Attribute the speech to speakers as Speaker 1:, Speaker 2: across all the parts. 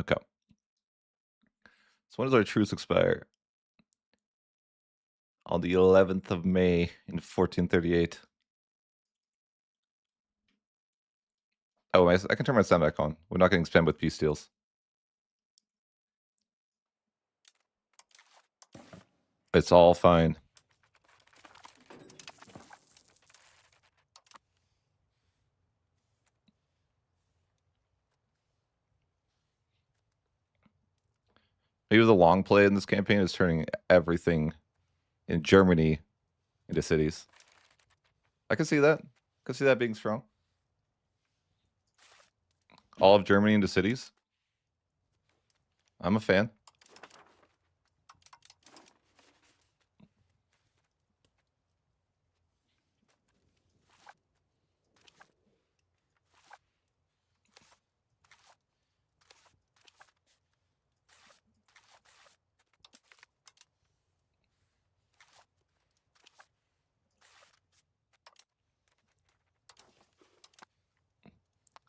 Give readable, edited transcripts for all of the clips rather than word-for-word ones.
Speaker 1: Okay. So when does our truce expire? On the 11th of May in 1438. Oh, I can turn my sound back on. We're not getting spammed with peace deals. It's all fine. Maybe the long play in this campaign is turning everything in Germany into cities. I can see that. I can see that being strong. All of Germany into cities. I'm a fan.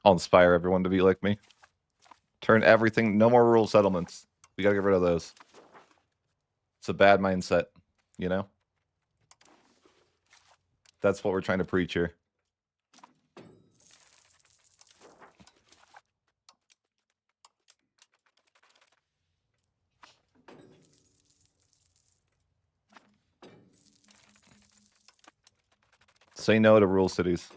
Speaker 1: I'll inspire everyone to be like me. Turn everything, no more rural settlements. We gotta get rid of those. It's a bad mindset, you know? That's what we're trying to preach here. Say no to rural cities.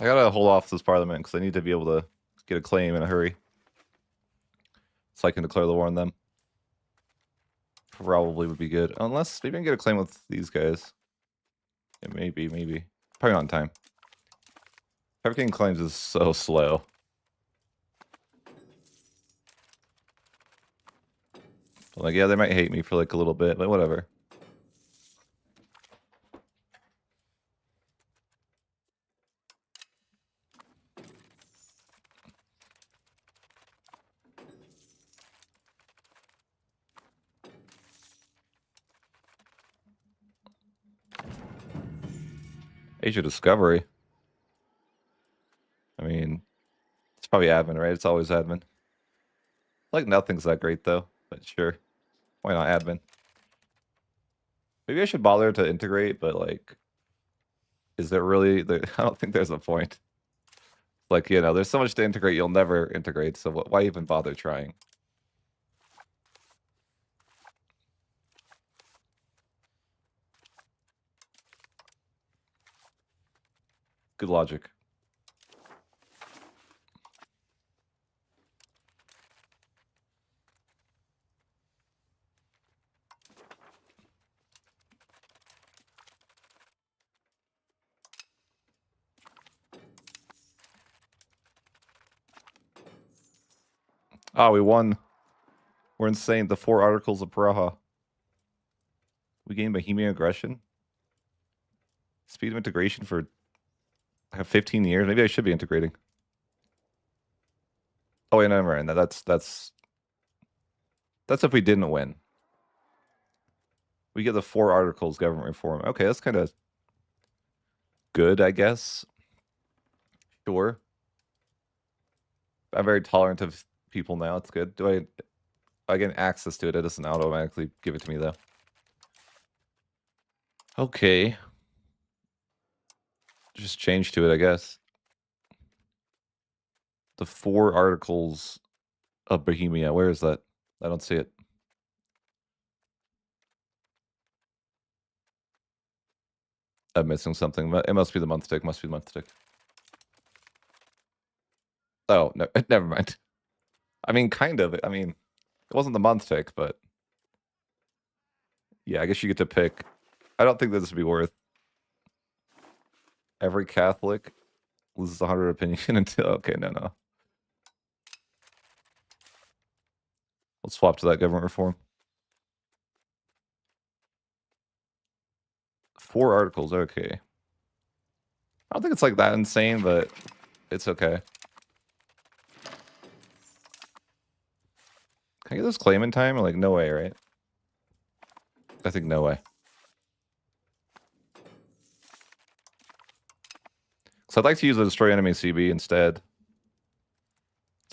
Speaker 1: I gotta hold off this parliament because I need to be able to get a claim in a hurry. So I can declare the war on them. Probably would be good. Unless maybe I can get a claim with these guys. Yeah, maybe. Probably not in time. Fabricating claims is so slow. Like, yeah, they might hate me for like a little bit, but whatever. Age of Discovery. I mean, it's probably admin, right? It's always admin. Like, nothing's that great, though. But sure. Why not admin? Maybe I should bother to integrate, but, like, is there really... I don't think there's a point. Like, you know, there's so much to integrate, you'll never integrate, so why even bother trying? Good logic. Oh, we won. We're insane. The 4 articles of Praha. We gained Bohemia aggression. Speed of integration for 15 years. Maybe I should be integrating. Oh wait, never mind. That's if we didn't win. We get the 4 articles government reform. Okay, that's kind of good, I guess. Sure. I'm very tolerant of people now. It's good. Do I get access to it? It doesn't automatically give it to me though. Okay. Just change to it, I guess. The 4 articles of Bohemia. Where is that? I don't see it. I'm missing something. It must be the month tick. Must be the month tick. Oh, no, never mind. I mean, kind of. I mean, it wasn't the month tick, but yeah, I guess you get to pick. I don't think this would be worth. Every Catholic loses 100 opinion until. Okay, no. Let's swap to that government reform. 4 articles, okay. I don't think it's like that insane, but it's okay. Can I get this claim in time? Or like, no way, right? I think no way. So I'd like to use the destroy enemy CB instead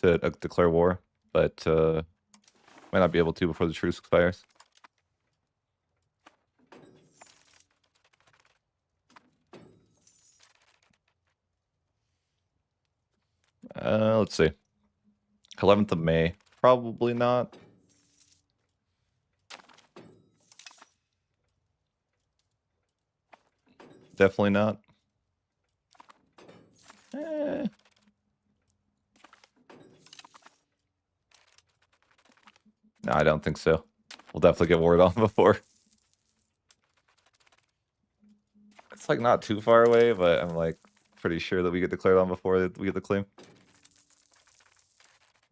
Speaker 1: to declare war, but might not be able to before the truce expires. Let's see. 11th of May. Probably not. Definitely not. No, I don't think so. We'll definitely get word on before. It's like not too far away, but I'm like pretty sure that we get declared on before we get the claim.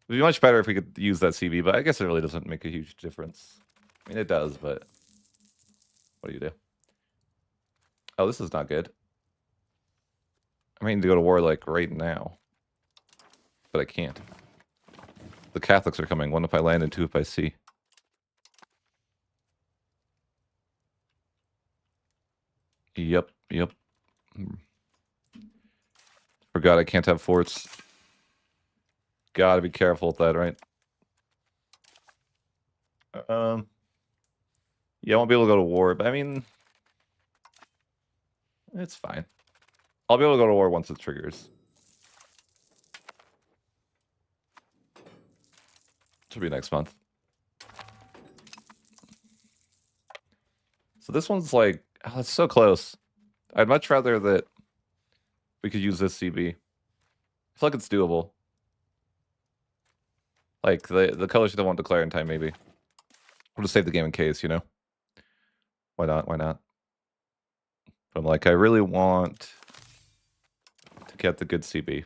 Speaker 1: It'd be much better if we could use that CB, but I guess it really doesn't make a huge difference. I mean, it does, but what do you do? Oh, this is not good. I mean, to go to war like right now, but I can't. The Catholics are coming. 1 if I land and 2 if I see. Yep. Forgot I can't have forts. Gotta be careful with that, right? Yeah, I won't be able to go to war, but I mean, it's fine. I'll be able to go to war once it triggers. Should be next month. So this one's like, oh, it's so close. I'd much rather that we could use this CB. I feel like it's doable. Like, the coalition don't want to declare in time, maybe. We'll just save the game in case, you know? Why not? Why not? But I'm like, I really want to get the good CB.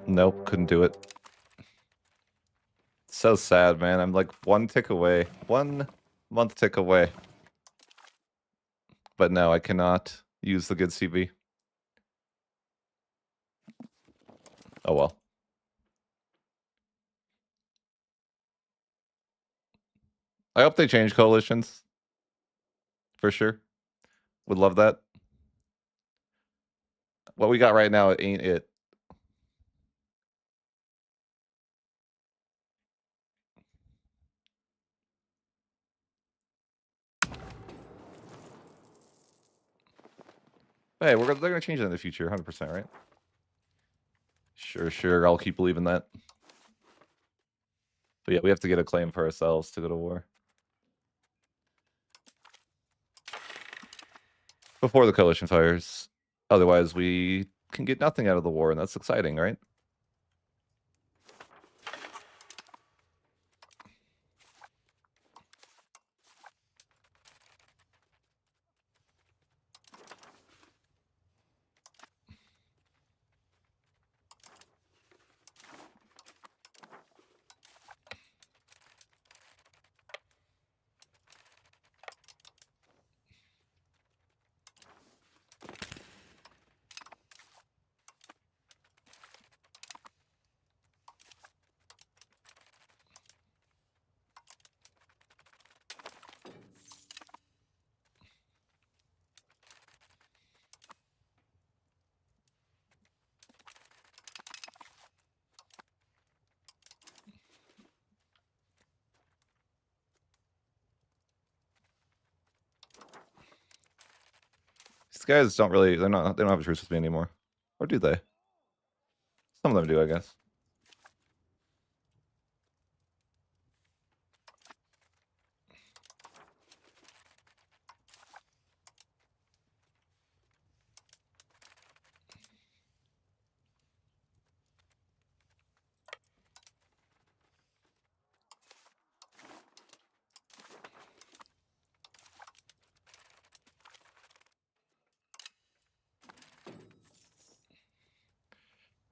Speaker 1: Nope, couldn't do it. So sad, man. I'm like 1 tick away. 1 month tick away. But no, I cannot use the good CB. Oh well. I hope they change coalitions. For sure. Would love that. What we got right now ain't it. Hey, they're gonna change it in the future, 100%, right? Sure. I'll keep believing that. But yeah, we have to get a claim for ourselves to go to war. Before the coalition fires. Otherwise, we can get nothing out of the war, and that's exciting, right? These guys don't really, they don't have a truce with me anymore. Or do they? Some of them do, I guess.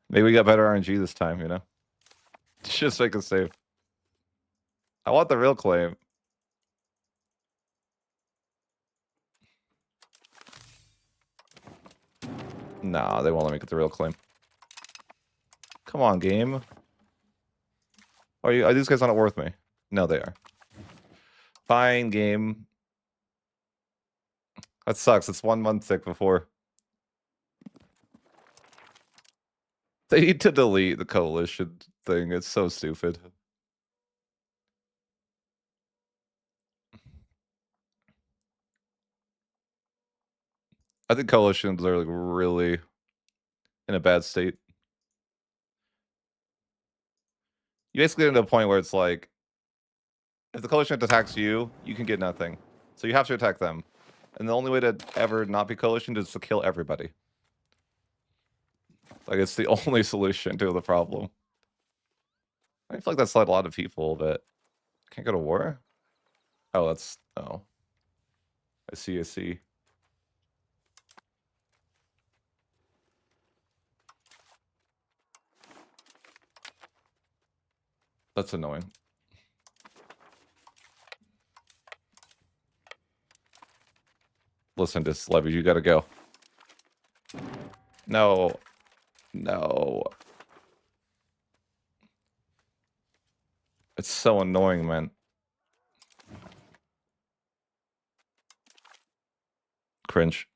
Speaker 1: Maybe we got better RNG this time, you know? Just make a save. I want the real claim. Nah, they won't let me get the real claim. Come on, game. Are these guys not worth me? No, they are. Fine, game. That sucks. It's 1 month tick before. They need to delete the coalition thing. It's so stupid. I think coalitions are like really in a bad state. You basically get to a point where it's like, if the coalition attacks you, you can get nothing. So you have to attack them. And the only way to ever not be coalitioned is to kill everybody. Like, it's the only solution to the problem. I feel like that's like a lot of people that can't go to war. Oh, that's... Oh. I see, I see. That's annoying. Listen to this, Levy, you gotta go. No. No. It's so annoying, man. Cringe.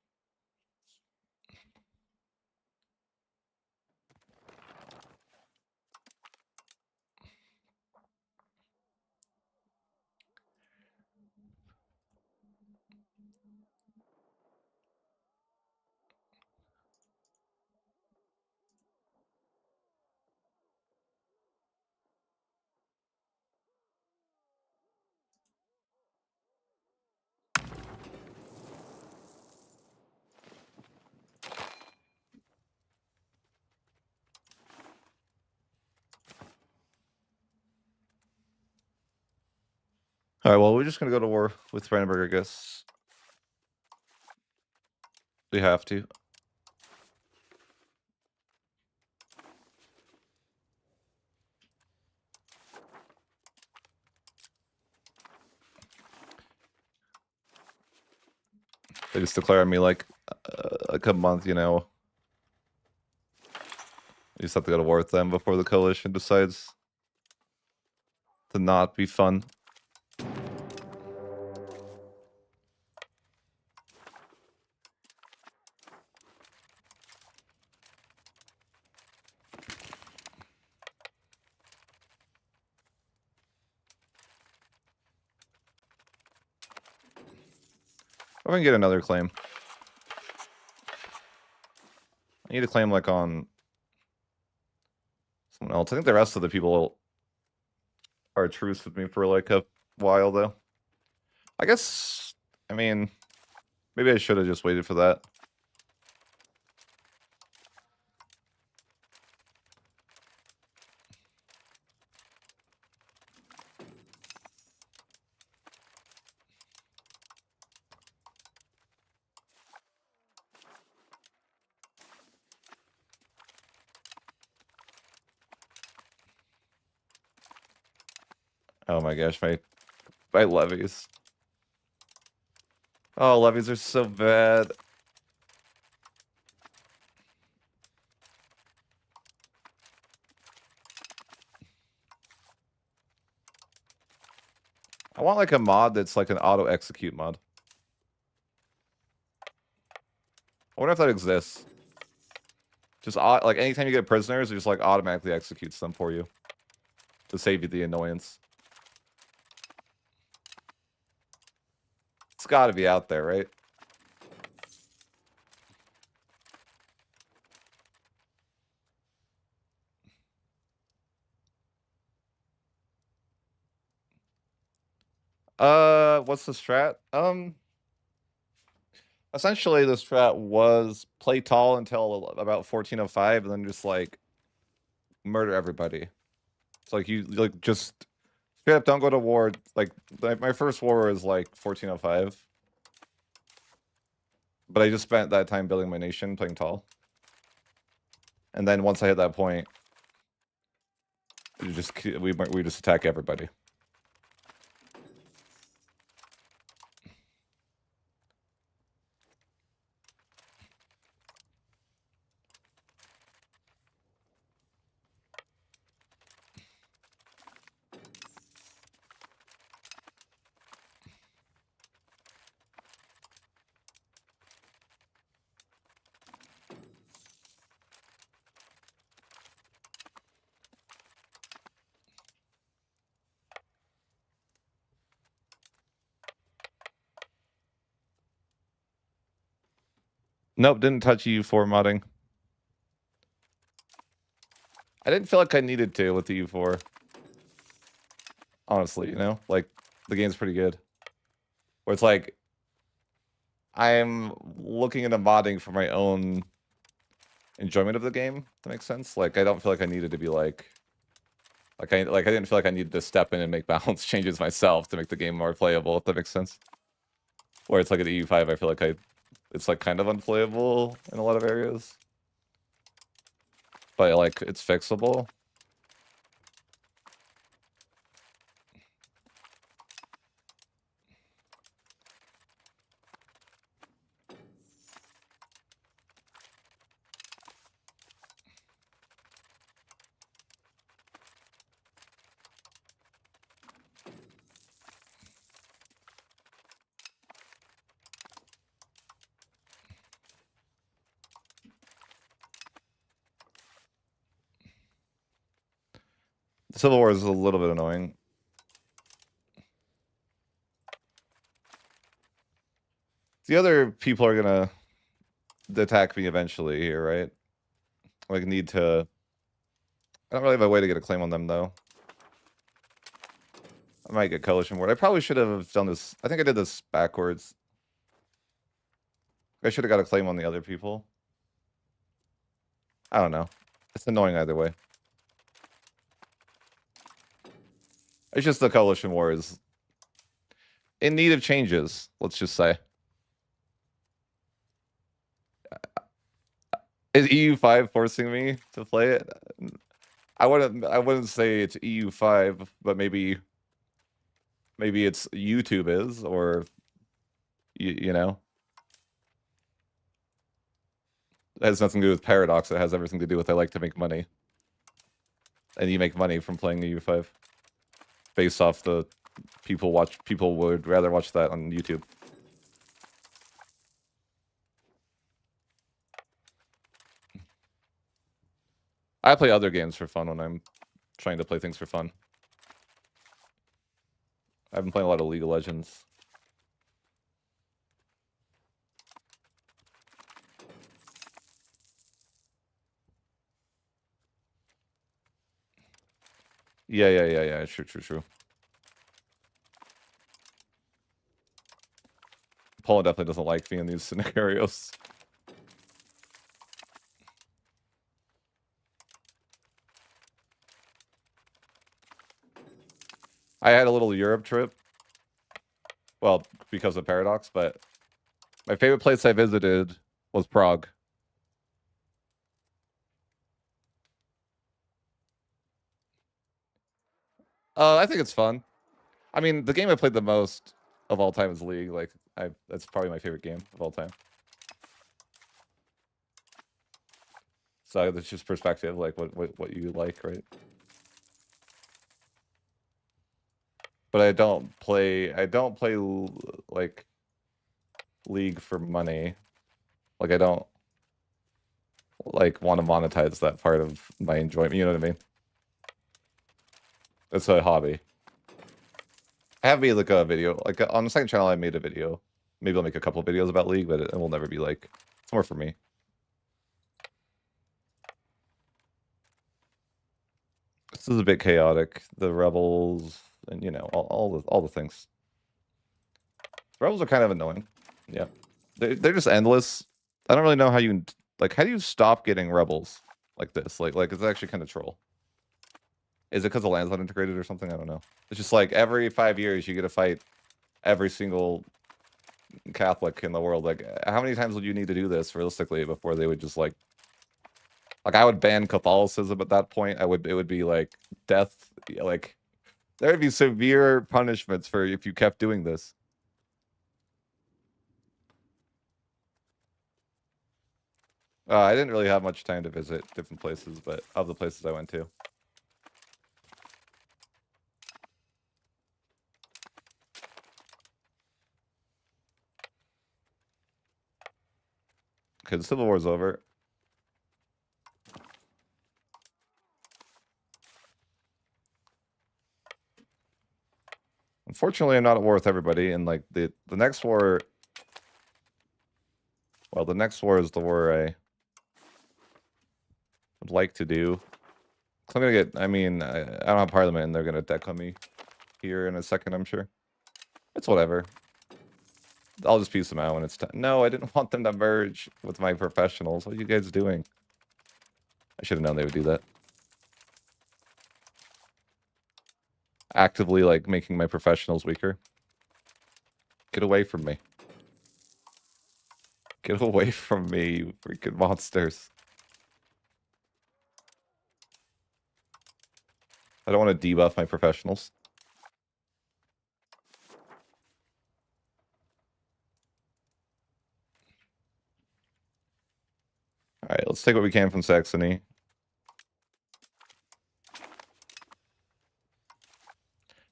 Speaker 1: All right, well, we're just gonna go to war with Brandenburg, I guess. We have to. They just declare on me like a month, you know. You just have to go to war with them before the coalition decides to not be fun. I'm gonna get another claim. I need to claim like on someone else. I think the rest of the people are truce with me for like a while though. I guess, I mean, maybe I should have just waited for that. Oh my gosh, my levies. Oh, levies are so bad. I want like a mod that's like an auto execute mod. I wonder if that exists. Just like anytime you get prisoners, it just like automatically executes them for you to save you the annoyance. It's got to be out there, right? What's the strat? Essentially the strat was play tall until about 1405 and then just like murder everybody. It's like you like just straight up don't go to war. Like my first war was like 1405. But I just spent that time building my nation playing tall. And then once I hit that point, we just attack everybody. Nope, didn't touch EU4 modding. I didn't feel like I needed to with the EU4. Honestly, you know? Like, the game's pretty good. Where it's like, I'm looking into modding for my own enjoyment of the game, if that makes sense. Like, I don't feel like I needed to be like I didn't feel like I needed to step in and make balance changes myself to make the game more playable, if that makes sense. Where it's like at EU5, I feel like it's like kind of unplayable in a lot of areas. But like it's fixable. Civil War is a little bit annoying. The other people are gonna attack me eventually here, right? Like need to. I don't really have a way to get a claim on them though. I might get coalition ward. I probably should have done this. I think I did this backwards. I should have got a claim on the other people. I don't know. It's annoying either way. It's just the coalition war is in need of changes, let's just say. Is EU5 forcing me to play it? I wouldn't say it's EU5, but maybe it's YouTube is, or you know. It has nothing to do with Paradox, it has everything to do with I like to make money. And you make money from playing EU5. Based off the people would rather watch that on YouTube. I play other games for fun when I'm trying to play things for fun. I've been playing a lot of League of Legends. Yeah. True. Paula definitely doesn't like me in these scenarios. I had a little Europe trip. Well, because of Paradox, but my favorite place I visited was Prague. I think it's fun. I mean, the game I played the most of all time is League. Like, that's probably my favorite game of all time. So that's just perspective, like what you like, right? But I don't play like League for money. Like I don't like want to monetize that part of my enjoyment. You know what I mean? It's a hobby. I have made like a video, like on the second channel. I made a video. Maybe I'll make a couple of videos about League, but it will never be like. It's more for me. This is a bit chaotic. The rebels, and you know, all the things. The rebels are kind of annoying. Yeah, they're just endless. I don't really know how you like. How do you stop getting rebels like this? Like it's actually kind of troll. Is it because the land's not integrated or something? I don't know. It's just like every 5 years you get to fight every single Catholic in the world. Like, how many times would you need to do this realistically before they would just like Like, I would ban Catholicism at that point. It would be like death. Like, there would be severe punishments for if you kept doing this. I didn't really have much time to visit different places, but of the places I went to. Okay, the Civil War's over. Unfortunately, I'm not at war with everybody, and like the next war. Well, the next war is the war I would like to do. So I'm gonna get. I mean, I don't have Parliament, and they're gonna deck on me here in a second. I'm sure. It's whatever. I'll just piece them out when it's time. No, I didn't want them to merge with my professionals. What are you guys doing? I should have known they would do that. Actively, like, making my professionals weaker. Get away from me. Get away from me, you freaking monsters. I don't want to debuff my professionals. Alright, let's take what we can from Saxony.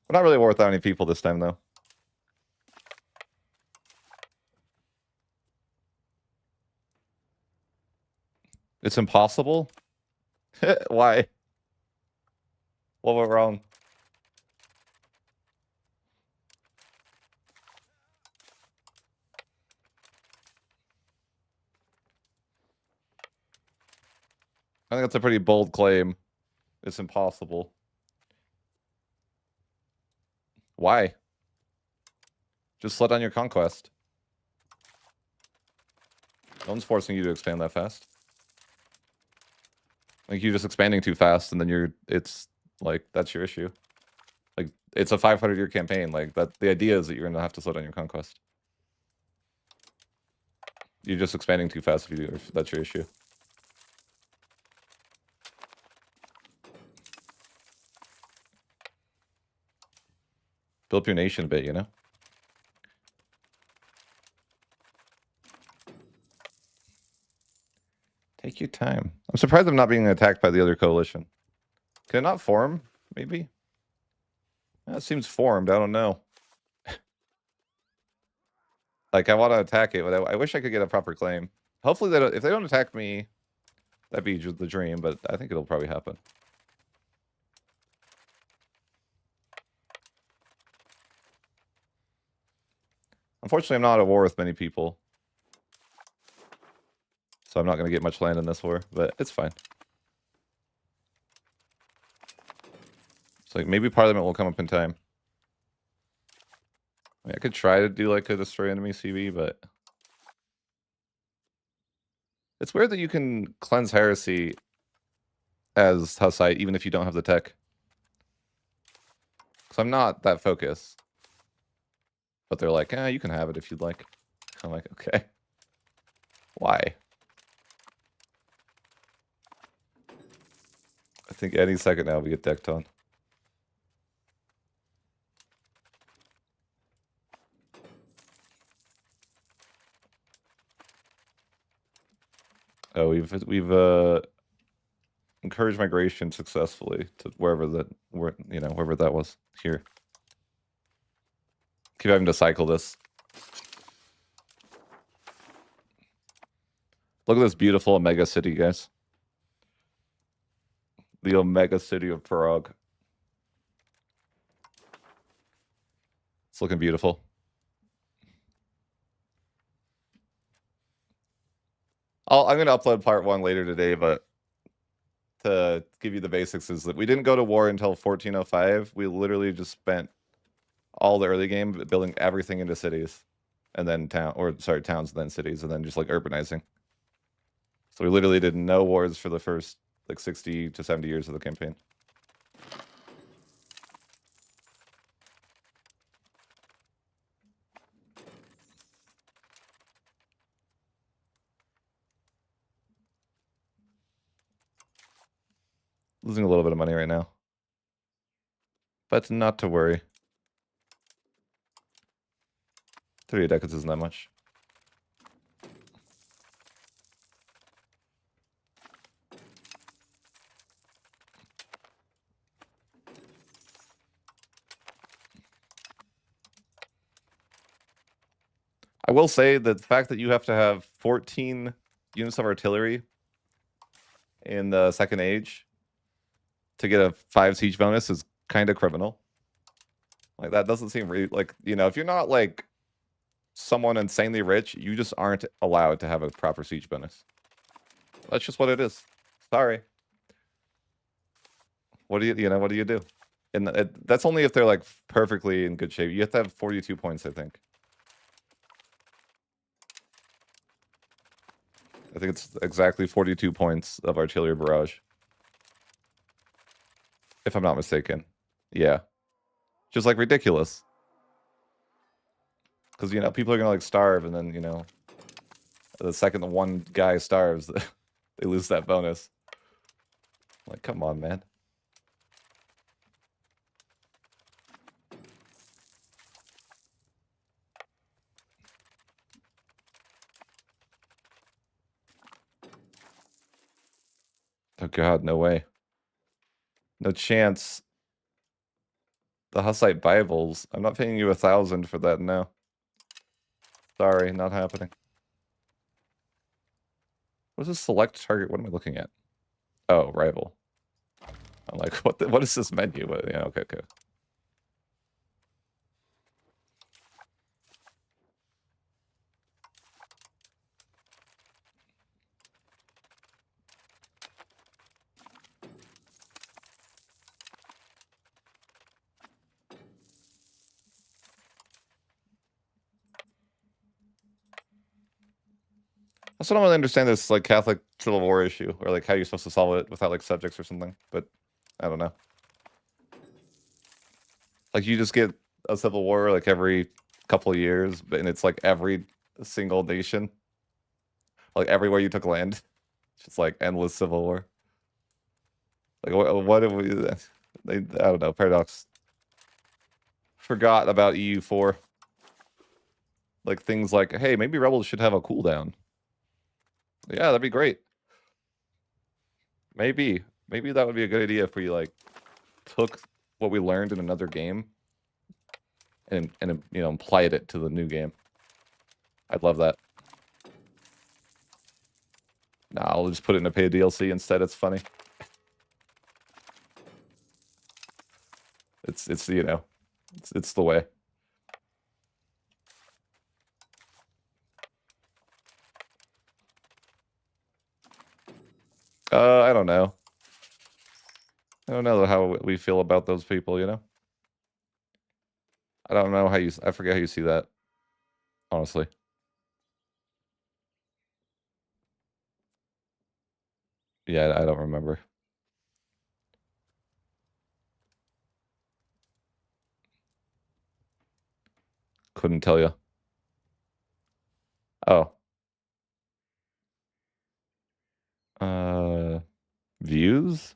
Speaker 1: We're not really at war without any people this time, though. It's impossible? Why? What went wrong? I think that's a pretty bold claim. It's impossible. Why? Just slow down your conquest. No one's forcing you to expand that fast. Like, you're just expanding too fast, and then it's, like, that's your issue. Like, it's a 500-year campaign. Like, the idea is that you're gonna have to slow down your conquest. You're just expanding too fast if that's your issue. Build up your nation a bit, you know? Take your time. I'm surprised I'm not being attacked by the other coalition. Can it not form? Maybe? That seems formed. I don't know. Like, I want to attack it, but I wish I could get a proper claim. Hopefully, if they don't attack me, that'd be just the dream, but I think it'll probably happen. Unfortunately, I'm not at war with many people. So I'm not going to get much land in this war, but it's fine. It's like, maybe Parliament will come up in time. I mean, I could try to do, like, a destroy enemy CV, but... It's weird that you can cleanse heresy as Hussite, even if you don't have the tech. Because I'm not that focused. But they're like, you can have it if you'd like. I'm like, okay. Why? I think any second now we get decked on. Oh, we've encouraged migration successfully to wherever that was here. Keep having to cycle this. Look at this beautiful Omega city, guys. The Omega city of Prague. It's looking beautiful. I'm going to upload part 1 later today, but to give you the basics is that we didn't go to war until 1405. We literally just spent all the early game building everything into cities, and then towns, and then cities, and then just like urbanizing. So we literally did no wars for the first like 60 to 70 years of the campaign. Losing a little bit of money right now. But not to worry. 30 decades isn't that much. I will say that the fact that you have to have 14 units of artillery in the second age to get a 5 siege bonus is kind of criminal. Like, that doesn't seem like, you know, if you're not like someone insanely rich, you just aren't allowed to have a proper siege bonus. That's just what it is. Sorry. What do you do? And that's only if they're like perfectly in good shape. You have to have 42 points, I think. I think it's exactly 42 points of artillery barrage. If I'm not mistaken. Yeah. Just like ridiculous. Because, you know, people are going to like starve and then, you know, the second the one guy starves, they lose that bonus. Like, come on, man. Oh god, no way. No chance. The Hussite Bibles. I'm not paying you 1,000 for that now. Sorry, not happening. What is this select target? What am I looking at? Oh, rival. I'm like, what is this menu? But, yeah, okay. That's what I don't really understand, this like Catholic Civil War issue, or like how you're supposed to solve it without like subjects or something, but I don't know. Like, you just get a civil war like every couple of years, and it's like every single nation. Like, everywhere you took land. It's just like endless civil war. Like, what have we... I don't know, Paradox. Forgot about EU4. Like, things like, hey, maybe rebels should have a cooldown. Yeah, that'd be great. Maybe that would be a good idea if we like took what we learned in another game and you know, applied it to the new game. I'd love that. Nah, I'll just put it in a paid DLC instead. It's funny. It's you know, it's the way. I don't know. I don't know how we feel about those people, you know? I don't know how you... I forget how you see that, honestly. Yeah, I don't remember. Couldn't tell you. Oh. Views?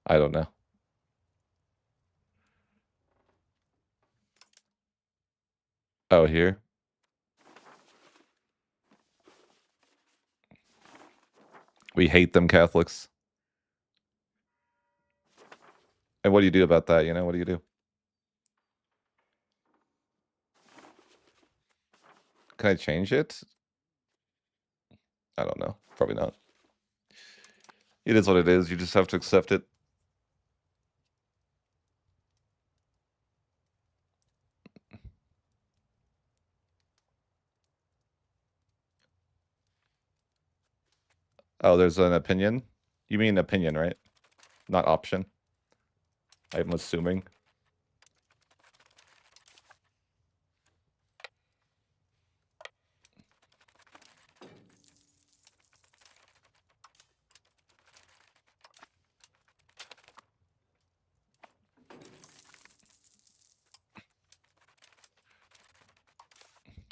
Speaker 1: I don't know. Oh, here? We hate them Catholics. And what do you do about that, you know? What do you do? Can I change it? I don't know. Probably not. It is what it is. You just have to accept it. Oh, there's an opinion? You mean opinion, right? Not option. I'm assuming.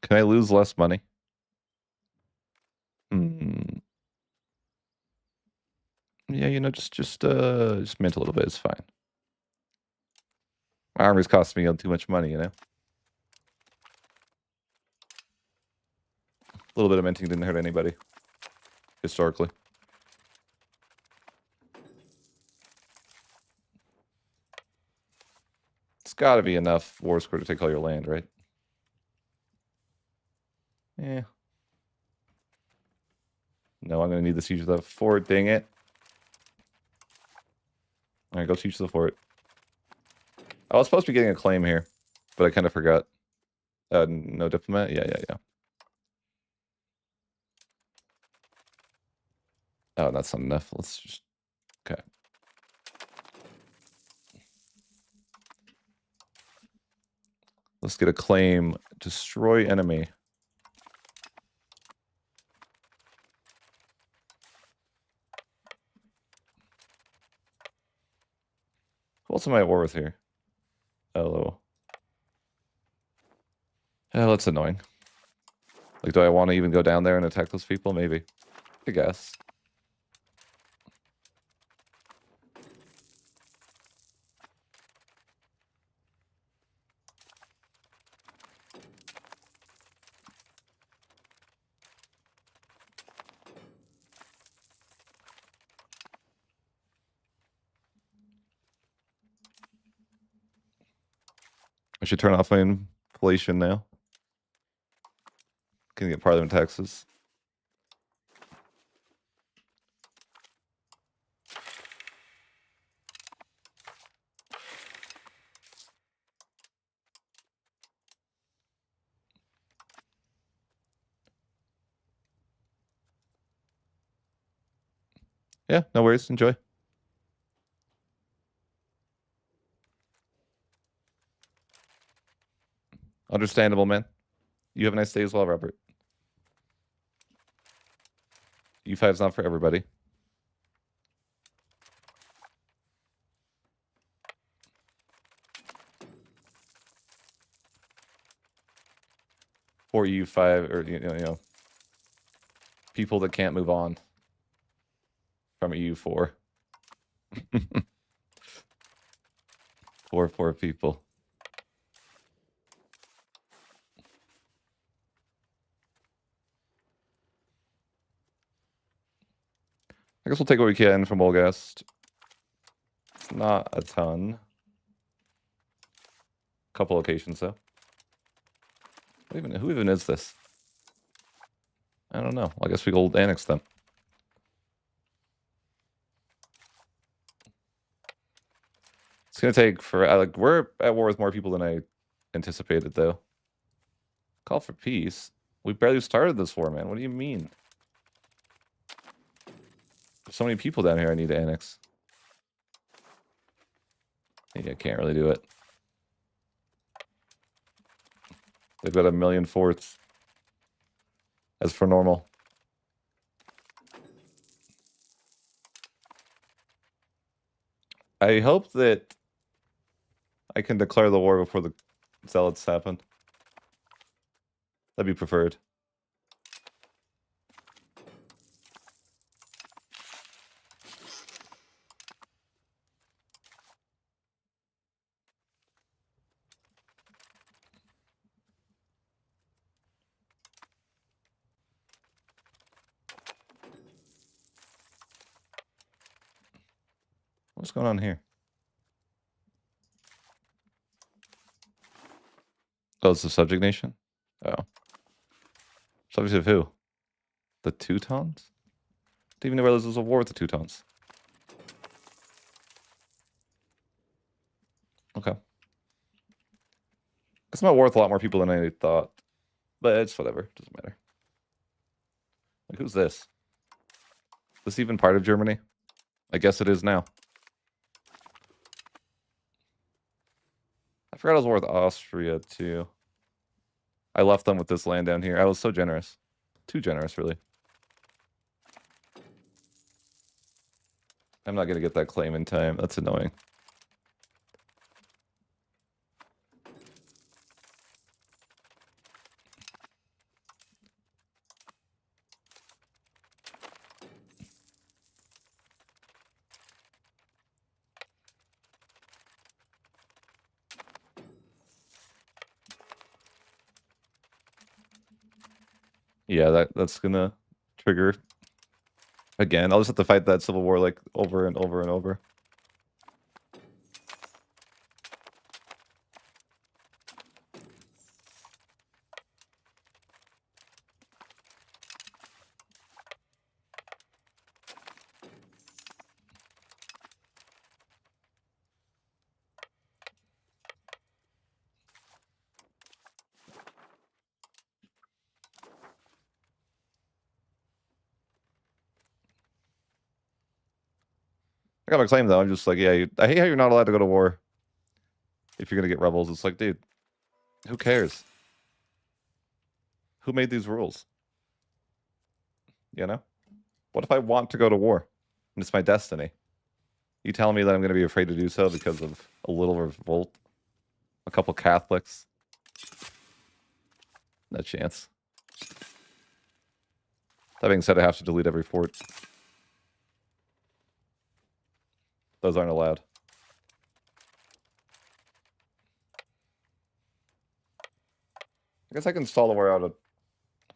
Speaker 1: Can I lose less money? No, just mint a little bit. It's fine. My armor's costing me too much money, you know? A little bit of minting didn't hurt anybody. Historically. It's gotta be enough war score to take all your land, right? Yeah. No, I'm gonna need the siege of the fort, dang it. Alright, go siege the fort. I was supposed to be getting a claim here, but I kind of forgot. No diplomat? Yeah. Oh, that's not enough. Let's just... Okay. Let's get a claim. Destroy enemy. Who else am I at war with here? Hello. Oh, that's annoying. Like, do I want to even go down there and attack those people? Maybe. I guess. I should turn off my inflation now. Can get parliament taxes. Yeah, no worries. Enjoy. Understandable, man. You have a nice day as well, Robert. E5's not for everybody. Or U5, or you know, people that can't move on from EU4. Poor people. I guess we'll take what we can from Wolgast. It's not a ton. Couple locations though. Who even is this? I don't know. I guess we will annex them. It's gonna take for like we're at war with more people than I anticipated though. Call for peace. We barely started this war, man. What do you mean? There's so many people down here I need to annex. Yeah, I can't really do it. They've got 1,000,000 forts. As for normal. I hope that I can declare the war before the zealots happen. That'd be preferred. What's going on here? Oh, it's the subject nation? Oh. Subject of who? The Teutons? Didn't even know there was a war with the Teutons. Okay. It's not worth a lot more people than I thought. But it's whatever. Doesn't matter. Like, who's this? Is this even part of Germany? I guess it is now. I forgot I was war with Austria, too. I left them with this land down here. I was so generous. Too generous, really. I'm not going to get that claim in time. That's annoying. Yeah, that's gonna trigger again. I'll just have to fight that civil war like over and over and over. I got my claim though. I'm just like, yeah, I hate how you're not allowed to go to war if you're gonna get rebels. It's like, dude, who cares? Who made these rules? You know? What if I want to go to war and it's my destiny? You telling me that I'm gonna be afraid to do so because of a little revolt? A couple Catholics? No chance. That being said, I have to delete every fort. Those aren't allowed. I guess I can stall the war out a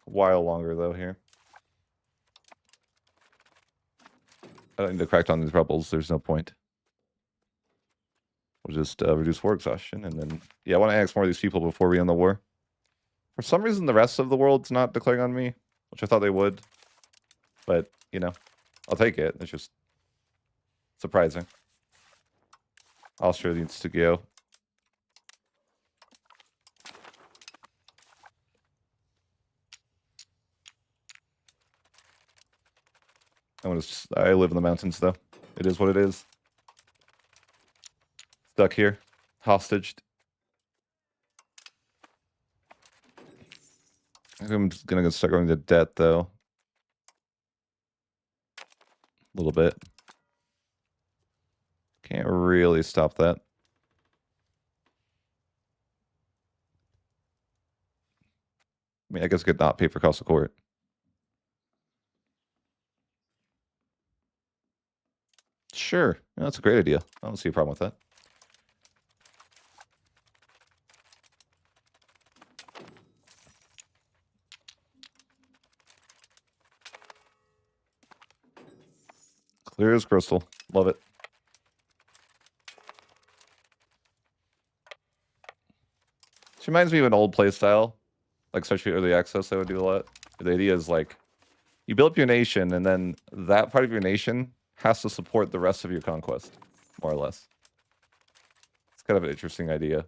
Speaker 1: while longer, though, here. I don't need to crack down these rebels. There's no point. We'll just reduce war exhaustion, and then... Yeah, I want to annex more of these people before we end the war. For some reason, the rest of the world's not declaring on me, which I thought they would. But, you know, I'll take it. It's just surprising. Austria needs to go. I live in the mountains, though. It is what it is. Stuck here. Hostaged. I'm just gonna start going to debt, though. A little bit. Can't really stop that. I mean, I guess I could not pay for cost of court. Sure. Yeah, that's a great idea. I don't see a problem with that. Clear as crystal. Love it. She reminds me of an old play style. Like, especially early access, I would do a lot. The idea is, like, you build up your nation, and then that part of your nation has to support the rest of your conquest, more or less. It's kind of an interesting idea.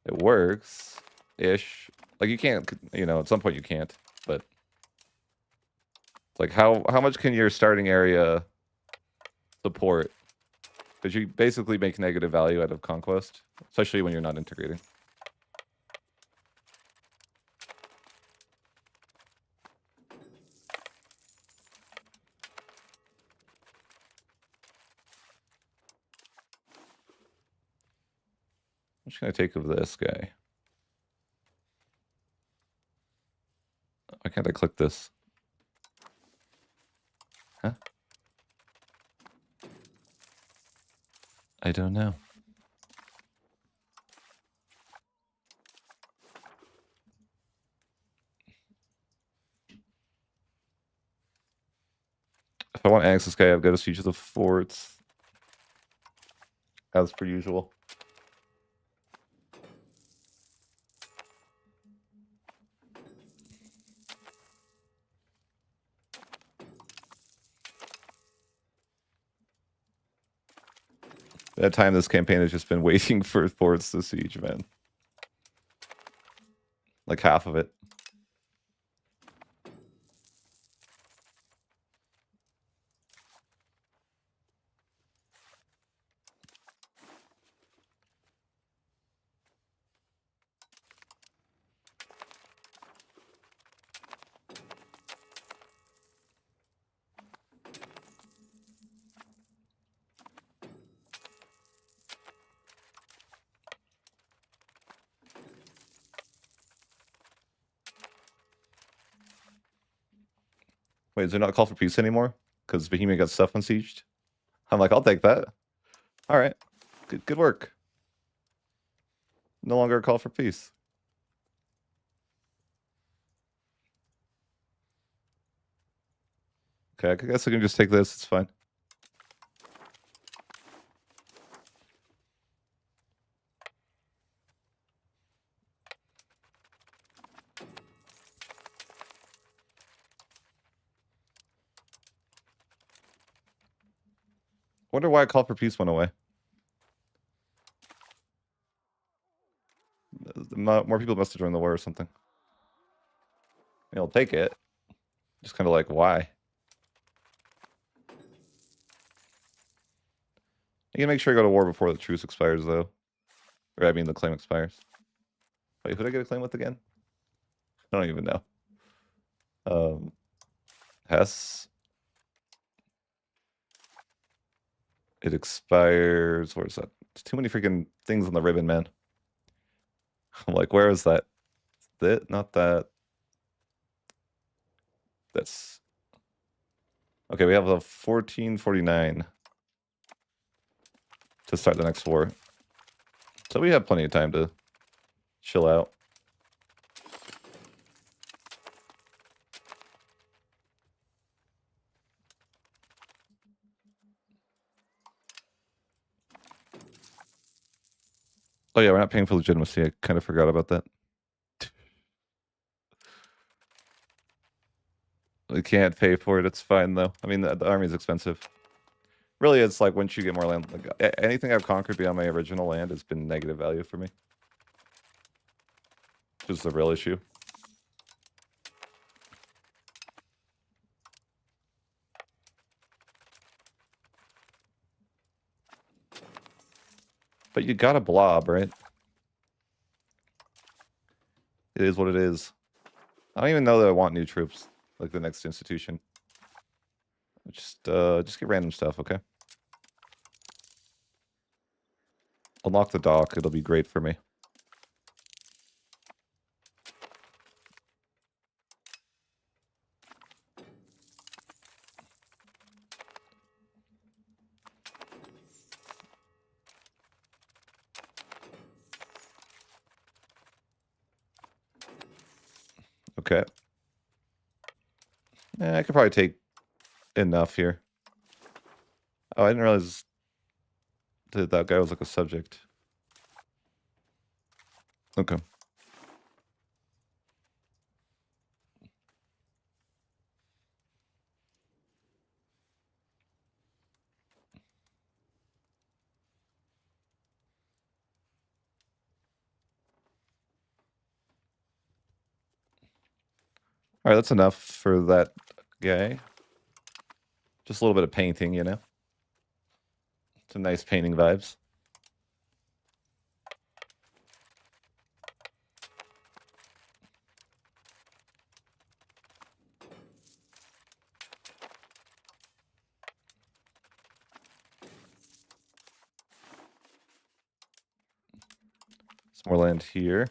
Speaker 1: It works-ish. Like, you can't, you know, at some point you can't, but... It's like, how much can your starting area support? Because you basically make negative value out of conquest, especially when you're not integrating. What can I take of this guy? Why can't I click this? Huh? I don't know. If I want to annex this guy, I've got to siege the forts. As per usual. That time this campaign has just been waiting for forts to siege, man. Like half of it. Wait, is there not a call for peace anymore? Because Bohemia got stuff unsieged? I'm like, I'll take that. All right. Good work. No longer a call for peace. Okay, I guess I can just take this. It's fine. Wonder why Call for Peace went away. More people must have joined the war or something. I'll take it. Just kind of like, why? You can make sure you go to war before the truce expires, though. Or, I mean, the claim expires. Wait, who did I get a claim with again? I don't even know. Hess. It expires. Where's that? There's too many freaking things on the ribbon, man. I'm like, where is that? That, not that. That's okay. We have a 1449 to start the next war, so we have plenty of time to chill out. Oh yeah, we're not paying for legitimacy. I kind of forgot about that. We can't pay for it. It's fine though. I mean, the army's expensive. Really, it's like once you get more land, like anything I've conquered beyond my original land has been negative value for me, which is the real issue. But you got a blob, right? It is what it is. I don't even know that I want new troops, like the next institution. Just get random stuff, okay? Unlock the dock. It'll be great for me. Okay. Yeah, I could probably take enough here. Oh, I didn't realize that guy was like a subject. Okay. All right, that's enough for that guy. Just a little bit of painting, you know? Some nice painting vibes. Some more land here.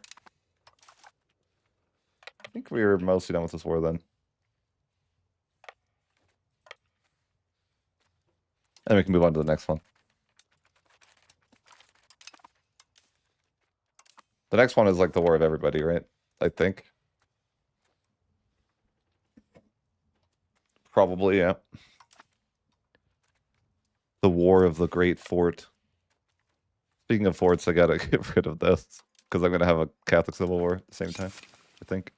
Speaker 1: I think we were mostly done with this war then. And we can move on to the next one. The next one is like the war of everybody, right? I think. Probably, yeah. The war of the Great Fort. Speaking of forts, I gotta get rid of this. Because I'm gonna have a Catholic Civil War at the same time, I think.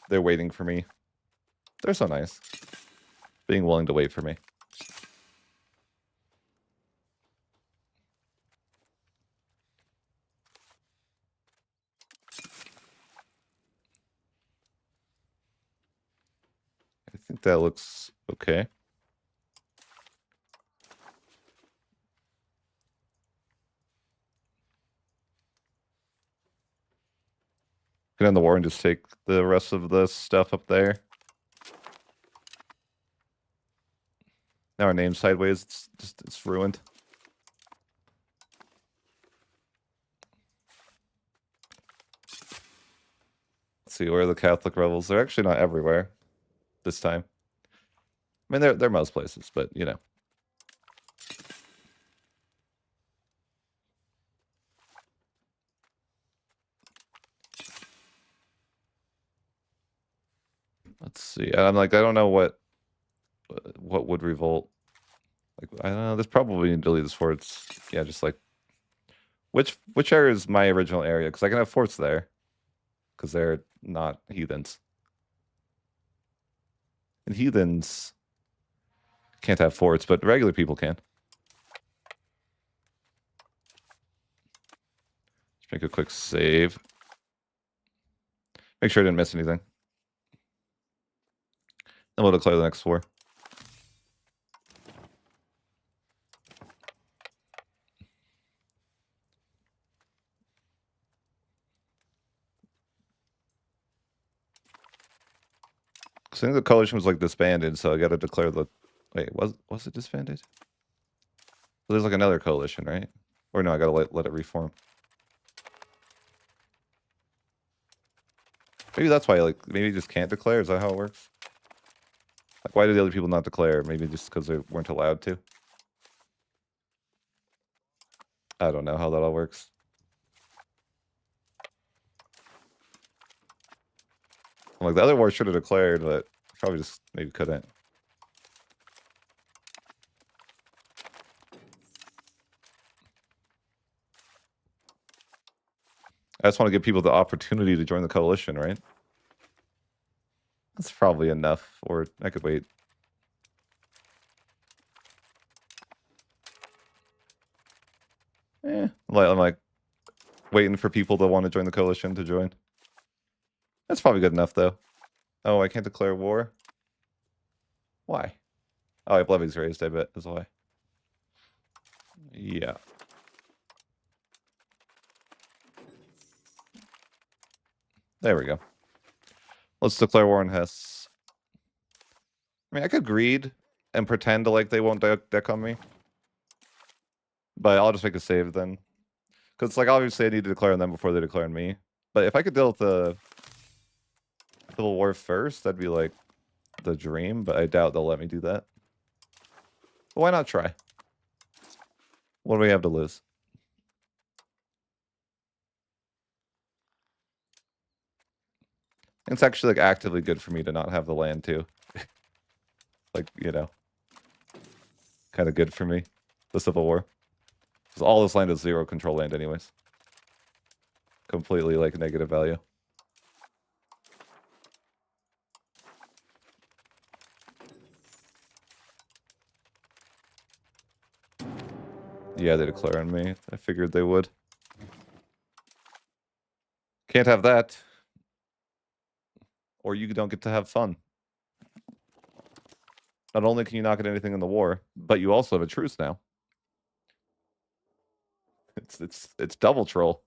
Speaker 1: They're waiting for me. They're so nice. Being willing to wait for me. I think that looks okay. Get in the war and just take the rest of the stuff up there. Now our name's sideways. It's ruined. Let's see, where are the Catholic rebels? They're actually not everywhere this time. I mean, they're most places, but you know. Let's see. I'm like, I don't know what would revolt. Like, I don't know. There's probably need to delete this forts. Yeah, just like which area is my original area? Because I can have forts there, because they're not heathens. And heathens can't have forts, but regular people can. Just make a quick save. Make sure I didn't miss anything. Then we'll declare the next 4. I think the coalition was like disbanded, so I got to declare the. Wait, was it disbanded? Well, there's like another coalition, right? Or no, I gotta let it reform. Maybe that's why, like, maybe you just can't declare. Is that how it works? Like, why did the other people not declare? Maybe just because they weren't allowed to. I don't know how that all works. Like, the other war should have declared, but probably just maybe couldn't. I just want to give people the opportunity to join the coalition, right? That's probably enough, or I could wait. I'm like waiting for people to want to join the coalition to join. That's probably good enough, though. Oh, I can't declare war? Why? Oh, I have levies raised, I bet, is why. Yeah. There we go. Let's declare war on Hess. I mean, I could greed and pretend like they won't deck on me. But I'll just make a save then. Because, like, obviously I need to declare on them before they declare on me. But if I could deal with the Civil War first, that'd be, like, the dream. But I doubt they'll let me do that. But why not try? What do we have to lose? It's actually, like, actively good for me to not have the land, too. Like, you know. Kind of good for me. The Civil War. Because all this land is 0 control land anyways. Completely, like, negative value. Yeah, they declare on me. I figured they would. Can't have that. Or you don't get to have fun. Not only can you not get anything in the war, but you also have a truce now. It's double troll.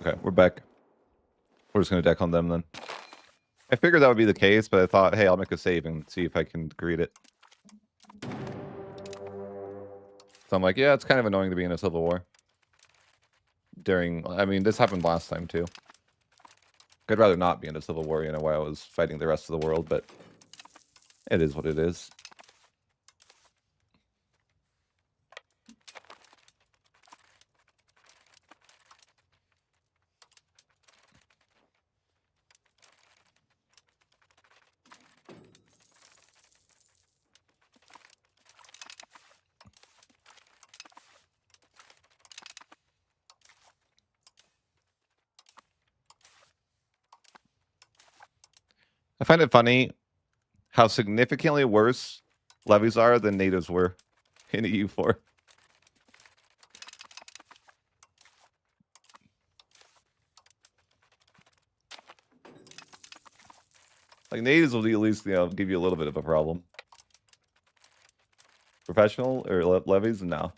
Speaker 1: Okay, we're back. We're just gonna deck on them then. I figured that would be the case, but I thought, hey, I'll make a save and see if I can greet it. So I'm like, yeah, it's kind of annoying to be in a civil war. I mean, this happened last time too. I'd rather not be in a civil war, you know, while I was fighting the rest of the world, but it is what it is. I find it funny how significantly worse levies are than natives were in EU4. Like, natives will at least, you know, give you a little bit of a problem. Professional or levies? No.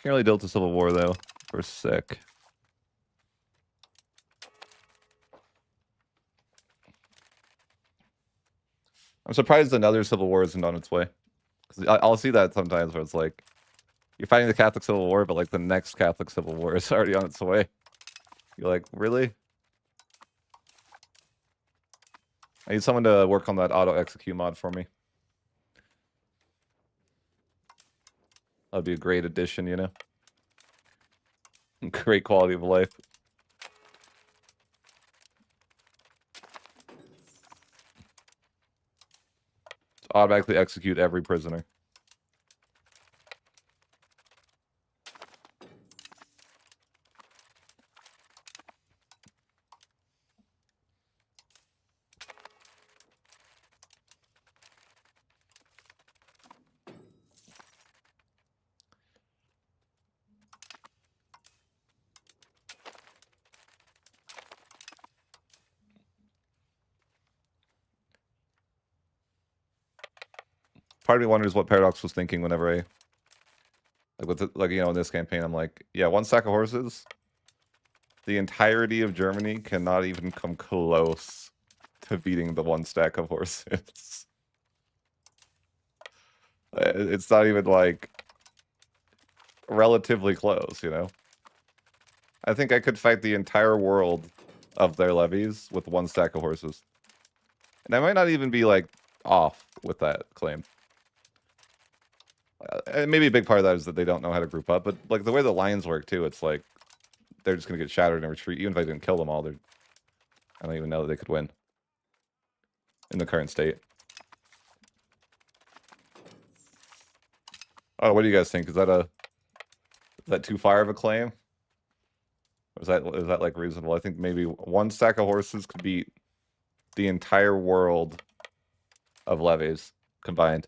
Speaker 1: Can't really deal with the Civil War, though. We're sick. I'm surprised another Civil War isn't on its way. Because I'll see that sometimes where it's like, you're fighting the Catholic Civil War, but like the next Catholic Civil War is already on its way. You're like, really? I need someone to work on that auto-execute mod for me. That'd be a great addition, you know? Great quality of life. Automatically execute every prisoner. Part of me wonders what Paradox was thinking whenever I, like, with the, like, you know, in this campaign, I'm like, yeah, one stack of horses. The entirety of Germany cannot even come close to beating the one stack of horses. It's not even like relatively close, you know? I think I could fight the entire world of their levies with one stack of horses. And I might not even be like off with that claim. And maybe a big part of that is that they don't know how to group up, but like the way the lines work too, it's like they're just gonna get shattered and retreat. Even if I didn't kill them all, I don't even know that they could win in the current state. Oh, what do you guys think? Is that too far of a claim? Or is that like reasonable? I think maybe one stack of horses could beat the entire world of levies combined.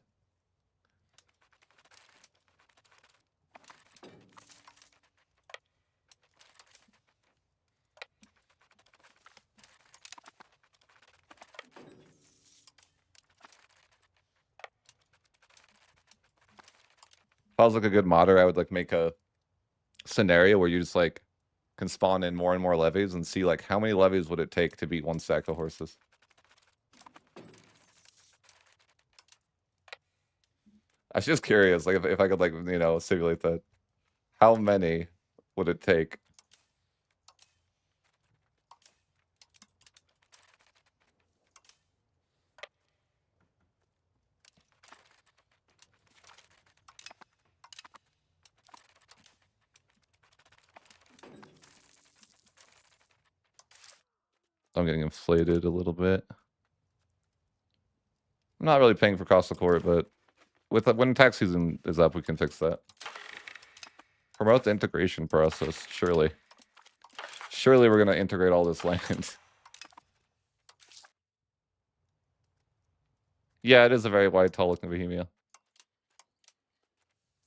Speaker 1: If I was like a good modder, I would like make a scenario where you just like can spawn in more and more levies and see like how many levies would it take to beat one stack of horses. I was just curious, like if I could like, you know, simulate that. How many would it take? I'm getting inflated a little bit. I'm not really paying for cost of court, but when tax season is up, we can fix that. Promote the integration process, surely. Surely we're going to integrate all this land. Yeah, it is a very wide, tall-looking Bohemia.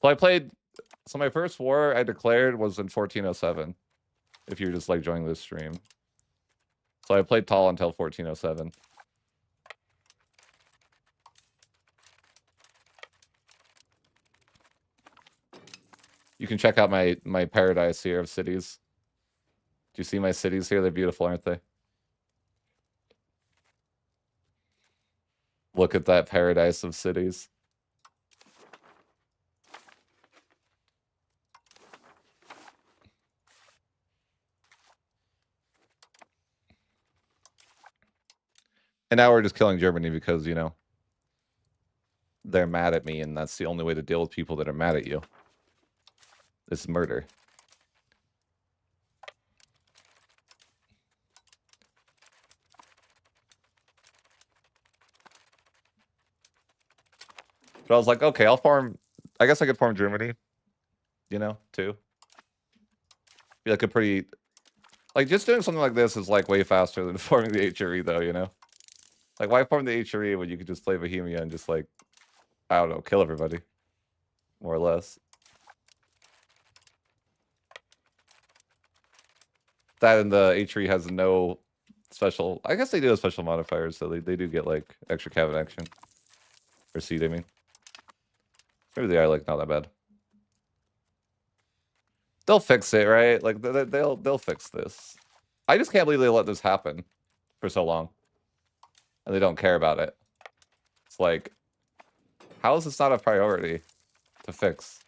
Speaker 1: So so my first war I declared was in 1407, if you're just like joining this stream. So I played tall until 1407. You can check out my paradise here of cities. Do you see my cities here? They're beautiful, aren't they? Look at that paradise of cities. And now we're just killing Germany because, you know, they're mad at me, and that's the only way to deal with people that are mad at you. Is murder. But I was like, okay, I'll farm. I guess I could farm Germany, you know, too. Be like a pretty... Like, just doing something like this is, like, way faster than farming the HRE, though, you know? Like, why farm the HRE when you could just play Bohemia and just, like, I don't know, kill everybody? More or less. That and the HRE has no special... I guess they do have special modifiers, so they do get, like, extra cabinet action. Or seed, I mean. Maybe they are, like, not that bad. They'll fix it, right? Like they'll fix this. I just can't believe they let this happen for so long, and they don't care about it. It's like, how is this not a priority to fix?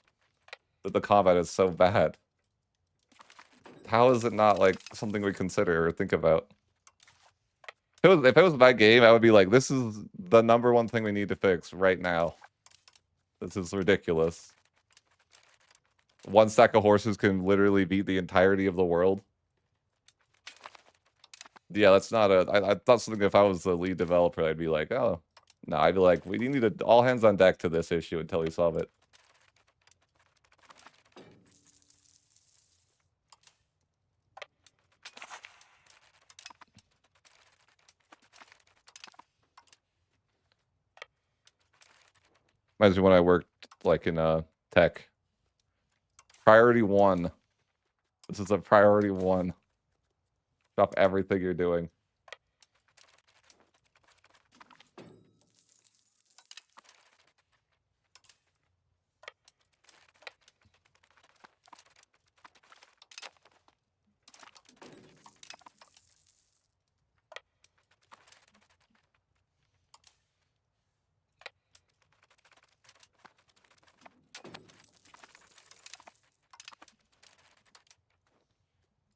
Speaker 1: That the combat is so bad. How is it not like something we consider or think about? If it was my game, I would be like, this is the #1 thing we need to fix right now. This is ridiculous. One stack of horses can literally beat the entirety of the world. Yeah, that's not a... I thought something, if I was the lead developer, I'd be like, oh. No, I'd be like, we need to all hands on deck to this issue until we solve it. Reminds me when I worked like in tech. Priority 1. This is a priority 1. Stop everything you're doing.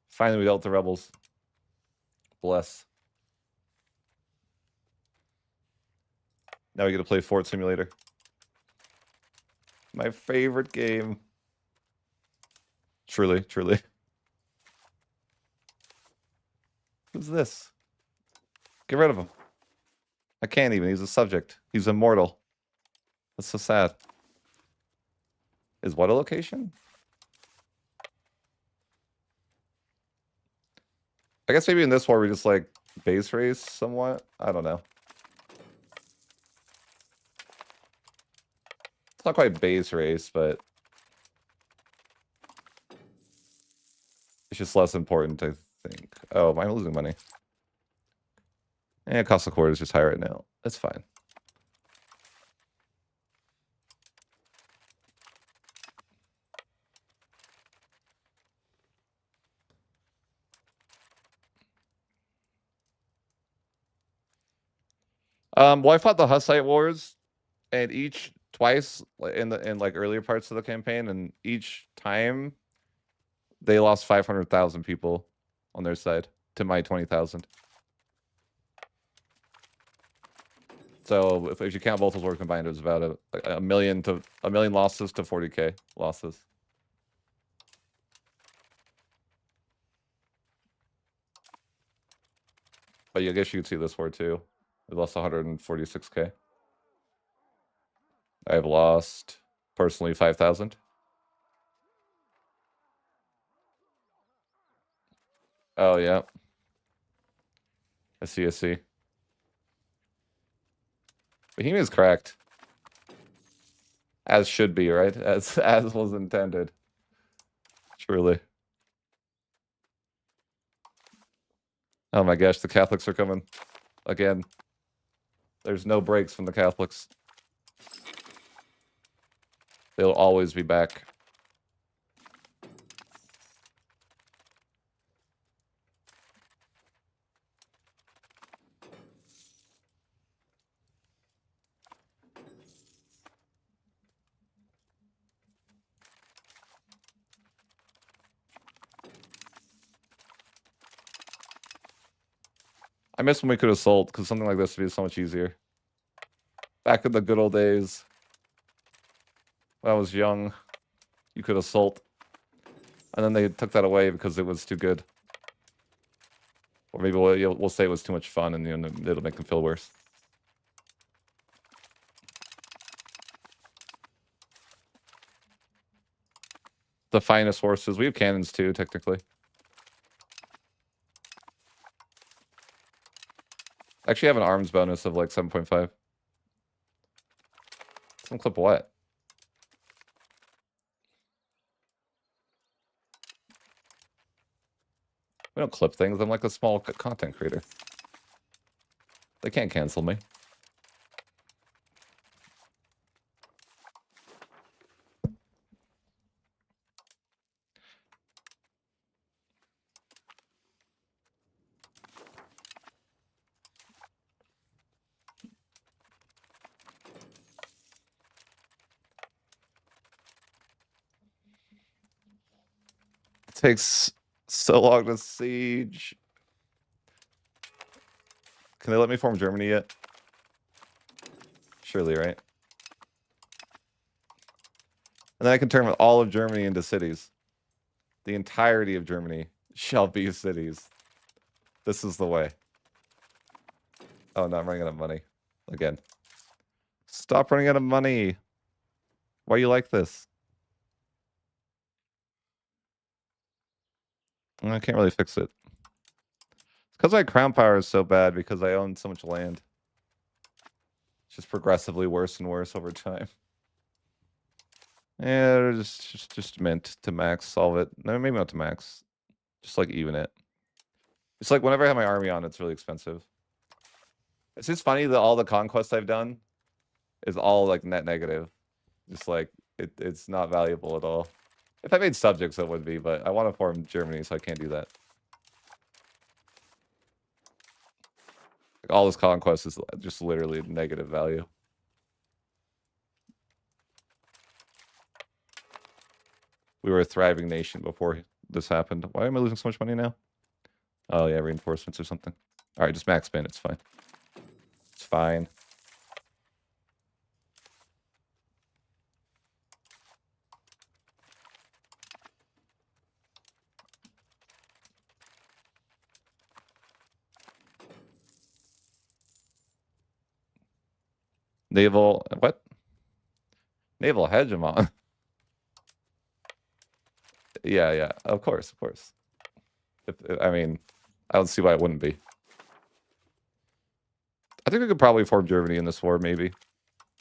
Speaker 1: Finally, we dealt the rebels. Bless. Now we get to play Fort Simulator. My favorite game. Truly, truly. Who's this? Get rid of him. I can't even. He's a subject. He's immortal. That's so sad. Is what a location? I guess maybe in this war we just like base race somewhat. I don't know. It's not quite base race, but it's just less important, I think. Oh, am I losing money? Yeah, cost of core is just high right now. That's fine. Well, I fought the Hussite Wars, and twice in like earlier parts of the campaign, and each time they lost 500,000 people on their side to my 20,000. So if you count both those wars combined, it was about a million losses to 40K losses. But I guess you could see this war too. We lost 146K. I've lost personally 5,000. Oh yeah. I see. Bohemia is cracked. As should be, right? As was intended. Truly. Oh my gosh, the Catholics are coming. Again. There's no breaks from the Catholics. They'll always be back. I miss when we could assault, because something like this would be so much easier. Back in the good old days, when I was young, you could assault. And then they took that away because it was too good. Or maybe we'll say it was too much fun, and it'll make them feel worse. The finest horses. We have cannons too, technically. Actually, I have an arms bonus of like 7.5. Some clip what? We don't clip things. I'm like a small content creator. They can't cancel me. takes so long to siege. Can they let me form Germany yet? Surely, right? And then I can turn all of Germany into cities. The entirety of Germany shall be cities. This is the way. Oh, no, I'm running out of money. Again. Stop running out of money. Why you like this? I can't really fix it. It's because my crown power is so bad because I own so much land. It's just progressively worse and worse over time. Yeah, just meant to max solve it. No, maybe not to max. Just like even it. It's like whenever I have my army on, it's really expensive. It's just funny that all the conquests I've done is all like net negative. Just like it's not valuable at all. If I made subjects, it would be, but I want to form Germany, so I can't do that. Like, all this conquest is just literally negative value. We were a thriving nation before this happened. Why am I losing so much money now? Oh yeah, reinforcements or something. All right, just max spin. It's fine. It's fine. Naval what? Naval hegemon. Yeah. Of course. I mean, I don't see why it wouldn't be. I think we could probably form Germany in this war, maybe.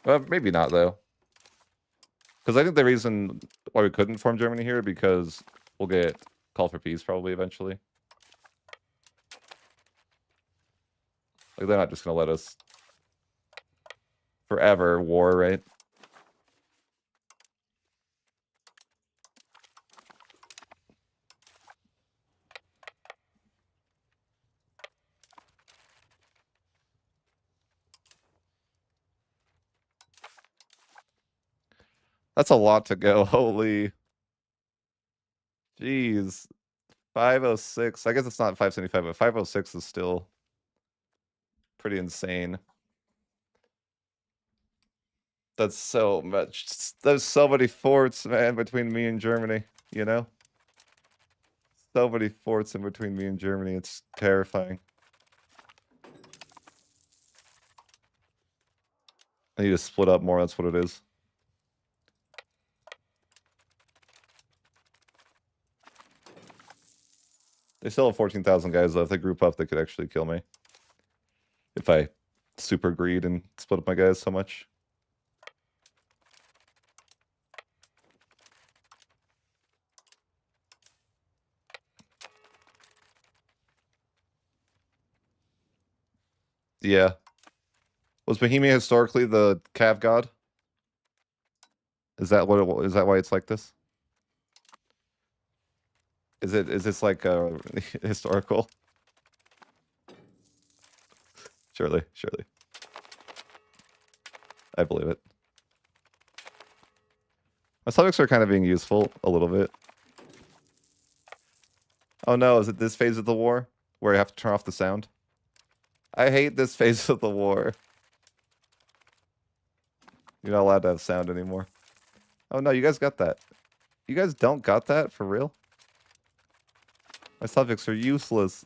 Speaker 1: Maybe not though. Because I think the reason why we couldn't form Germany here because we'll get called for peace probably eventually. Like they're not just gonna let us forever war, right? That's a lot to go. Holy jeez. 506. I guess it's not 575, but 506 is still pretty insane. That's so much. There's so many forts, man, between me and Germany, you know? So many forts in between me and Germany. It's terrifying. I need to split up more. That's what it is. They still have 14,000 guys, though. If they group up, they could actually kill me. If I super greed and split up my guys so much. Yeah. Was Bohemia historically the Cav god? Is that what is that why it's like this? Is this like historical? Surely. I believe it. My subjects are kind of being useful a little bit. Oh no, is it this phase of the war where I have to turn off the sound? I hate this phase of the war. You're not allowed to have sound anymore. Oh no, you guys got that. You guys don't got that? For real? My subjects are useless.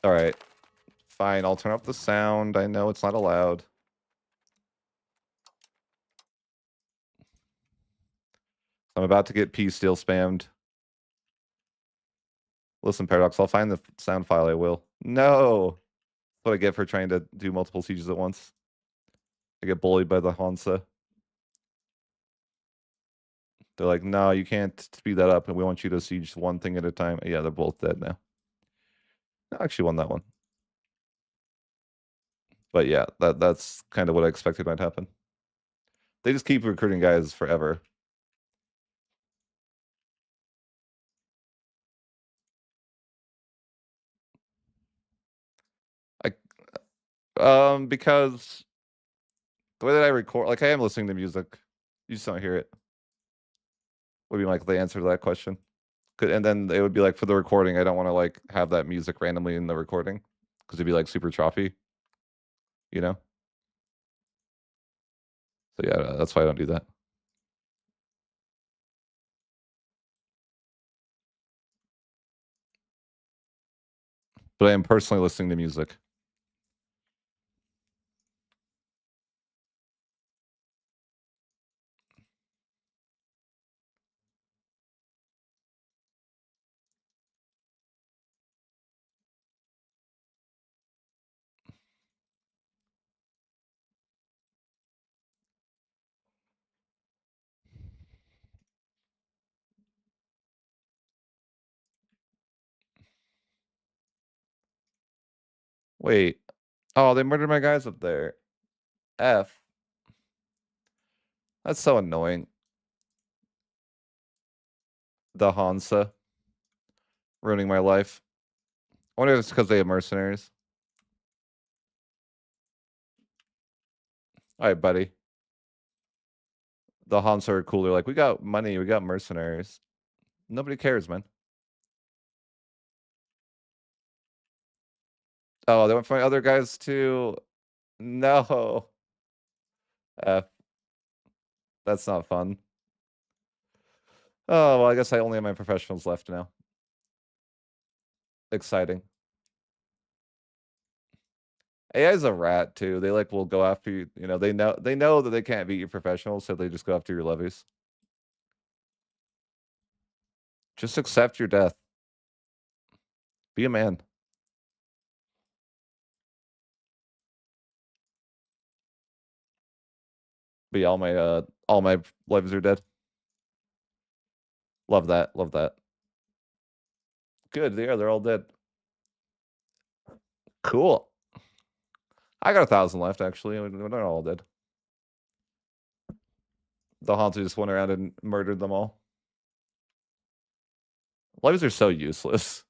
Speaker 1: Alright. Fine, I'll turn up the sound. I know it's not allowed. I'm about to get P steel spammed. Listen, Paradox, I'll find the sound file, I will. No! That's what I get for trying to do multiple sieges at once. I get bullied by the Hansa. They're like, no, you can't speed that up, and we want you to siege one thing at a time. Yeah, they're both dead now. I actually won that one. But yeah, that's kind of what I expected might happen. They just keep recruiting guys forever. Because The way that I record, like I am listening to music. You just don't hear it. Would be like the answer to that question. And then it would be like for the recording, I don't want to like have that music randomly in the recording because it'd be like super choppy, you know? So yeah, that's why I don't do that. But I am personally listening to music. Wait. Oh, they murdered my guys up there. F. That's so annoying. The Hansa ruining my life. I wonder if it's because they have mercenaries. All right, buddy. The Hansa are cool. They're like, we got money, we got mercenaries. Nobody cares, man. Oh, they went for my other guys too. No. F. That's not fun. Oh, well, I guess I only have my professionals left now. Exciting. AI is a rat too. They like will go after you. You know, they know that they can't beat your professionals, so they just go after your levies. Just accept your death. Be a man. But yeah, all my levies are dead. Love that. Love that. Good. Yeah, they're all dead. Cool. I got 1,000 left actually. They're not all dead. The Hanzo just went around and murdered them all. Levies are so useless.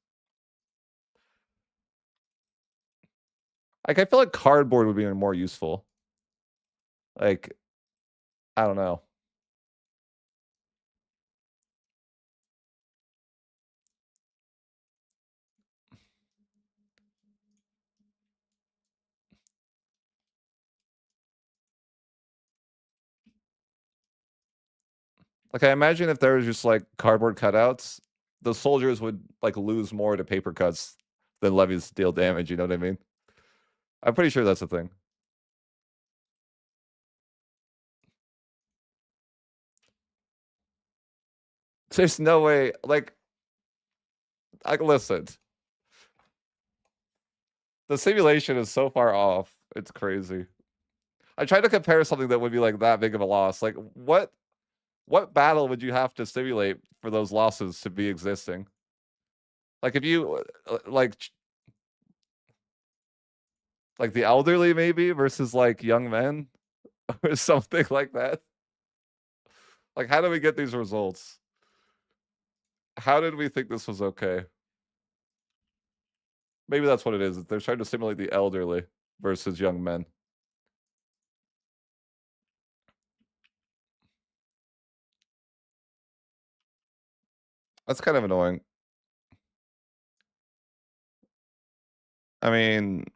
Speaker 1: Like I feel like cardboard would be more useful. Like I don't know. Like I imagine if there was just like cardboard cutouts, the soldiers would like lose more to paper cuts than levies deal damage. You know what I mean? I'm pretty sure that's a thing. There's no way. Like, listen, the simulation is so far off. It's crazy. I tried to compare something that would be like that big of a loss. Like, what battle would you have to simulate for those losses to be existing? Like, if you like the elderly maybe versus like young men or something like that. Like, how do we get these results? How did we think this was okay? Maybe that's what it is. They're trying to simulate the elderly versus young men. That's kind of annoying. I mean,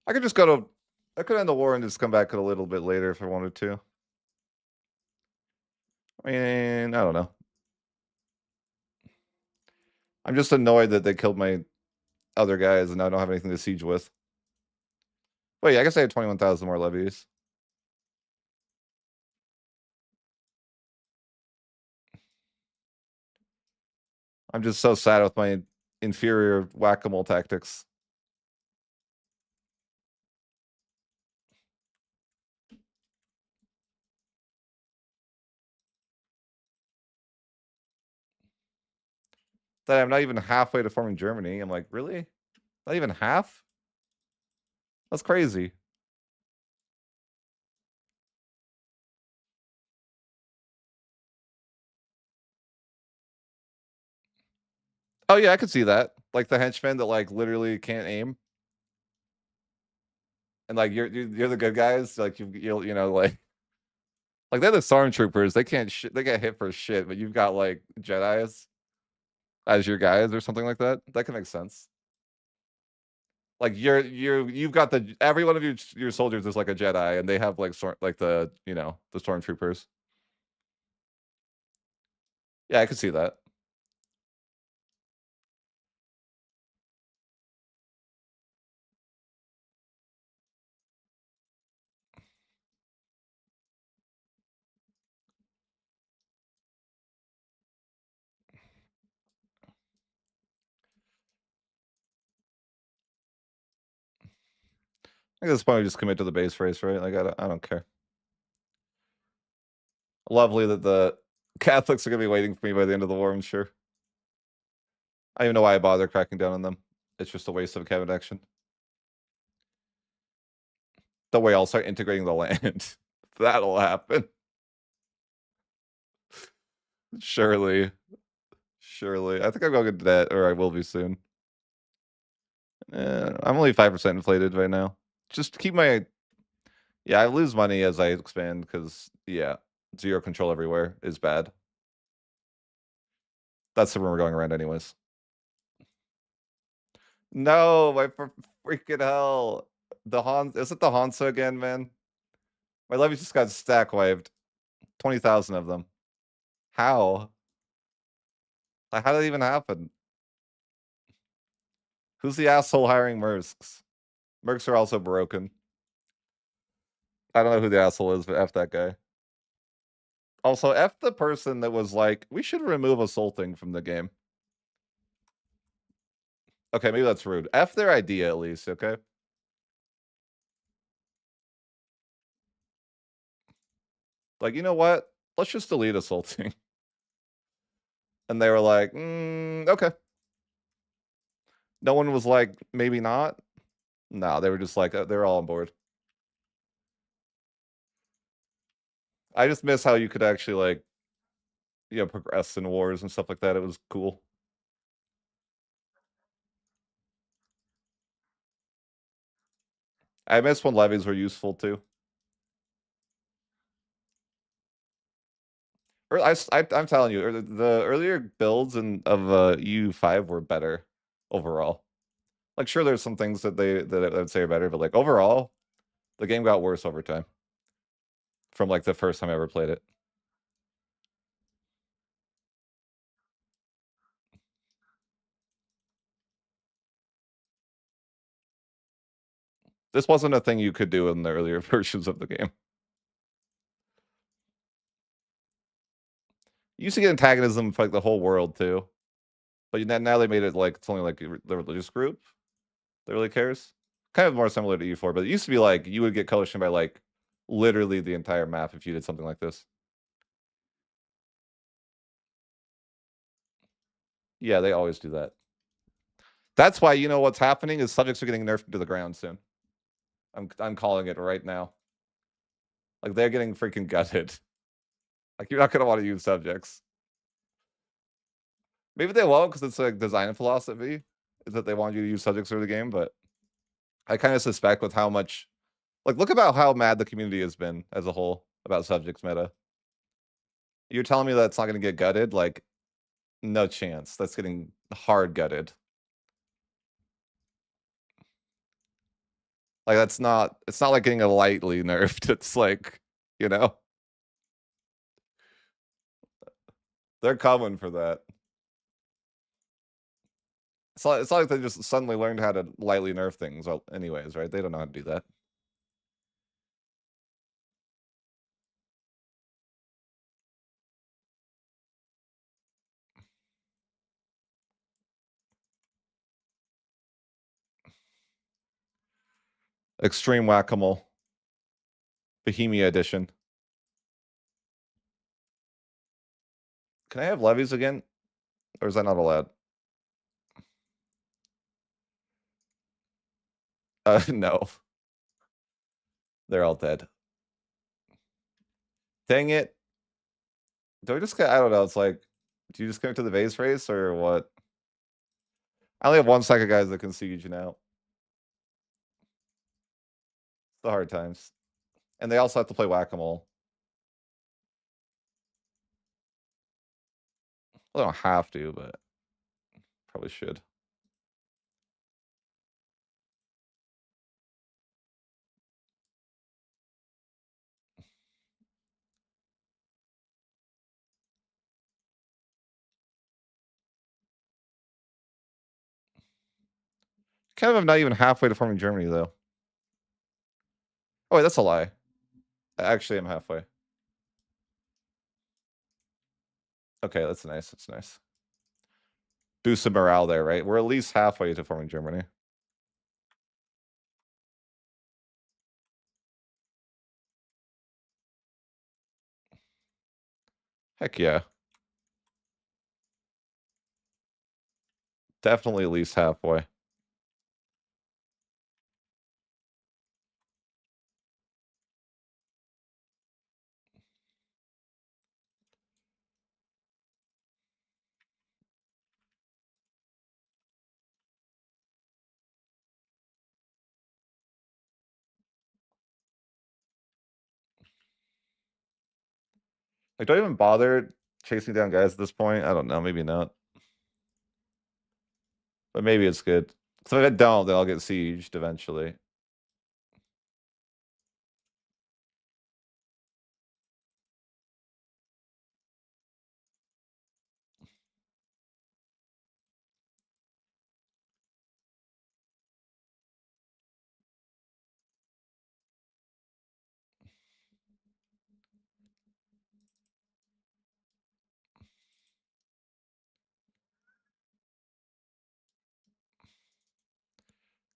Speaker 1: I could just go to. I could end the war and just come back a little bit later if I wanted to. I mean, I don't know. I'm just annoyed that they killed my other guys and now I don't have anything to siege with. Wait, I guess I had 21,000 more levies. I'm just so sad with my inferior whack-a-mole tactics. That I'm not even halfway to forming Germany. I'm like, really? Not even half? That's crazy. Oh yeah, I could see that. Like the henchmen that like literally can't aim. and like you're the good guys. Like you know like they're the stormtroopers. They can't they get hit for shit, but you've got like Jedi's as your guys or something like that. That can make sense. Like you've got the every one of your soldiers is like a Jedi, and they have like like the the stormtroopers. Yeah, I could see that. I think at this point we just commit to the base race, right? Like I don't care. Lovely that the Catholics are gonna be waiting for me by the end of the war. I'm sure. I don't even know why I bother cracking down on them. It's just a waste of cabinet action. The way I'll start integrating the land. That'll happen. Surely. Surely. I think I'm going into debt, or I will be soon. I'm only 5% inflated right now. Just keep my I lose money as I expand because zero control everywhere is bad. That's the rumor going around anyways. No, my freaking hell. The Han is it the Hansa again, man? My levies just got stack wiped. 20,000 of them. How? Like, how did that even happen? Who's the asshole hiring Mercs? Mercs are also broken. I don't know who the asshole is, but F that guy. Also, F the person that was like, we should remove assaulting from the game. Okay, maybe that's rude. F their idea at least, okay? Like, you know what? Let's just delete assaulting. And they were like, okay. No one was like, maybe not. No, they were just like, they're all on board. I just miss how you could actually like, progress in wars and stuff like that. It was cool. I miss when levies were useful too. Or I'm telling you, the earlier builds of EU5 were better overall. Like, sure, there's some things that I would say are better, but like overall, the game got worse over time. From like the first time I ever played it. This wasn't a thing you could do in the earlier versions of the game. You used to get antagonism for like the whole world too, but now they made it like it's only like the religious group that really cares. Kind of more similar to E4, but it used to be like you would get coalition by like literally the entire map if you did something like this. Yeah, they always do that. That's why what's happening is subjects are getting nerfed into the ground soon. I'm calling it right now. Like they're getting freaking gutted. Like you're not gonna want to use subjects. Maybe they won't because it's like design philosophy is that they want you to use subjects through the game, but I kind of suspect with how much like look about how mad the community has been as a whole about subjects meta. You're telling me that's not gonna get gutted? Like, no chance. That's getting hard gutted. Like it's not like getting a lightly nerfed. It's like, you know, they're coming for that. It's not like they just suddenly learned how to lightly nerf things anyways, right? They don't know how to do that. Extreme Whack-A-Mole. Bohemia edition. Can I have levies again? Or is that not allowed? No. They're all dead. Dang it. Do I just I don't know, it's like, do you just connect to the base race or what? I only have one stack of guys that can siege now. The hard times. And they also have to play whack-a-mole. Well, they don't have to, but probably should. Kind of am not even halfway to forming Germany, though. Oh, wait, that's a lie. I actually am halfway. Okay, that's nice. That's nice. Boost some morale there, right? We're at least halfway to forming Germany. Heck yeah. Definitely at least halfway. Like, do I even bother chasing down guys at this point? I don't know. Maybe not. But maybe it's good. Because if I don't, then I'll get sieged eventually.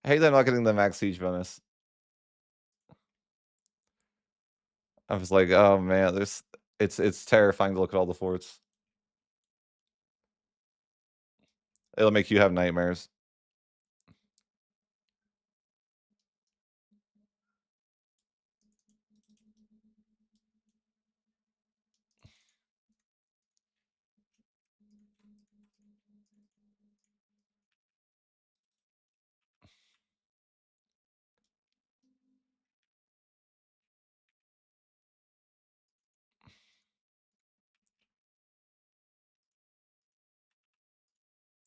Speaker 1: I hate that I'm not getting the max siege bonus. I was like, oh man, it's terrifying to look at all the forts. It'll make you have nightmares.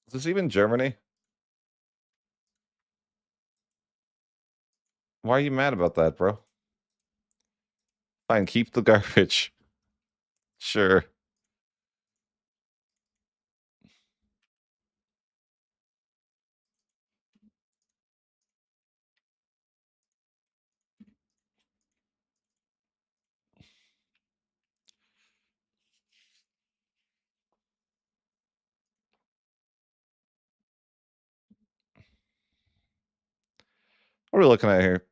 Speaker 1: Is this even Germany? Why are you mad about that, bro? Fine, keep the garbage. Sure. What are we looking at here?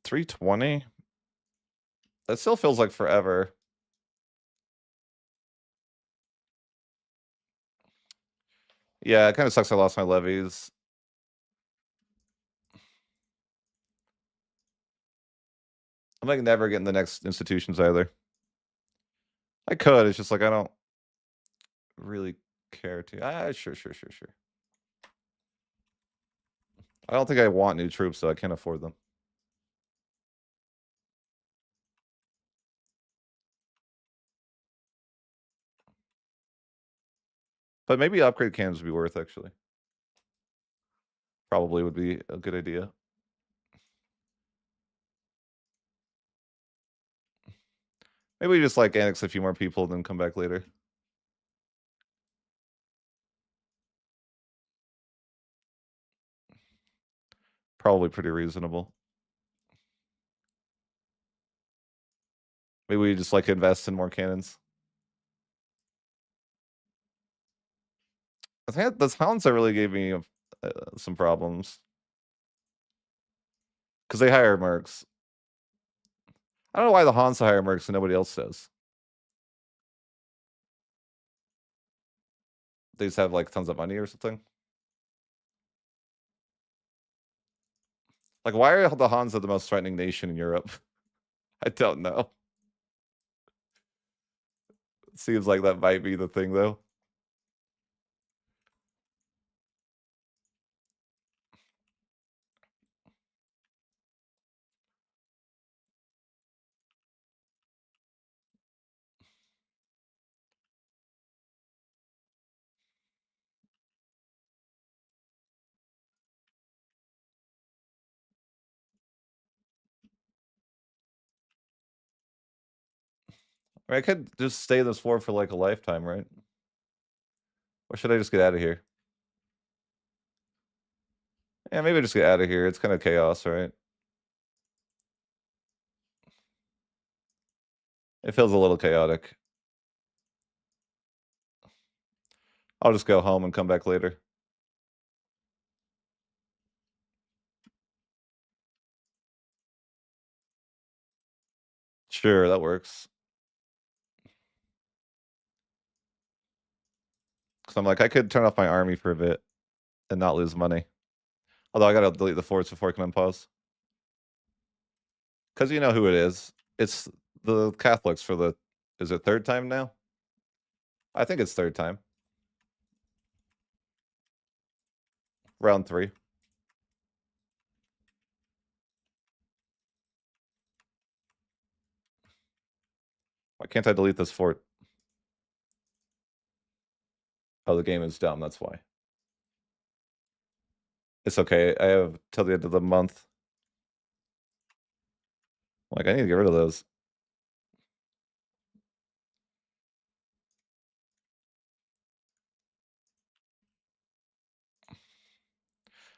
Speaker 1: 320? That still feels like forever. Yeah, it kind of sucks I lost my levies. I'm like never getting the next institutions either. I could, it's just like I don't really care to. Sure. I don't think I want new troops, so I can't afford them. But maybe upgrade cannons would be worth, actually. Probably would be a good idea. Maybe we just, like, annex a few more people and then come back later. Probably pretty reasonable. Maybe we just, like, invest in more cannons. I think those hounds that really gave me, some problems. Because they hire mercs. I don't know why the Hans hire mercs and nobody else does. They just have, like, tons of money or something? Like, why are the Hansa the most threatening nation in Europe? I don't know. Seems like that might be the thing, though. I mean, I could just stay in this fort for like a lifetime, right? Or should I just get out of here? Yeah, maybe just get out of here. It's kind of chaos, right? It feels a little chaotic. I'll just go home and come back later. Sure, that works. Because I'm like, I could turn off my army for a bit and not lose money. Although I gotta delete the forts before I can unpause. Because you know who it is. It's the Catholics for the... Is it third time now? I think it's third time. Round 3. Why can't I delete this fort? Oh, the game is dumb, that's why. It's okay, I have till the end of the month. Like, I need to get rid of those.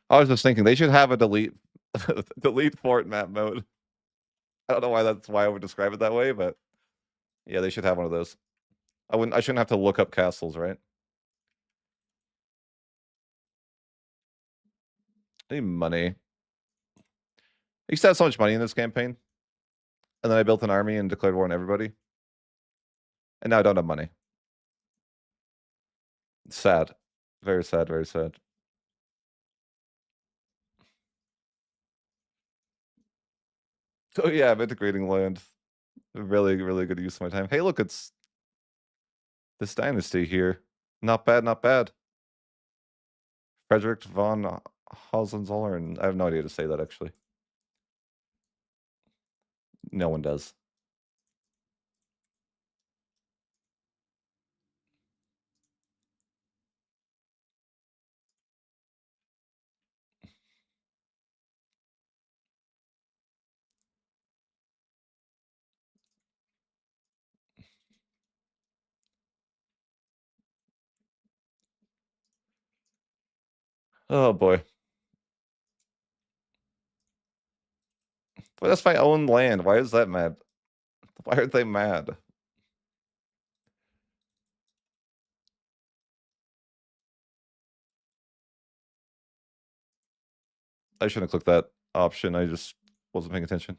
Speaker 1: I was just thinking, they should have a delete delete fort map mode. I don't know why I would describe it that way, but yeah, they should have one of those. I shouldn't have to look up castles, right? I need money. I used to have so much money in this campaign. And then I built an army and declared war on everybody. And now I don't have money. It's sad. Very sad, very sad. Oh yeah, I'm integrating land. Really, really good use of my time. Hey, look, it's this dynasty here. Not bad, not bad. Frederick von Hohenzollern. I have no idea how to say that, actually. No one does. Oh boy. But that's my own land. Why is that mad? Why are they mad? I shouldn't have clicked that option. I just wasn't paying attention.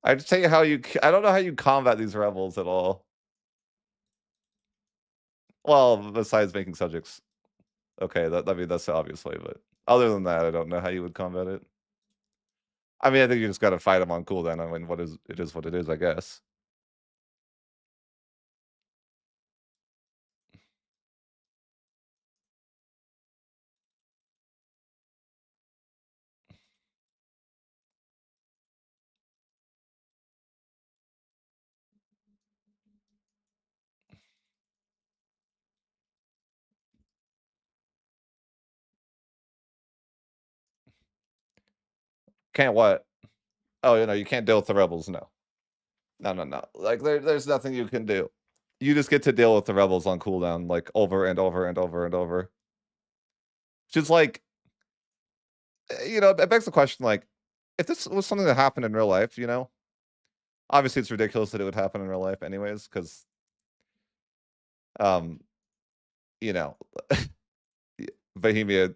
Speaker 1: I'd say how you... I don't know how you combat these rebels at all. Well, besides making subjects. Okay, I mean, that's the obvious way, but other than that, I don't know how you would combat it. I mean, I think you just gotta fight them on cooldown. I mean, it is what it is, I guess. Can't what? Oh, you know, you can't deal with the rebels, no. No, no, no. Like, there's nothing you can do. You just get to deal with the rebels on cooldown, like, over and over and over and over. Just like, you know, it begs the question, like, if this was something that happened in real life, you know, obviously it's ridiculous that it would happen in real life anyways, because, um, you know, Bohemia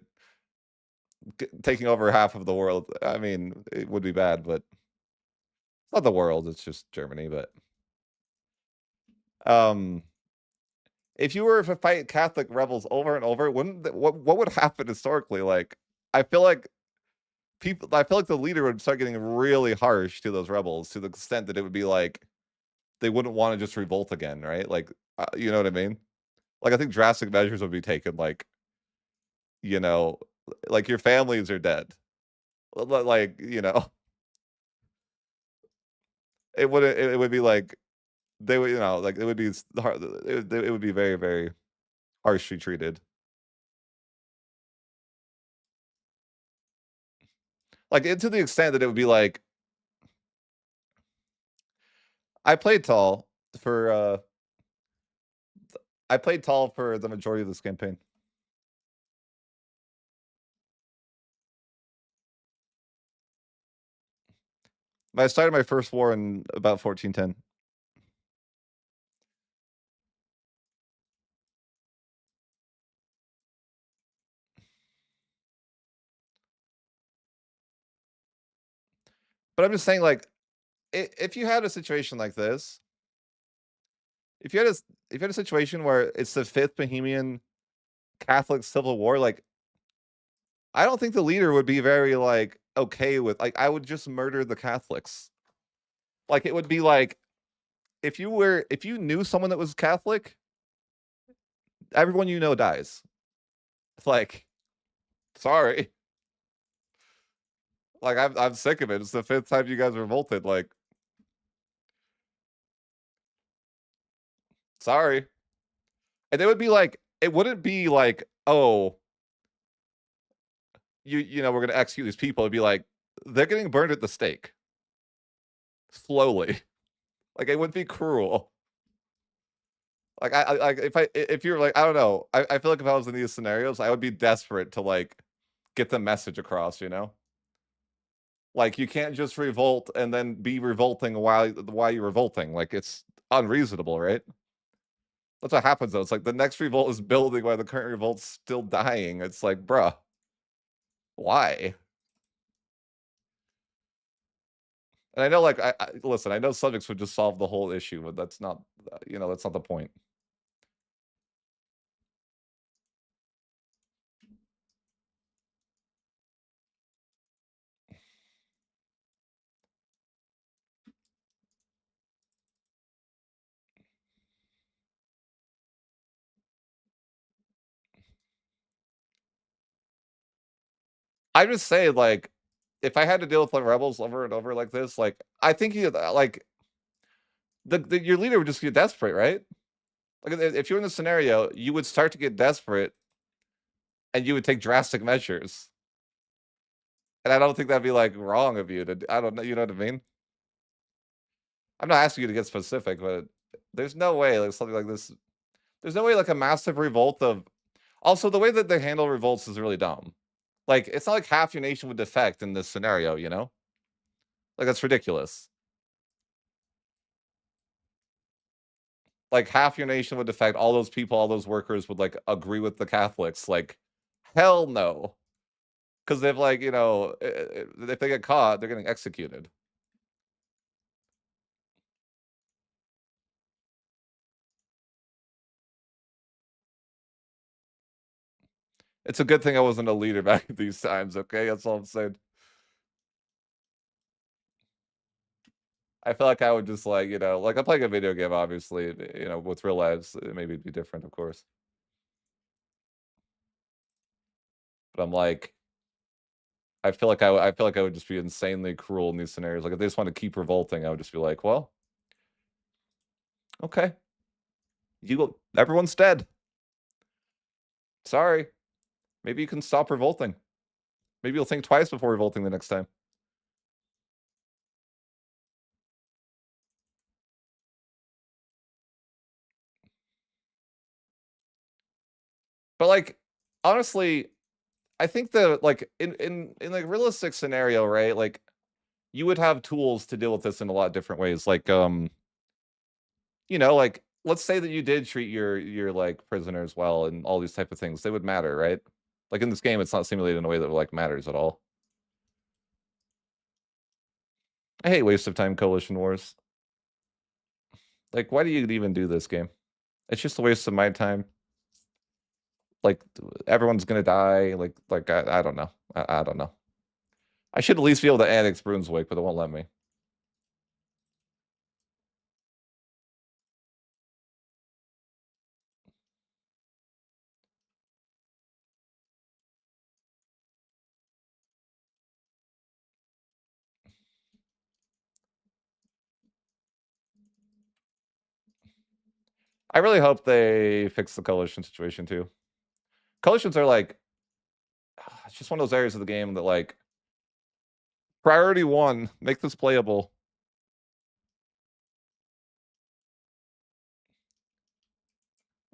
Speaker 1: taking over half of the world. I mean, it would be bad, but it's not the world. It's just Germany. But um, if you were to fight Catholic rebels over and over, what would happen historically? Like, I feel like I feel like the leader would start getting really harsh to those rebels to the extent that it would be like they wouldn't want to just revolt again, right? Like, you know what I mean? Like, I think drastic measures would be taken, like, you know, like your families are dead. Like, you know, it would be like they would, you know, like it would be hard. It would be very, very harshly treated. Like, to the extent that it would be like, I played tall for, I played tall for the majority of this campaign. I started my first war in about 1410. But I'm just saying, like, if you had a situation like this, if you had a if you had a situation where it's the fifth Bohemian Catholic civil war, like, I don't think the leader would be very like okay with, like, I would just murder the Catholics. Like, it would be like if you knew someone that was Catholic, everyone you know dies. It's like, sorry. Like, I'm sick of it. It's the fifth time you guys revolted. Like, sorry. And it would be like, it wouldn't be like, oh, you know, we're gonna execute these people. It'd be like they're getting burned at the stake slowly. Like, it would be cruel. Like, like if you're like, I don't know, I feel like if I was in these scenarios, I would be desperate to like get the message across, you know? Like, you can't just revolt and then be revolting while you're revolting. Like, it's unreasonable, right? That's what happens though. It's like the next revolt is building while the current revolt's still dying. It's like, bruh, why? And I know, like, I listen. I know subjects would just solve the whole issue, but that's not, you know, that's not the point. I just say, like, if I had to deal with like rebels over and over like this, like, I think you like your leader would just get desperate, right? Like, if you're in this scenario, you would start to get desperate and you would take drastic measures. And I don't think that'd be like wrong of you to. I don't know. You know what I mean? I'm not asking you to get specific, but there's no way like something like this. There's no way like a massive revolt of. Also, the way that they handle revolts is really dumb. Like, it's not like half your nation would defect in this scenario, you know? Like, that's ridiculous. Like, half your nation would defect. All those people, all those workers would like agree with the Catholics. Like, hell no. Because they've like, you know, if they get caught, they're getting executed. It's a good thing I wasn't a leader back at these times, okay? That's all I'm saying. I feel like I would just like, you know, like I'm playing a video game, obviously, you know, with real lives, maybe it'd be different, of course. But I'm like, I feel like I would just be insanely cruel in these scenarios. Like, if they just want to keep revolting, I would just be like, well, okay, everyone's dead. Sorry. Maybe you can stop revolting. Maybe you'll think twice before revolting the next time. But like, honestly, I think that like in like realistic scenario, right? Like, you would have tools to deal with this in a lot of different ways. Like, you know, like, let's say that you did treat your like prisoners well and all these type of things. They would matter, right? Like, in this game, it's not simulated in a way that like matters at all. I hate waste of time coalition wars. Like, why do you even do this game? It's just a waste of my time. Like, everyone's gonna die. Like I don't know. I don't know. I should at least be able to annex Brunswick, but it won't let me. I really hope they fix the coalition situation too. Coalitions are like, it's just one of those areas of the game that like, priority one, make this playable.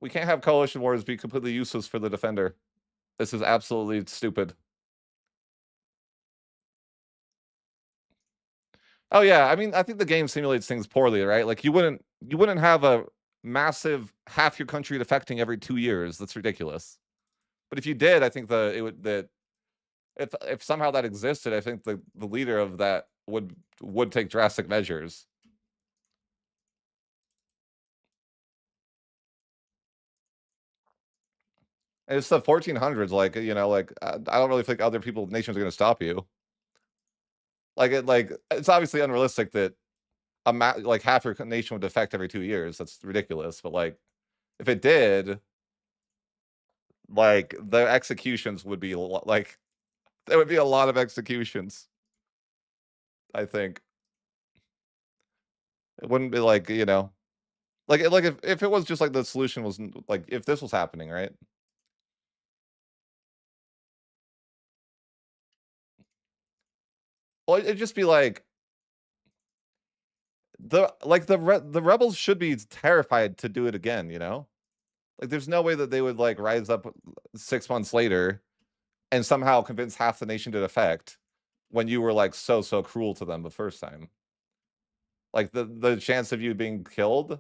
Speaker 1: We can't have coalition wars be completely useless for the defender. This is absolutely stupid. Oh yeah, I mean, I think the game simulates things poorly, right? Like you wouldn't have a massive half your country defecting every 2 years. That's ridiculous. But if you did, I think the it would that if somehow that existed, I think the leader of that would take drastic measures. And it's the 1400s, like like I don't really think other people nations are going to stop you. Like it's obviously unrealistic that like half your nation would defect every 2 years. That's ridiculous. But like if it did, like the executions would be like there would be a lot of executions. I think it wouldn't be like like if it was just like the solution was like if this was happening, right? Well, it'd just be like the rebels should be terrified to do it again. Like there's no way that they would like rise up 6 months later and somehow convince half the nation to defect when you were like so cruel to them the first time. Like the chance of you being killed,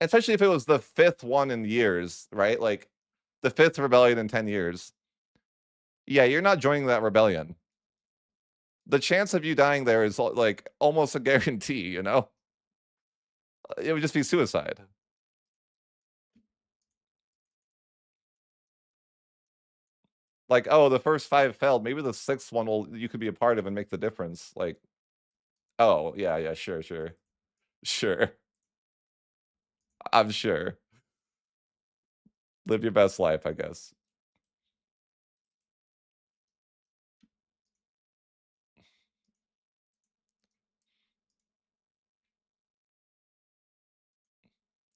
Speaker 1: especially if it was the fifth one in years, right? Like the fifth rebellion in 10 years. Yeah, you're not joining that rebellion. The chance of you dying there is like almost a guarantee. It would just be suicide. Like, oh, the first five failed. Maybe the sixth one you could be a part of and make the difference. Like, oh yeah, sure. I'm sure. Live your best life, I guess.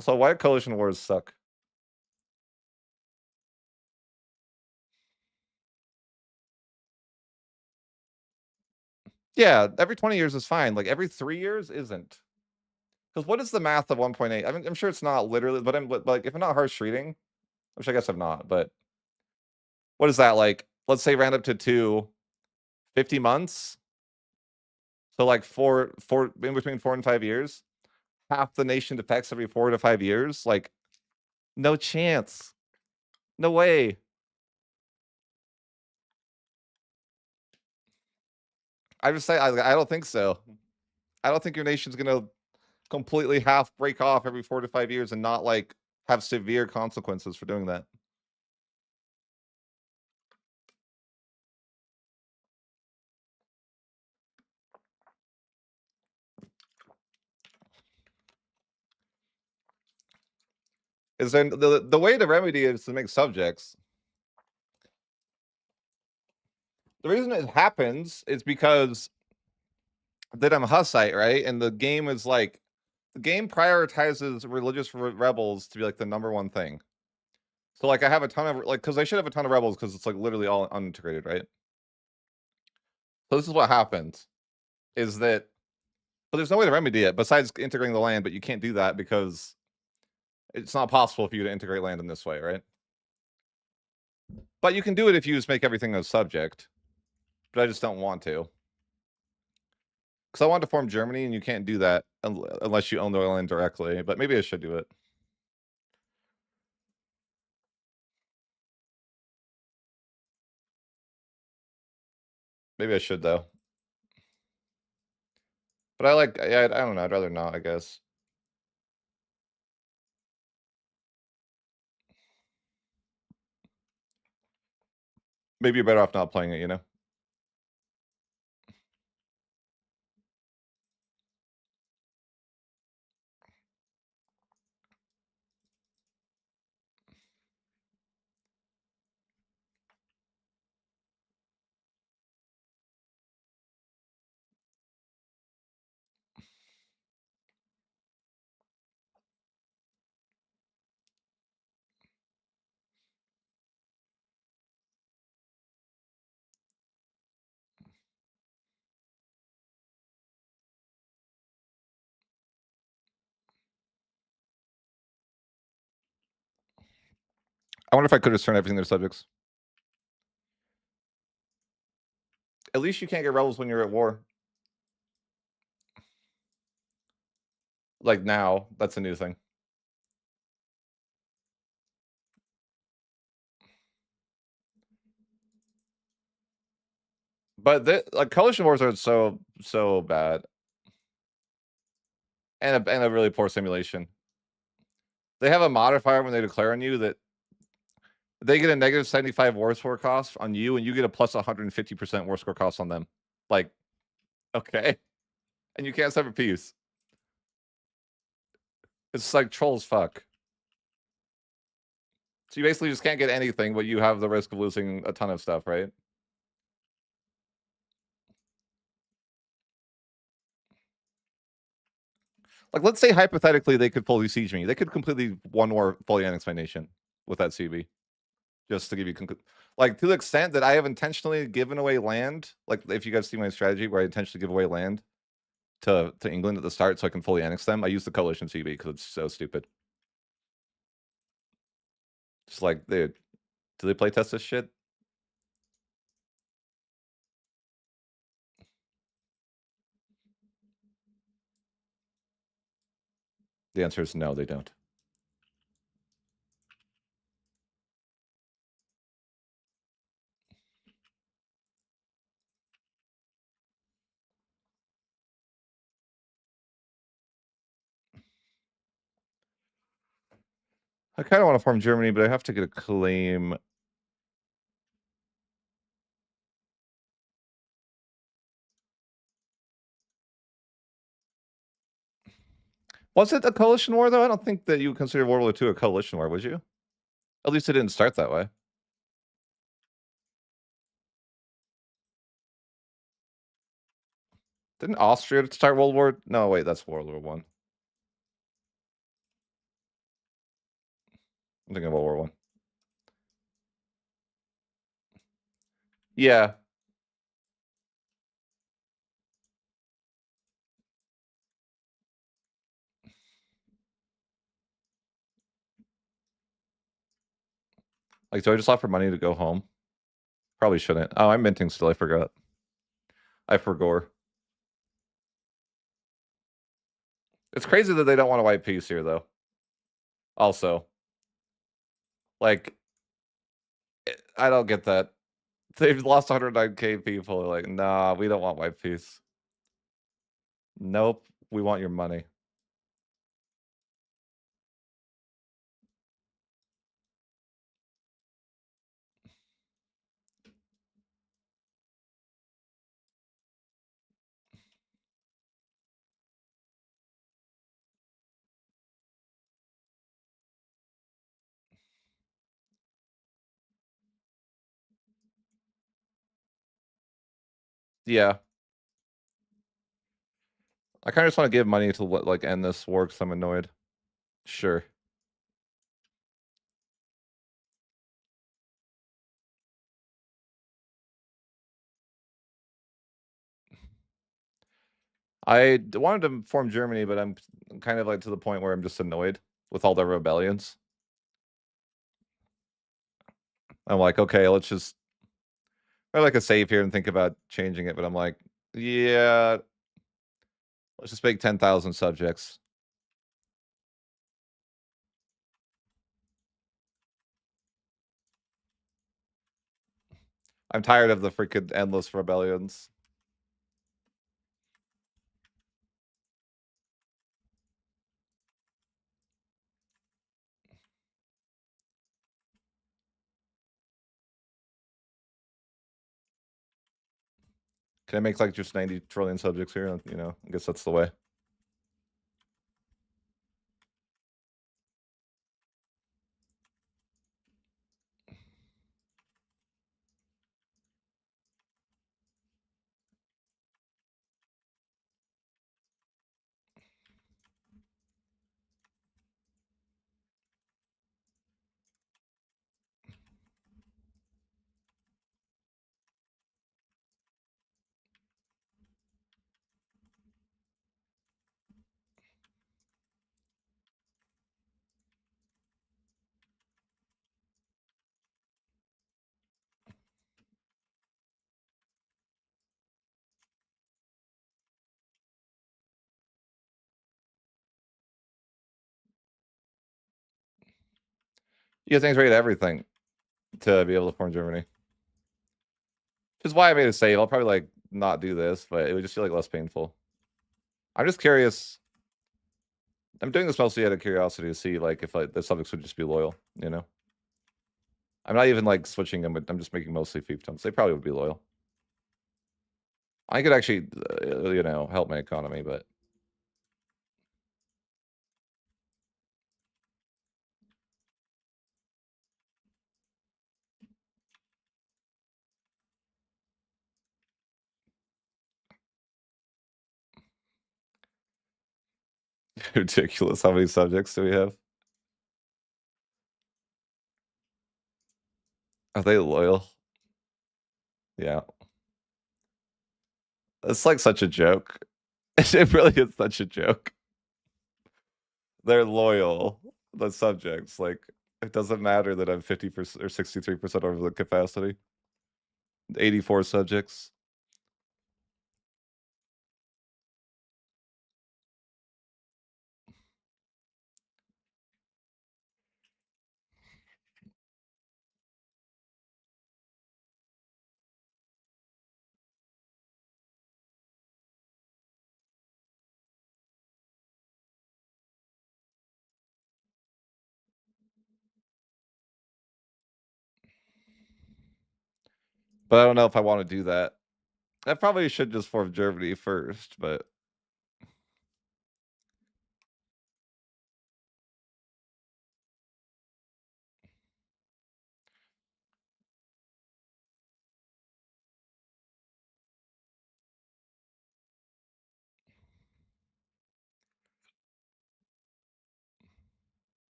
Speaker 1: So why coalition wars suck? Yeah, every 20 years is fine. Like every 3 years isn't. Because what is the math of 1.8? I mean, I'm sure it's not literally, but like if I'm not harsh treating, which I guess I'm not, but what is that like? Let's say round up to 50 months. So like four in between 4 and 5 years. Half the nation defects every 4 to 5 years. Like, no chance. No way. I just say I don't think so. I don't think your nation's gonna completely half break off every 4 to 5 years and not like have severe consequences for doing that. Is then the way to remedy it is to make subjects. The reason it happens is because that I'm Hussite, right? And the game is like the game prioritizes religious rebels to be like the number one thing. So like I have a ton of like because I should have a ton of rebels because it's like literally all unintegrated, right? So this is what happens is that but there's no way to remedy it besides integrating the land, but you can't do that because it's not possible for you to integrate land in this way, right? But you can do it if you just make everything a subject. But I just don't want to. Because I want to form Germany, and you can't do that unless you own the land directly. But maybe I should do it. Maybe I should though. But I don't know. I'd rather not. I guess. Maybe you're better off not playing it. I wonder if I could just turn everything to subjects. At least you can't get rebels when you're at war. Like now, that's a new thing. But like coalition wars are so bad, and a really poor simulation. They have a modifier when they declare on you that they get a negative 75 war score cost on you, and you get a plus 150% war score cost on them. Like, okay, and you can't sever peace. It's like trolls fuck. So you basically just can't get anything, but you have the risk of losing a ton of stuff, right? Like, let's say hypothetically they could fully siege me. They could completely one war fully annex my nation with that CB. Just to give you like to the extent that I have intentionally given away land. Like if you guys see my strategy where I intentionally give away land to England at the start so I can fully annex them, I use the coalition CB because it's so stupid. Just like, dude, do they play test this shit? The answer is no, they don't. I kind of want to form Germany, but I have to get a claim. Was it a coalition war, though? I don't think that you would consider World War II a coalition war, would you? At least it didn't start that way. Didn't Austria start World War? No, wait, that's World War One. I'm thinking of World War One. Yeah. Like, do I just offer money to go home? Probably shouldn't. Oh, I'm minting still. I forgot. I forgore. It's crazy that they don't want to wipe peace here, though. Also, like, I don't get that. They've lost 109k people. Like, nah, we don't want white peace. Nope, we want your money. Yeah, I kind of just want to give money to like end this war because I'm annoyed. Sure. Wanted to form Germany, but I'm kind of like to the point where I'm just annoyed with all the rebellions. I'm like, okay, let's just I like a save here and think about changing it, but I'm like, yeah, let's just make 10,000 subjects. I'm tired of the freaking endless rebellions. Can I make like just 90 trillion subjects here? You know, I guess that's the way. You have to integrate everything to be able to form Germany. Which is why I made a save. I'll probably like not do this, but it would just feel like less painful. I'm just curious. I'm doing this mostly out of curiosity to see like if like the subjects would just be loyal, you know? I'm not even like switching them, but I'm just making mostly fiefdoms. They probably would be loyal. I could actually, you know, help my economy, but ridiculous. How many subjects do we have? Are they loyal? Yeah. It's like such a joke. It really is such a joke. They're loyal, the subjects. Like, it doesn't matter that I'm 50% or 63% over the capacity. 84 subjects. But I don't know if I want to do that. I probably should just form Germany first, but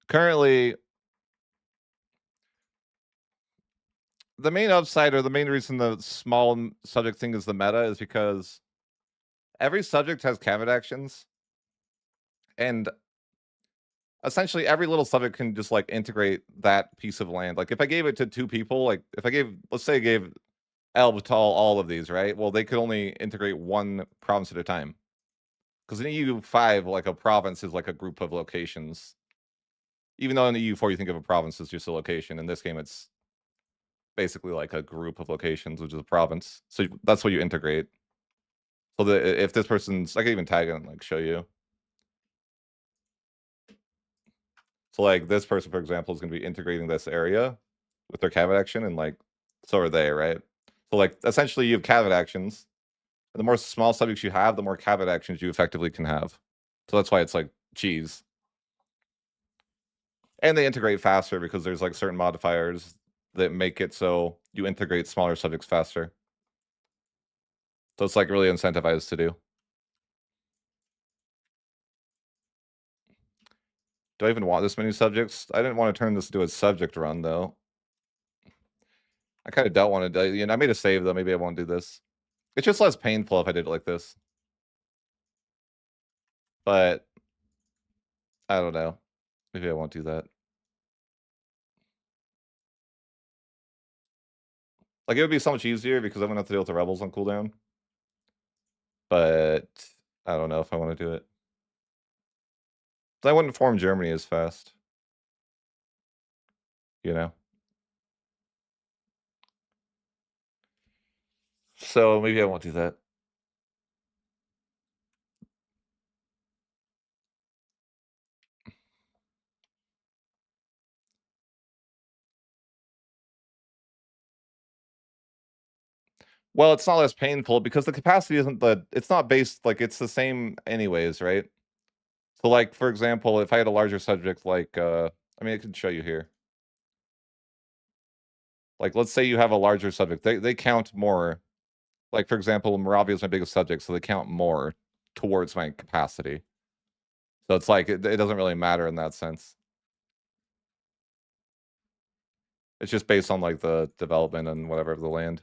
Speaker 1: currently the main upside or the main reason the small subject thing is the meta is because every subject has cabinet actions, and essentially every little subject can just like integrate that piece of land. Like if I gave it to two people, like if I gave, let's say I gave Elbtal all of these, right? Well, they could only integrate one province at a time. Because in EU5, like a province is like a group of locations. Even though in EU4 you think of a province as just a location, in this game it's basically like a group of locations, which is a province. So that's what you integrate. So that if this person's, I can even tag it and like show you. So like this person, for example, is going to be integrating this area with their cabinet action, and like so are they, right? So like essentially you have cabinet actions. And the more small subjects you have, the more cabinet actions you effectively can have. So that's why it's like cheese. And they integrate faster because there's like certain modifiers that make it so you integrate smaller subjects faster. So it's like really incentivized to do. Do I even want this many subjects? I didn't want to turn this into a subject run though. I kind of don't want to. You know, I made a save though. Maybe I won't do this. It's just less painful if I did it like this. But I don't know. Maybe I won't do that. Like it would be so much easier because I'm gonna have to deal with the rebels on cooldown. But I don't know if I want to do it. I wouldn't form Germany as fast. You know. So maybe I won't do that. Well, it's not less painful because the capacity isn't it's not based, like, it's the same anyways, right? So, like, for example, if I had a larger subject like, I mean, I can show you here. Like, let's say you have a larger subject, they count more. Like, for example, Moravia is my biggest subject, so they count more towards my capacity. So it's like, it doesn't really matter in that sense. It's just based on, like, the development and whatever of the land.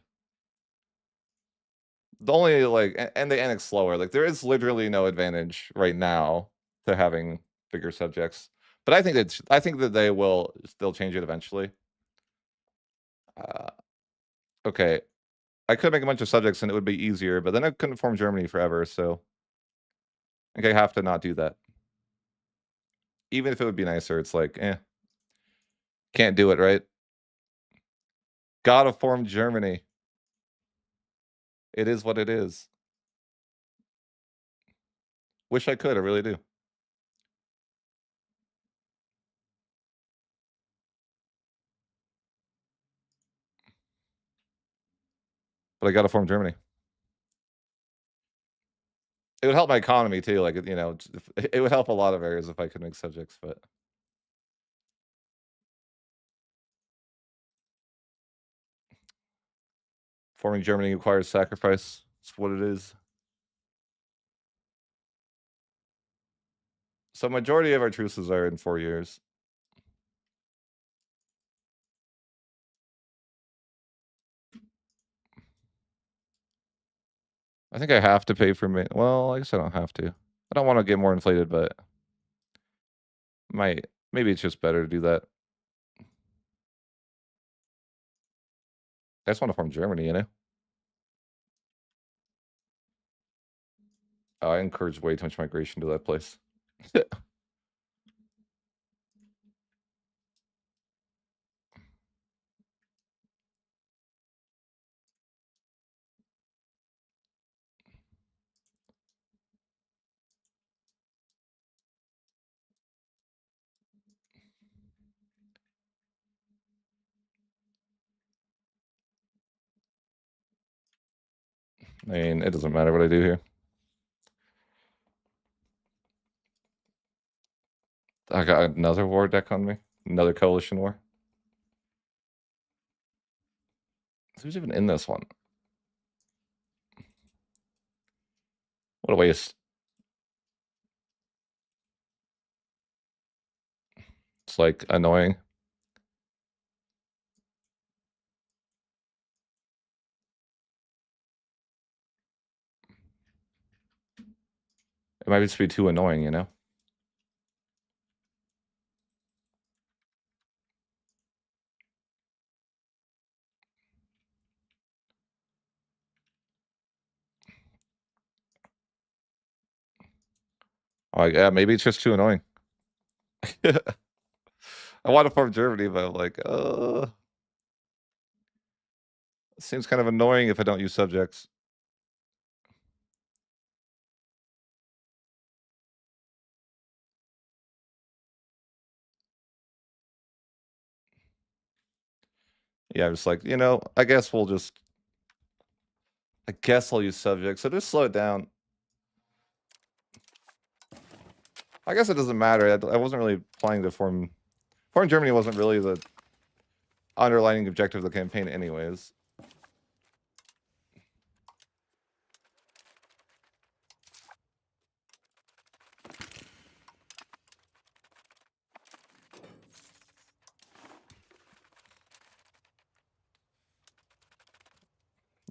Speaker 1: The only, like, and they annex slower, like, there is literally no advantage right now to having bigger subjects. But I think that they will still change it eventually. Uh, okay, I could make a bunch of subjects and it would be easier, but then I couldn't form Germany forever, so Like, I have to not do that. Even if it would be nicer, it's like, eh. Can't do it, right? Gotta form Germany. It is what it is. Wish I could, I really do. But I gotta form Germany. It would help my economy too, like, you know, it would help a lot of areas if I could make subjects, but forming Germany requires sacrifice. It's what it is. So majority of our truces are in 4 years. I think I have to pay for me. Well, I guess I don't have to. I don't wanna get more inflated, but maybe it's just better to do that. I just wanna form Germany, you know? Oh, I encourage way too much migration to that place. I mean, it doesn't matter what I do here. I got another war deck on me. Another coalition war. Who's even in this one? What a waste. It's like annoying. It might just be too annoying, you know? Like, yeah, maybe it's just too annoying. I want to form Germany, but I'm like, it seems kind of annoying if I don't use subjects. Yeah, I'm just like, you know, I guess I'll use subjects. So just slow it down. I guess it doesn't matter. I wasn't really planning to form Germany wasn't really the underlining objective of the campaign anyways.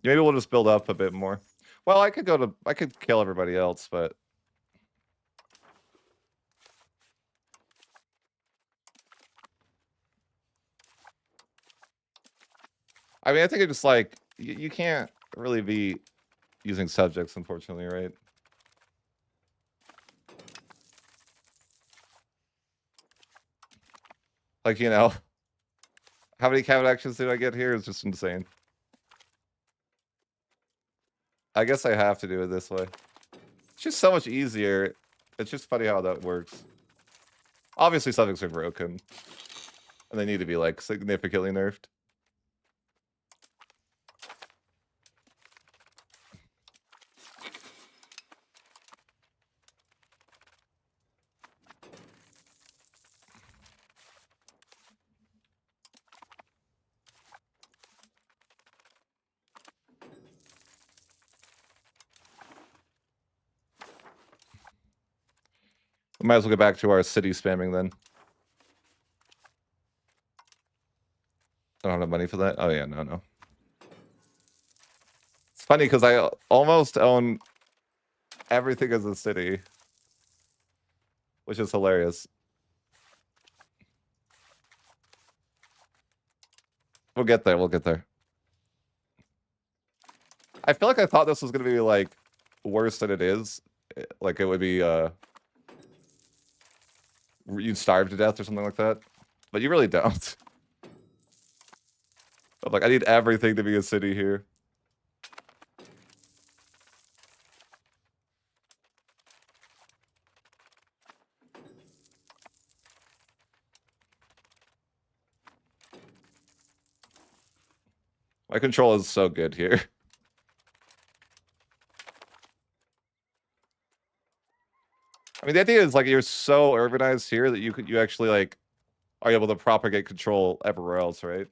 Speaker 1: Maybe we'll just build up a bit more. Well, I could kill everybody else, but I mean, I think it's just like you can't really be using subjects, unfortunately, right? Like, you know, how many cabinet actions did I get here? It's just insane. I guess I have to do it this way. It's just so much easier. It's just funny how that works. Obviously, subjects are broken. And they need to be, like, significantly nerfed. We might as well get back to our city spamming then. I don't have money for that. Oh, yeah, no. It's funny because I almost own everything as a city, which is hilarious. We'll get there. We'll get there. I feel like I thought this was going to be, like, worse than it is. like it would be you'd starve to death or something like that. But you really don't. I'm like, I need everything to be a city here. My control is so good here. I mean, the idea is like you're so urbanized here that you actually like are able to propagate control everywhere else, right?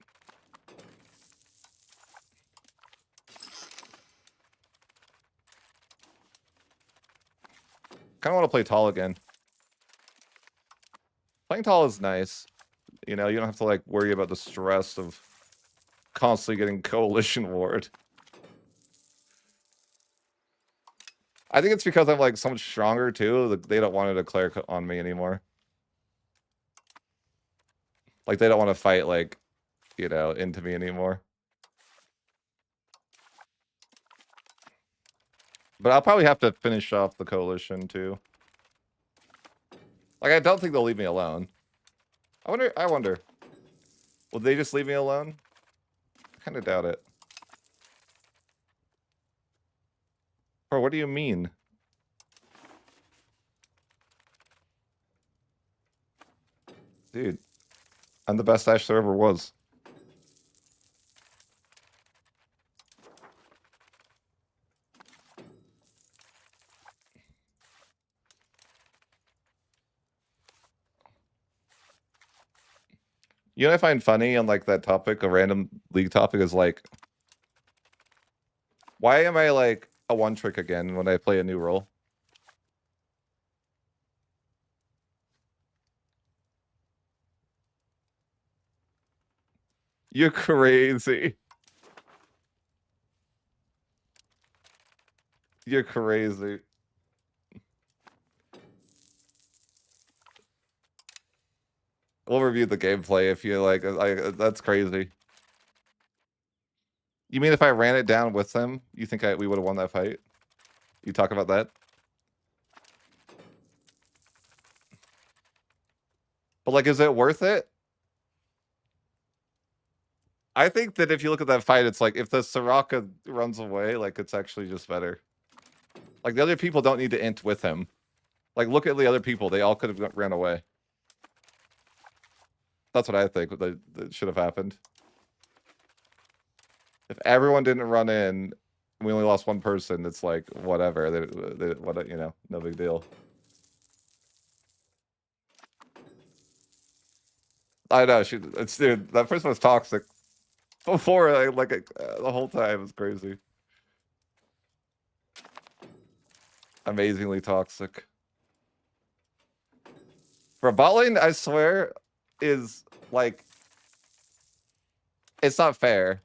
Speaker 1: Kind of want to play tall again. Playing tall is nice. You know, you don't have to like worry about the stress of constantly getting coalition ward. I think it's because I'm like so much stronger too. They don't want to declare on me anymore. Like they don't want to fight like, you know, into me anymore. But I'll probably have to finish off the coalition too. Like I don't think they'll leave me alone. I wonder. Will they just leave me alone? I kind of doubt it. Bro, what do you mean? Dude, I'm the best Ash there ever was. You know what I find funny on like that topic, a random league topic, is like, why am I like a one trick again when I play a new role? You're crazy. You're crazy. We'll review the gameplay if you like. That's crazy. You mean if I ran it down with them, you think we would have won that fight? You talk about that? But like, is it worth it? I think that if you look at that fight, it's like if the Soraka runs away, like it's actually just better. Like the other people don't need to int with him. Like look at the other people; they all could have ran away. That's what I think that should have happened. If everyone didn't run in, we only lost one person. It's like whatever. What you know, no big deal. I know it's dude. That person was toxic before. The whole time was crazy. Amazingly toxic. For bot lane, I swear, is like it's not fair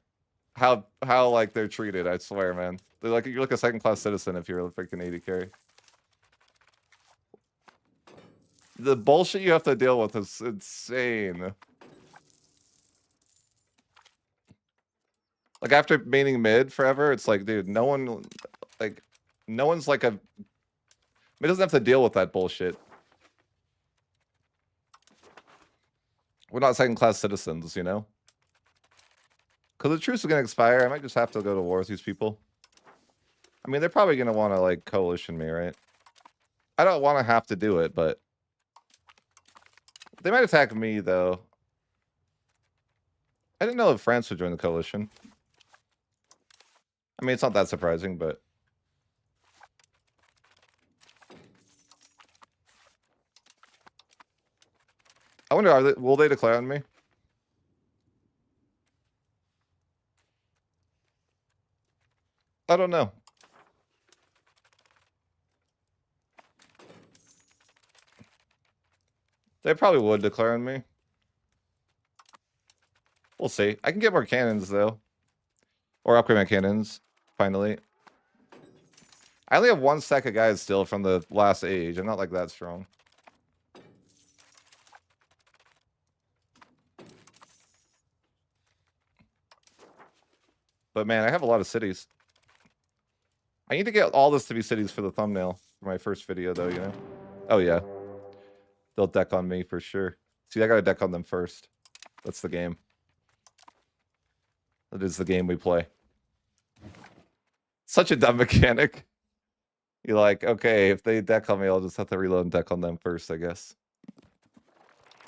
Speaker 1: how like they're treated. I swear, man. They're like you're like a second class citizen if you're a freaking AD carry. The bullshit you have to deal with is insane. Like after maining mid forever, it's like, dude, no one's like a. It doesn't have to deal with that bullshit. We're not second class citizens, you know. Because the truce is gonna expire. I might just have to go to war with these people. I mean, they're probably gonna want to like coalition me, right? I don't want to have to do it, but they might attack me though. I didn't know if France would join the coalition. I mean, it's not that surprising, but I wonder, will they declare on me? I don't know. They probably would declare on me. We'll see. I can get more cannons though, or upgrade my cannons. Finally, I only have one stack of guys still from the last age. I'm not like that strong. But man, I have a lot of cities. I need to get all this to be cities for the thumbnail. for my first video, though, you know? Oh, yeah. They'll deck on me for sure. See, I got to deck on them first. That's the game. That is the game we play. Such a dumb mechanic. You're like, okay, if they deck on me, I'll just have to reload and deck on them first, I guess.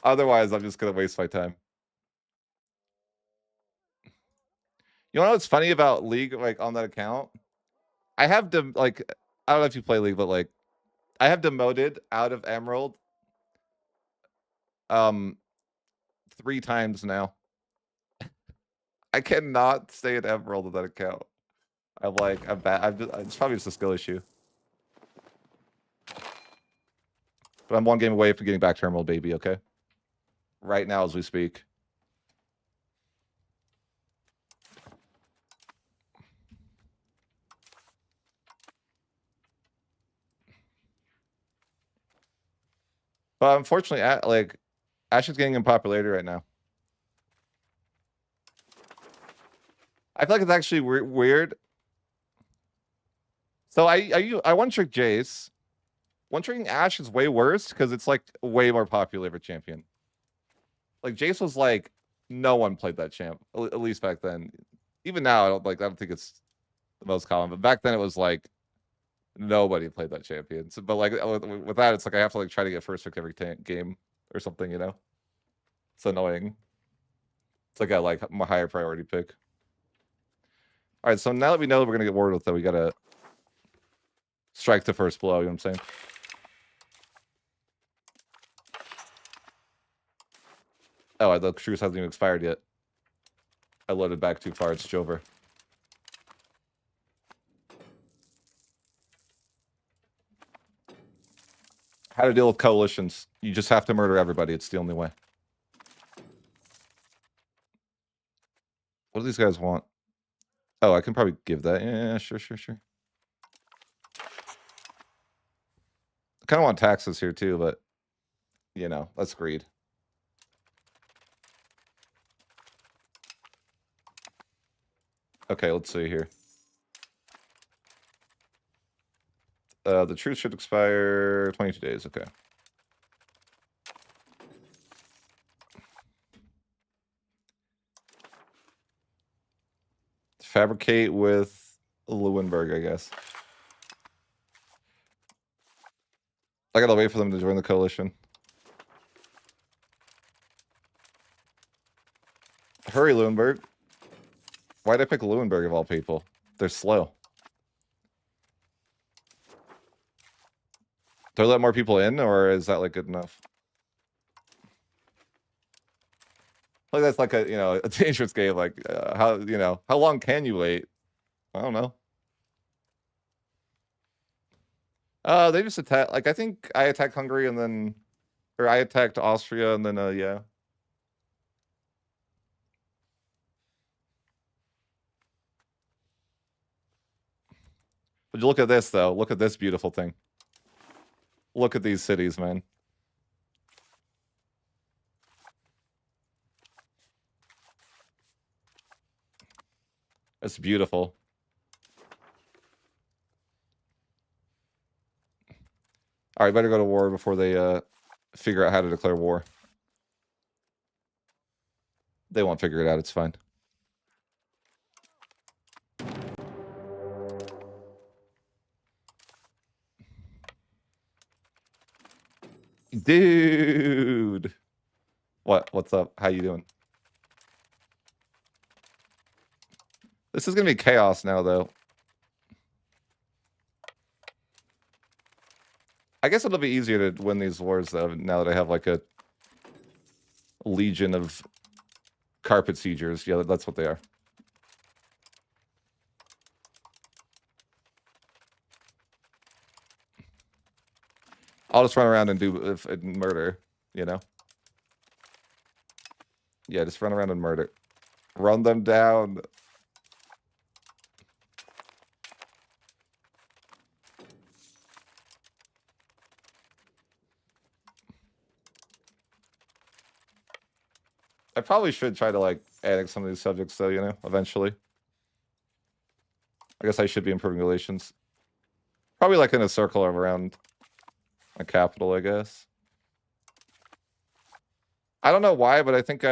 Speaker 1: Otherwise, I'm just going to waste my time. You know what's funny about League, like, on that account? I have, like, I don't know if you play League, but, like, I have demoted out of Emerald 3 times now. I cannot stay at Emerald with that account. I'm bad. It's probably just a skill issue. But I'm 1 game away from getting back to Emerald, baby, okay? Right now as we speak. But unfortunately, like, Ash is getting in popularity right now. I feel like it's actually weird. So I one-trick Jace. One-tricking Ash is way worse because it's, like, way more popular of a champion. Like, Jace was, like, no one played that champ, at least back then. Even now, I don't think it's the most common, but back then it was, like, nobody played that champion. So, but, like, with that, it's like I have to, like, try to get first pick every game or something, you know? It's annoying. It's like a my higher priority pick. All right, so now that we know that we're gonna get warded with, though, we gotta strike the first blow. You know what I'm saying? Oh, the truce hasn't even expired yet. I loaded back too far. It's Jover. How to deal with coalitions. You just have to murder everybody. It's the only way. What do these guys want? Oh, I can probably give that. Yeah, sure. I kind of want taxes here too, but, you know, that's greed. Okay, let's see here. The truce should expire 22 days. Okay. Fabricate with Lewenberg, I guess. I gotta wait for them to join the coalition. Hurry, Lewenberg. Why'd I pick Lewenberg of all people? They're slow. Do I let more people in, or is that, like, good enough? Like, that's like a, you know, a dangerous game. Like, how long can you wait? I don't know. They just attack. Like, I think I attacked Hungary and then, or I attacked Austria and then, yeah. But you look at this, though. Look at this beautiful thing. Look at these cities, man. It's beautiful. All right, better go to war before they figure out how to declare war. They won't figure it out. It's fine. Dude. What's up? How you doing? This is going to be chaos now, though. I guess it'll be easier to win these wars, though, now that I have, like, a legion of carpet siegers. Yeah, that's what they are. I'll just run around and do murder, you know? Yeah, just run around and murder. Run them down. I probably should try to, like, annex some of these subjects, though, you know, eventually. I guess I should be improving relations. Probably like in a circle around a capital, I guess. I don't know why, but I think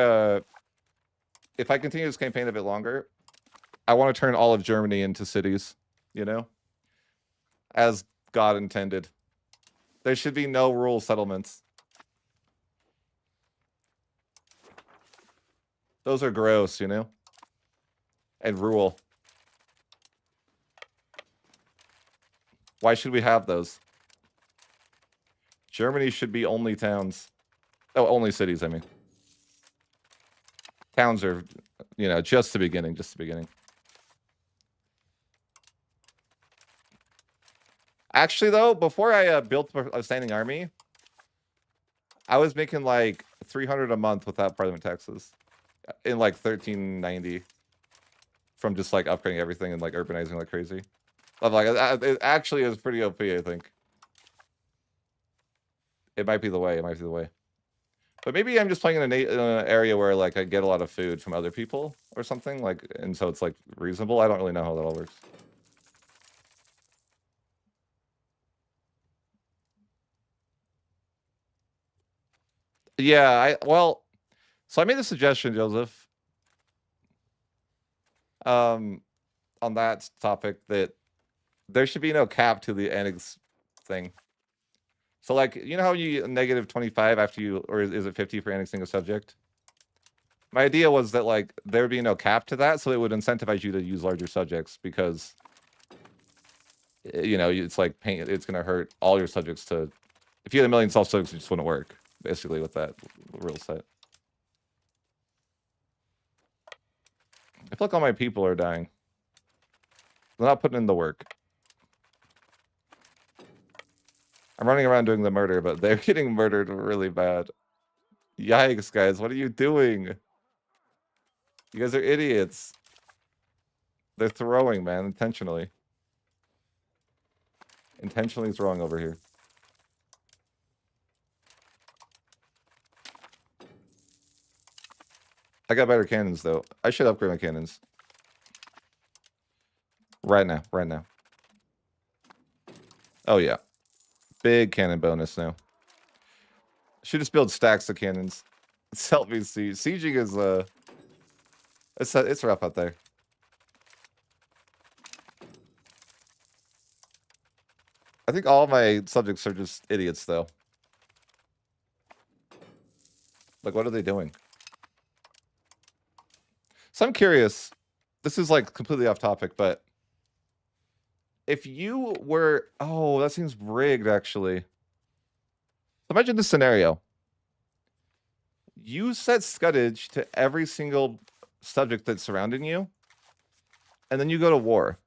Speaker 1: if I continue this campaign a bit longer, I want to turn all of Germany into cities, you know? As God intended. There should be no rural settlements. Those are gross, you know? And rural. Why should we have those? Germany should be only towns. Oh, only cities, I mean. Towns are, you know, just the beginning, just the beginning. Actually, though, before I built a standing army, I was making like 300 a month without parliament taxes in like 1390 from just like upgrading everything and like urbanizing like crazy. I'm like, it actually is pretty OP, I think. It might be the way. It might be the way. But maybe I'm just playing in an area where like I get a lot of food from other people or something, like, and so it's like reasonable. I don't really know how that all works. Yeah, well, so I made a suggestion, Joseph, on that topic, that there should be no cap to the annex thing. So like, you know how you negative 25 after you, or is it 50 for annexing a subject? My idea was that like there would be no cap to that, so it would incentivize you to use larger subjects because, you know, it's like it's gonna hurt all your subjects to. If you had a million self subjects, it just wouldn't work. Basically, with that rule set. I feel like all my people are dying. They're not putting in the work. I'm running around doing the murder, but they're getting murdered really bad. Yikes, guys! What are you doing? You guys are idiots. They're throwing, man, intentionally. Intentionally throwing over here. I got better cannons, though. I should upgrade my cannons. Right now, right now. Oh, yeah. Big cannon bonus now. Should just build stacks of cannons. Selfie siege. Sieging is, it's rough out there. I think all my subjects are just idiots, though. Like, what are they doing? So I'm curious. This is, like, completely off topic, but if you were... Oh, that seems rigged, actually. Imagine this scenario. You set scuddage to every single subject that's surrounding you, and then you go to war.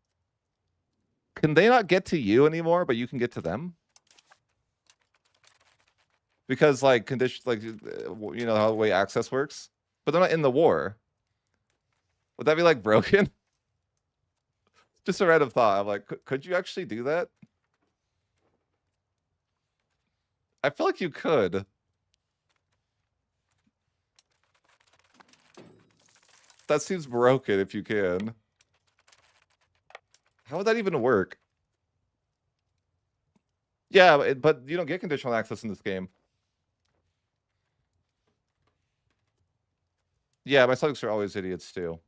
Speaker 1: Can they not get to you anymore, but you can get to them? Because, like, condition, like, you know how the way access works? But they're not in the war. Would that be, like, broken? Just a random thought. I'm like, could you actually do that? I feel like you could. That seems broken if you can. How would that even work? Yeah, but you don't get conditional access in this game. Yeah, my subjects are always idiots too.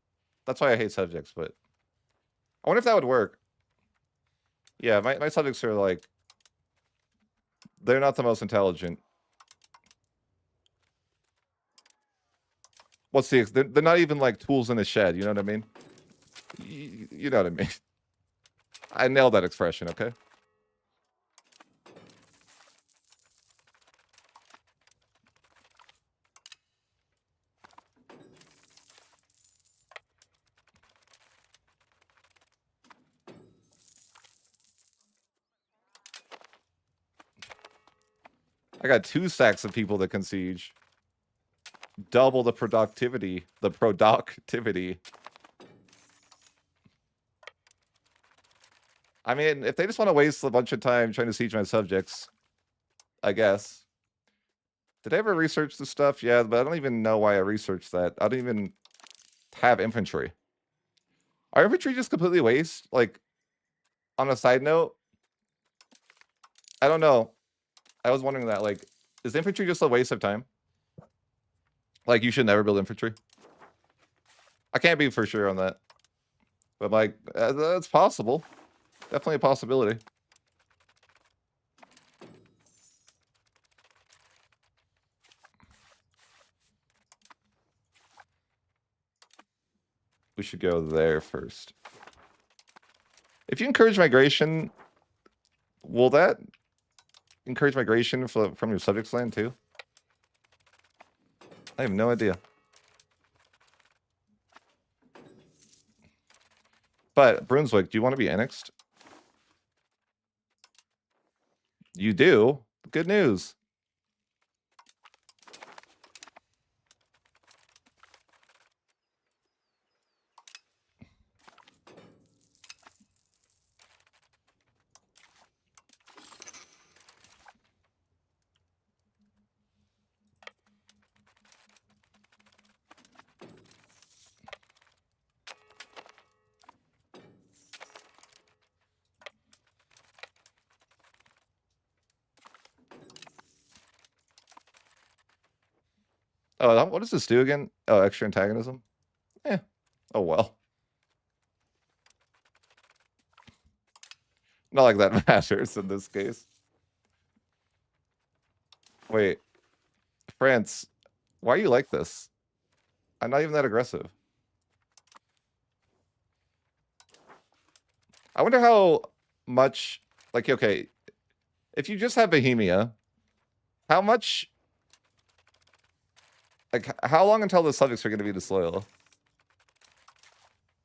Speaker 1: That's why I hate subjects, but I wonder if that would work. Yeah, my subjects are like, they're not the most intelligent. What's the, they're not even like tools in a shed, you know what I mean? You know what I mean? I nailed that expression, okay? I got 2 stacks of people that can siege. Double the productivity. The productivity. I mean, if they just want to waste a bunch of time trying to siege my subjects, I guess. Did I ever research this stuff? Yeah, but I don't even know why I researched that. I don't even have infantry. Are infantry just completely waste? Like, on a side note, I don't know. I was wondering that, like, is infantry just a waste of time? Like, you should never build infantry? I can't be for sure on that. But, like, that's possible. Definitely a possibility. We should go there first. If you encourage migration, will that encourage migration from your subject's land too? I have no idea. But Brunswick, do you want to be annexed? You do? Good news. Oh, what does this do again? Oh, extra antagonism? Eh. Oh, well. Not like that matters in this case. Wait. France, why are you like this? I'm not even that aggressive. I wonder how much, like, okay, if you just have Bohemia, how much, like, how long until the subjects are going to be disloyal?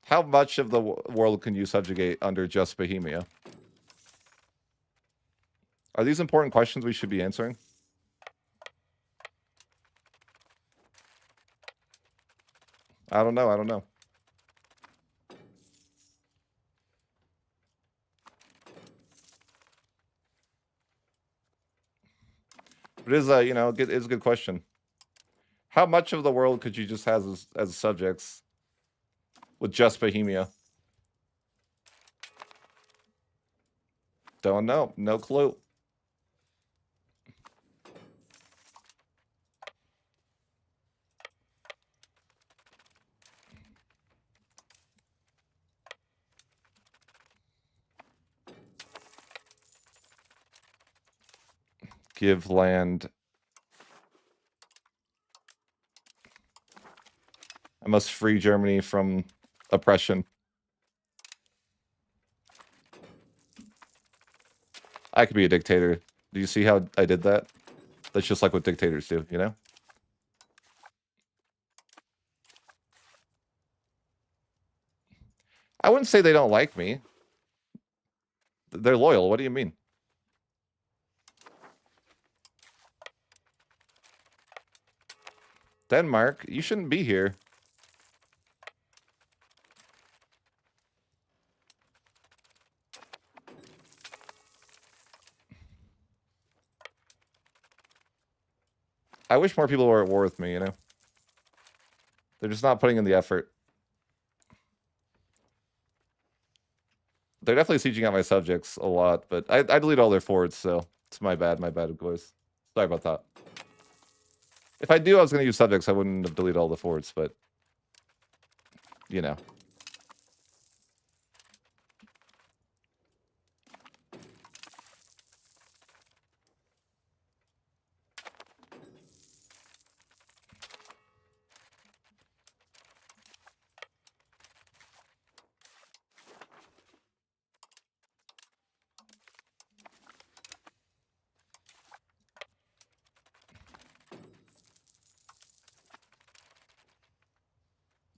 Speaker 1: How much of the world can you subjugate under just Bohemia? Are these important questions we should be answering? I don't know. I don't know. But it is a, you know, it's a good question. How much of the world could you just have as subjects with just Bohemia? Don't know. No clue. Give land. I must free Germany from oppression. I could be a dictator. Do you see how I did that? That's just like what dictators do, you know? I wouldn't say they don't like me. They're loyal. What do you mean? Denmark, you shouldn't be here. I wish more people were at war with me, you know? They're just not putting in the effort. They're definitely sieging out my subjects a lot, but I delete all their forwards, so it's my bad, boys. Sorry about that. If I knew I was going to use subjects, I wouldn't have deleted all the forwards, but, you know.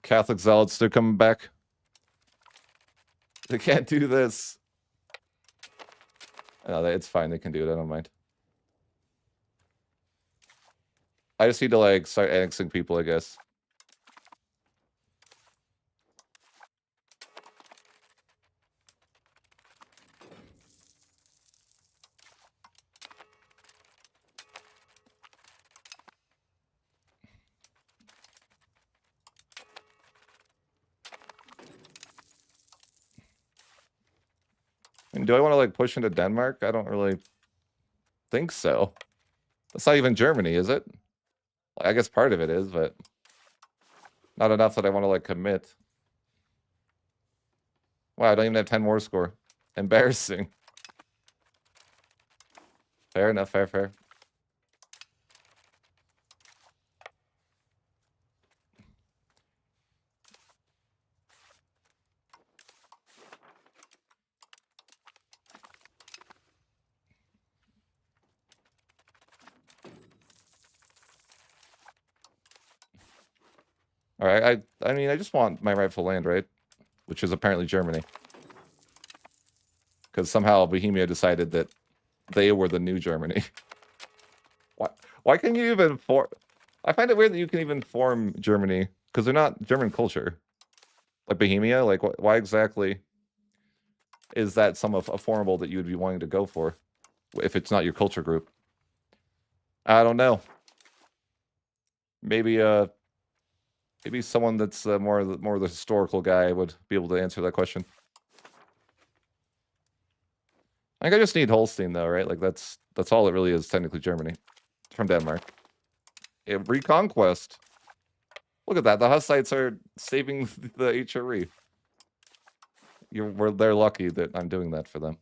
Speaker 1: Catholic zealots, they're coming back. They can't do this. No, it's fine. They can do it. I don't mind. I just need to, like, start annexing people, I guess. And do I want to, like, push into Denmark? I don't really... think so. That's not even Germany, is it? I guess part of it is, but not enough that I want to, like, commit. Wow, I don't even have 10 more score. Embarrassing. Fair enough, fair. All right, I mean, I just want my rightful land, right? Which is apparently Germany. Because somehow Bohemia decided that they were the new Germany. Why can you even form... I find it weird that you can even form Germany, because they're not German culture. Like Bohemia, like, why exactly is that a formable that you would be wanting to go for, if it's not your culture group? I don't know. Maybe maybe someone that's more the historical guy would be able to answer that question. I think I just need Holstein though, right? Like that's all it really is, technically Germany. From Denmark. A reconquest. Look at that. The Hussites are saving the HRE. They're lucky that I'm doing that for them.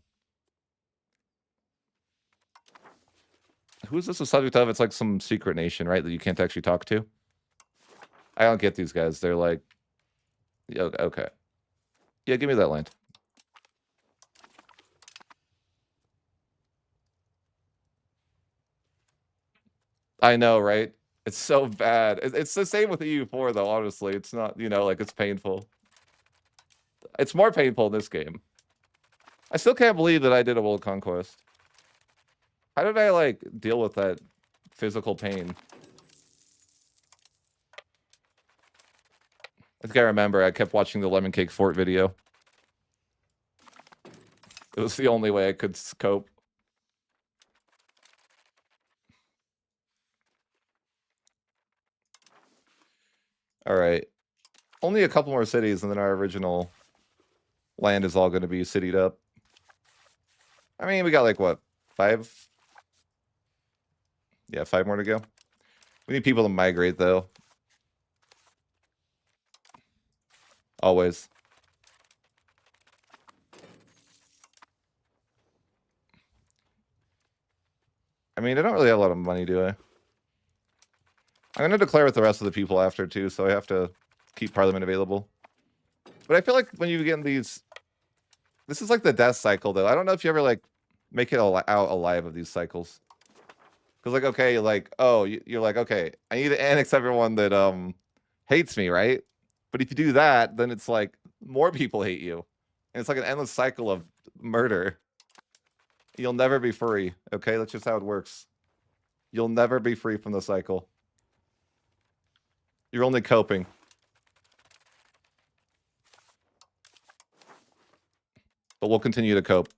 Speaker 1: Who's this a subject of? It's like some secret nation, right? That you can't actually talk to. I don't get these guys. They're like, yeah, okay. Yeah, give me that land. I know, right? It's so bad. It's the same with EU4, though, honestly. It's not, like, it's painful. It's more painful in this game. I still can't believe that I did a world conquest. How did I, like, deal with that physical pain? I think I remember I kept watching the Lemon Cake Fort video. It was the only way I could cope. All right. Only a couple more cities, and then our original land is all going to be citied up. I mean, we got, like, what, 5? Yeah, 5 more to go. We need people to migrate, though. Always. I mean, I don't really have a lot of money, do I? I'm going to declare with the rest of the people after, too, so I have to keep Parliament available. But I feel like when you get in these... This is like the death cycle, though. I don't know if you ever, like, make it out alive of these cycles. Because, like, okay, like, oh, you're like, okay, I need to annex everyone that hates me, right? But if you do that, then it's like more people hate you. And it's like an endless cycle of murder. You'll never be free, okay? That's just how it works. You'll never be free from the cycle. You're only coping. But we'll continue to cope.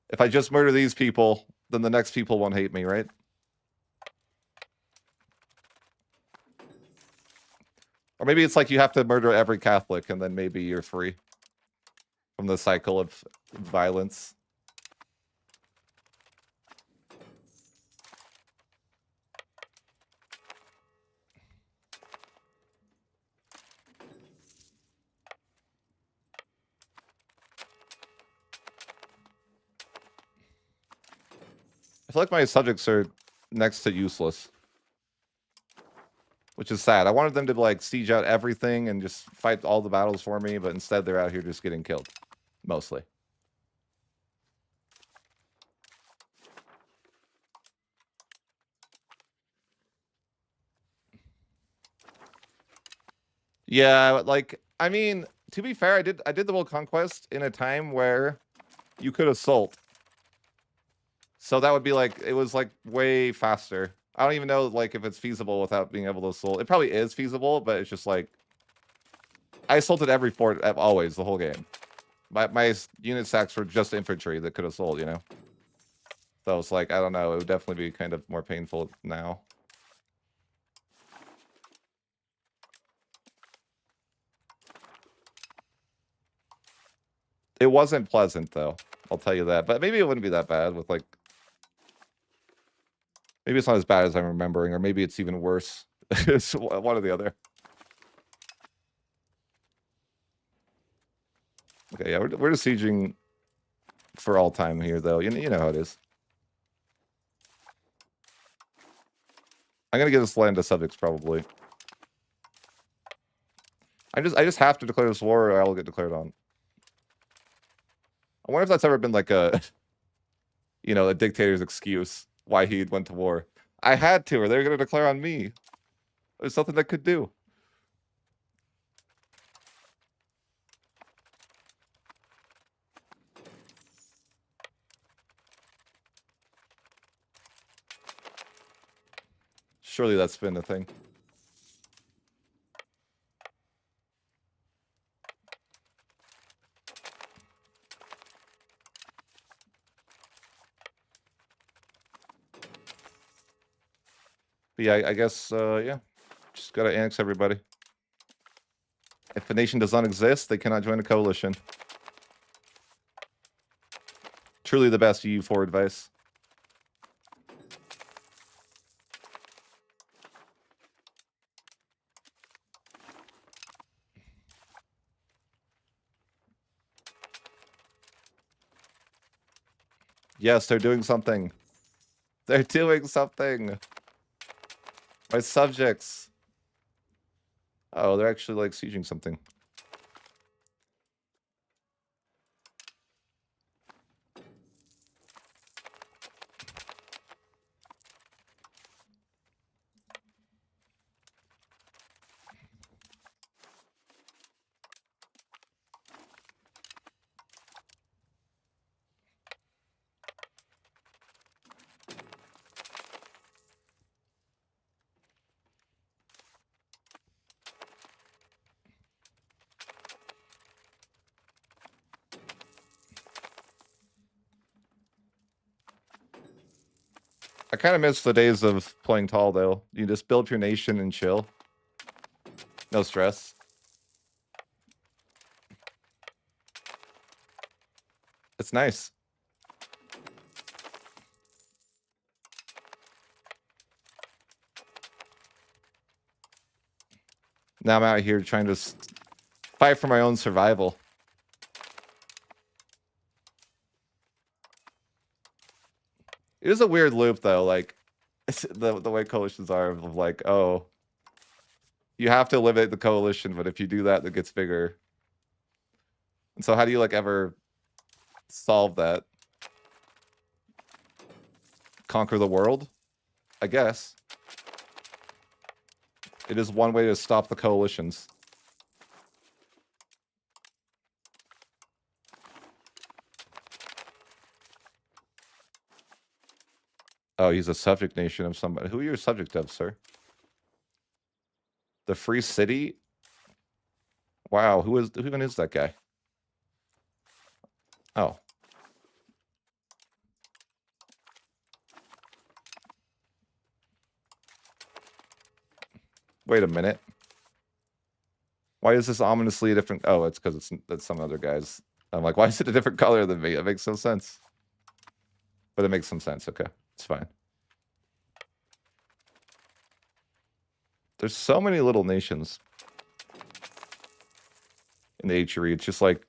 Speaker 1: If I just murder these people, then the next people won't hate me, right? Or maybe it's like you have to murder every Catholic, and then maybe you're free from the cycle of violence. I feel like my subjects are next to useless. Which is sad. I wanted them to, like, siege out everything and just fight all the battles for me, but instead they're out here just getting killed. Mostly. Yeah, like, I mean, to be fair, I did the world conquest in a time where you could assault. So that would be like, it was like way faster. I don't even know, like, if it's feasible without being able to assault. It probably is feasible, but it's just like, I assaulted every fort always the whole game. My unit stacks were just infantry that could assault, you know? So it's like, I don't know, it would definitely be kind of more painful now. It wasn't pleasant, though. I'll tell you that. But maybe it wouldn't be that bad with like. Maybe it's not as bad as I'm remembering, or maybe it's even worse. It's one or the other. Okay, yeah, we're just sieging for all time here, though. You know how it is. I'm gonna get this land to subjects probably. I just have to declare this war, or I'll get declared on. I wonder if that's ever been like a, a dictator's excuse why he went to war. I had to, or they're gonna declare on me. There's something that could do. Surely that's been a thing. But yeah, I guess, yeah. Just gotta annex everybody. If a nation does not exist, they cannot join a coalition. Truly the best EU4 advice. Yes, they're doing something. They're doing something. My subjects. Oh, they're actually like sieging something. I kind of miss the days of playing tall, though. You just build your nation and chill. No stress. It's nice. Now I'm out here trying to fight for my own survival. It is a weird loop, though. Like, the way coalitions are of like, oh, you have to eliminate the coalition, but if you do that, it gets bigger. And so how do you, like, ever solve that? Conquer the world? I guess. It is one way to stop the coalitions. Oh, he's a subject nation of somebody. Who are you a subject of, sir? The Free City? Wow, who even is that guy? Oh. Wait a minute. Why is this ominously a different... Oh, it's because that's some other guys. I'm like, why is it a different color than me? It makes no sense. But it makes some sense. Okay, it's fine. There's so many little nations in the HRE. It's just like...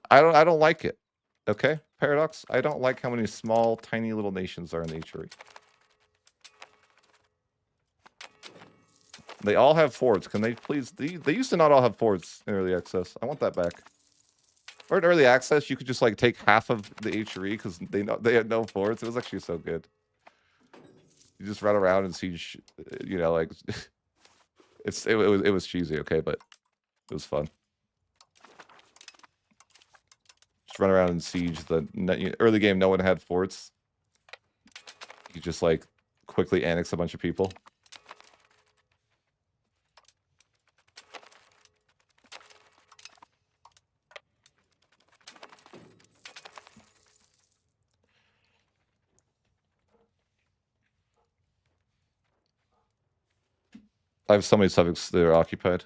Speaker 1: I don't like it. Okay, Paradox? I don't like how many small, tiny little nations are in the HRE. They all have forts. Can they please... They used to not all have forts in early access. I want that back. Or in early access, you could just like take half of the HRE because they had no forts. It was actually so good. You just run around and siege, like it was cheesy, okay, but it was fun. Just run around and siege the early game. No one had forts. You just like quickly annex a bunch of people. I have so many subjects that are occupied.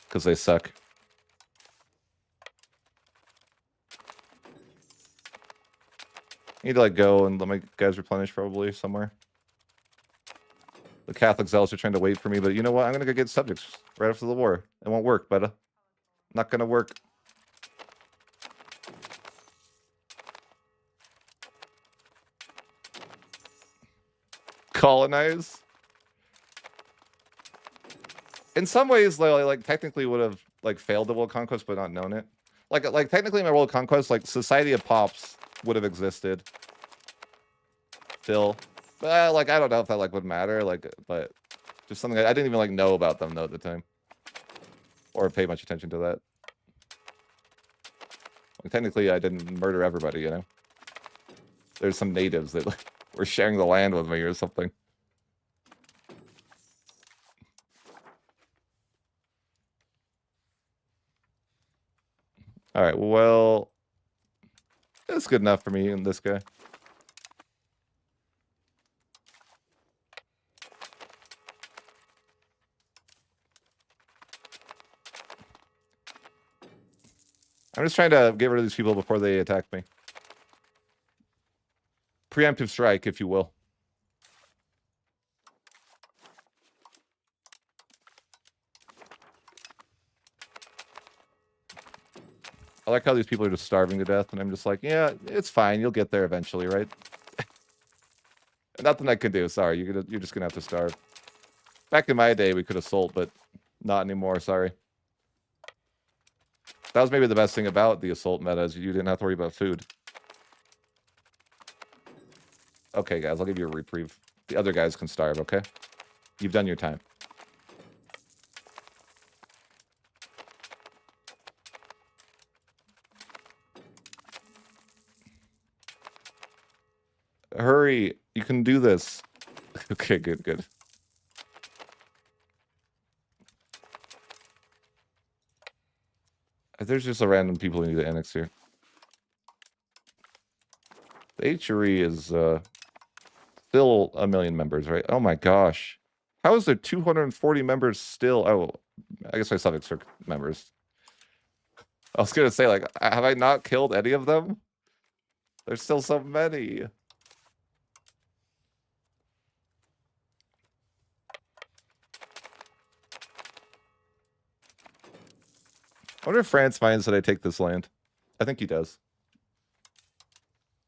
Speaker 1: Because they suck. Need to like go and let my guys replenish probably somewhere. The Catholic zealots are trying to wait for me, but you know what? I'm gonna go get subjects right after the war. It won't work, beta. Not gonna work. Colonize. In some ways, like technically would have like failed the world conquest, but not known it. Like technically, my world conquest, like Society of Pops, would have existed. Still, but like I don't know if that like would matter. Like, but just something I didn't even like know about them though at the time, or pay much attention to that. Like, technically, I didn't murder everybody. You know, there's some natives that like, were sharing the land with me or something. All right, well, that's good enough for me and this guy. I'm just trying to get rid of these people before they attack me. Preemptive strike, if you will. I like how these people are just starving to death, and I'm just like, yeah, it's fine. You'll get there eventually, right? Nothing I can do. Sorry, you're just gonna have to starve. Back in my day, we could assault, but not anymore. Sorry. That was maybe the best thing about the assault meta is you didn't have to worry about food. Okay, guys, I'll give you a reprieve. The other guys can starve, okay? You've done your time. Hurry, you can do this. Okay, good. There's just a random people who need to annex here. The HRE is still 1 million members, right? Oh my gosh. How is there 240 members still? Oh, I guess my subjects are members. I was gonna say, like, have I not killed any of them? There's still so many. I wonder if France finds that I take this land. I think he does.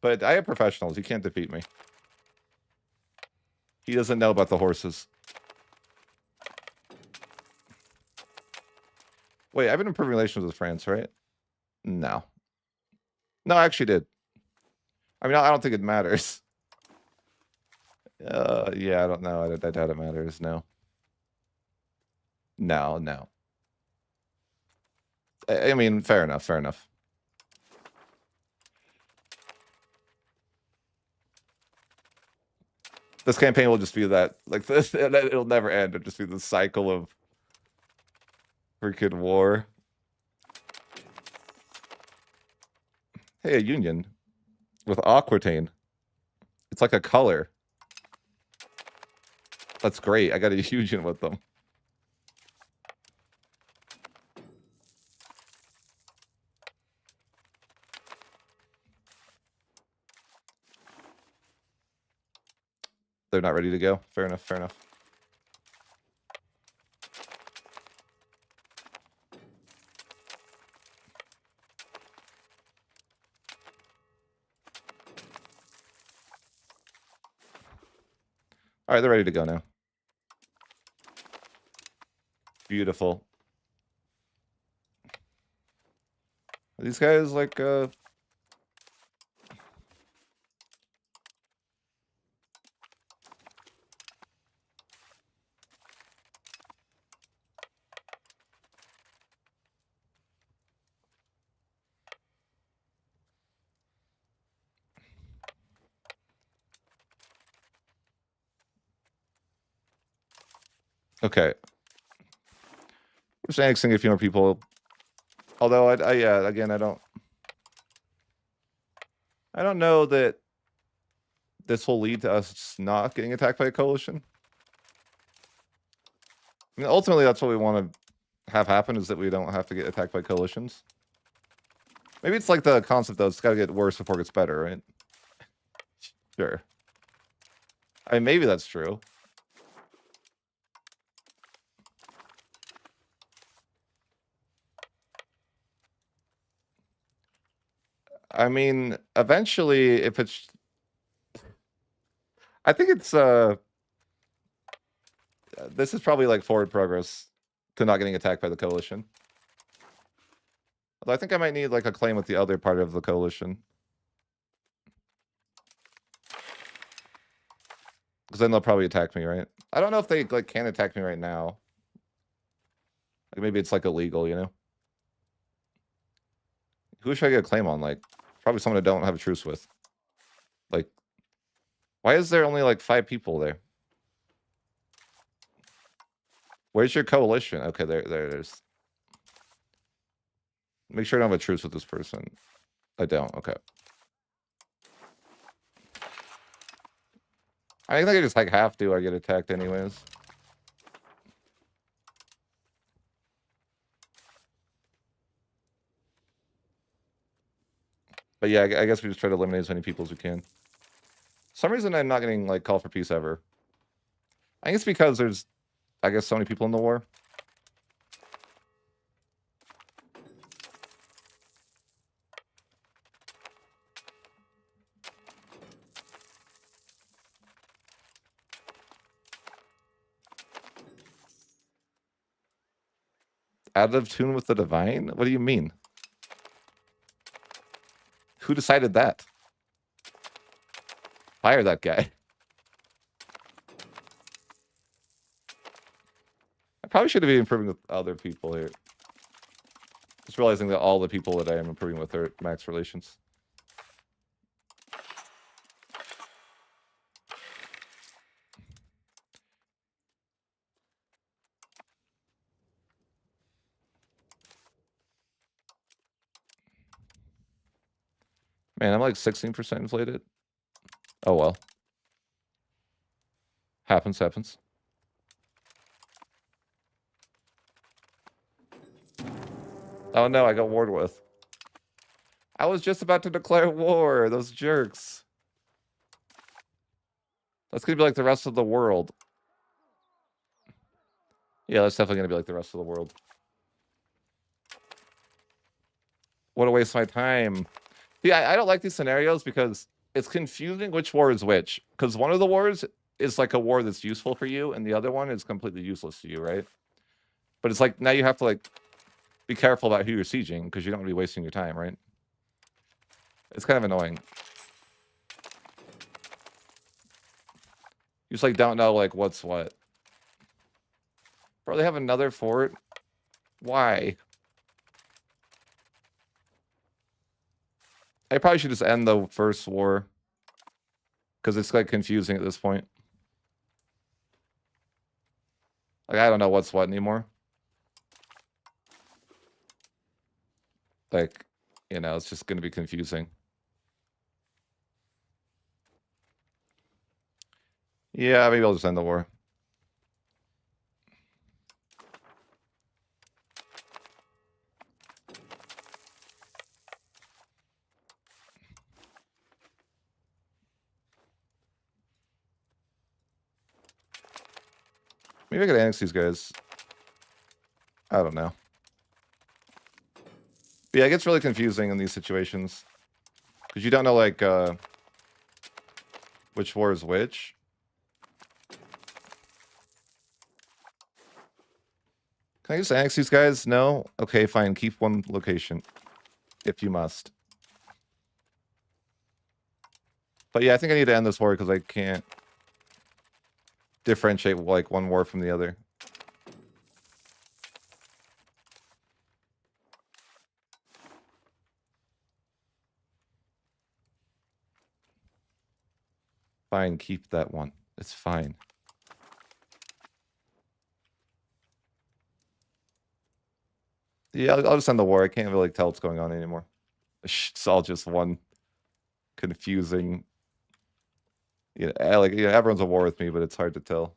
Speaker 1: But I have professionals. He can't defeat me. He doesn't know about the horses. Wait, I've been improving relations with France, right? No. No, I actually did. I mean, I don't think it matters. Yeah, I don't know. I doubt it matters. No. No. I mean, fair enough. This campaign will just be that, like, this, it'll never end. It'll just be the cycle of freaking war. Hey, a union with Aquitaine. It's like a color. That's great. I got a union with them. They're not ready to go. Fair enough. All right, they're ready to go now. Beautiful. Are these guys like okay. We're just annexing a few more people. Although yeah, again, I don't know that this will lead to us not getting attacked by a coalition. I mean, ultimately, that's what we want to have happen, is that we don't have to get attacked by coalitions. Maybe it's like the concept, though. It's got to get worse before it gets better, right? Sure. I mean, maybe that's true. I mean, eventually, if it's... I think it's, this is probably, like, forward progress to not getting attacked by the coalition. Although I think I might need, like, a claim with the other part of the coalition. Because then they'll probably attack me, right? I don't know if they, like, can attack me right now. Like, maybe it's, like, illegal, you know? Who should I get a claim on? Like, probably someone I don't have a truce with. Like, why is there only, like, 5 people there? Where's your coalition? Okay, there it is. Make sure I don't have a truce with this person. I don't. Okay. I think I just, like, have to. I get attacked anyways. But yeah, I guess we just try to eliminate as many people as we can. For some reason, I'm not getting, like, call for peace ever. I think it's because there's, I guess, so many people in the war. Out of tune with the divine? What do you mean? Who decided that? Fire that guy. I probably should have been improving with other people here. Just realizing that all the people that I am improving with are max relations. Man, I'm like 16% inflated. Oh well. Happens. Oh no, I got warred with. I was just about to declare war. Those jerks. That's gonna be like the rest of the world. Yeah, that's definitely gonna be like the rest of the world. What a waste of my time. Yeah, I don't like these scenarios because it's confusing which war is which. Because one of the wars is like a war that's useful for you, and the other one is completely useless to you, right? But it's like now you have to like be careful about who you're sieging because you don't want to be wasting your time, right? It's kind of annoying. You just like don't know like what's what. Bro, they have another fort. Why? I probably should just end the first war because it's like confusing at this point. Like I don't know what's what anymore. Like, you know, it's just gonna be confusing. Yeah, maybe I'll just end the war. Maybe I could annex these guys. I don't know. But yeah, it gets really confusing in these situations. Because you don't know, like, which war is which. Can I just annex these guys? No? Okay, fine. Keep one location. If you must. But yeah, I think I need to end this war because I can't differentiate, like, one war from the other. Fine, keep that one. It's fine. Yeah, I'll just end the war. I can't really tell what's going on anymore. It's all just one confusing... You know, like, everyone's at war with me, but it's hard to tell.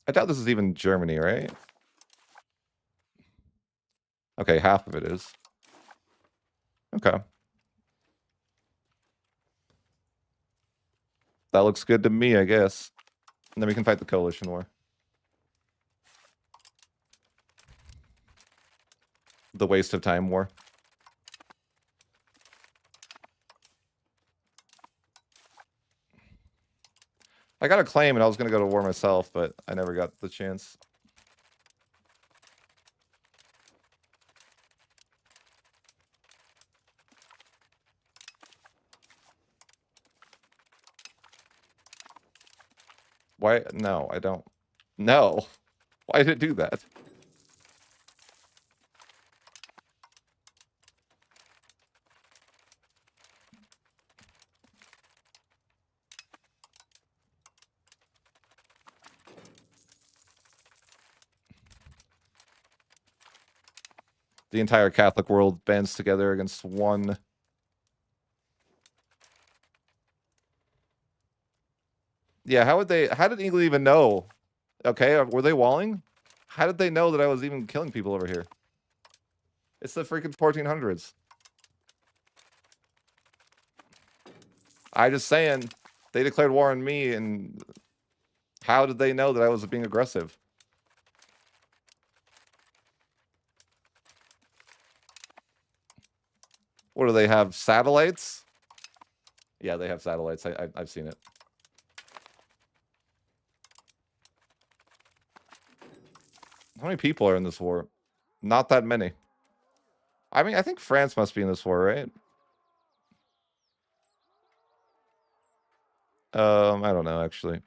Speaker 1: I doubt this is even Germany, right? Okay, half of it is. Okay. That looks good to me, I guess. And then we can fight the coalition war. The waste of time war. I got a claim and I was going to go to war myself, but I never got the chance. Why? No, I don't. No. Why did it do that? The entire Catholic world bands together against one. Yeah, how did England even know? Okay, were they walling? How did they know that I was even killing people over here? It's the freaking 1400s. I just saying, they declared war on me, and how did they know that I was being aggressive? What do they have? Satellites? Yeah, they have satellites. I've seen it. How many people are in this war? Not that many. I mean, I think France must be in this war, right? I don't know, actually.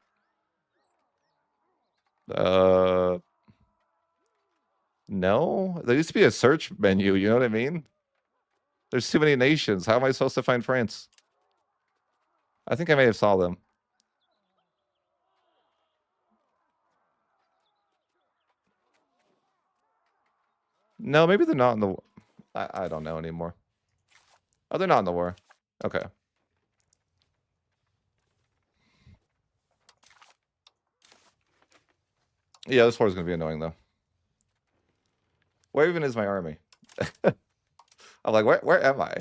Speaker 1: No? There used to be a search menu, you know what I mean? There's too many nations. How am I supposed to find France? I think I may have saw them. No, maybe they're not in the... I don't know anymore. Oh, they're not in the war. Okay. Yeah, this war is going to be annoying, though. Where even is my army? I'm like, where am I?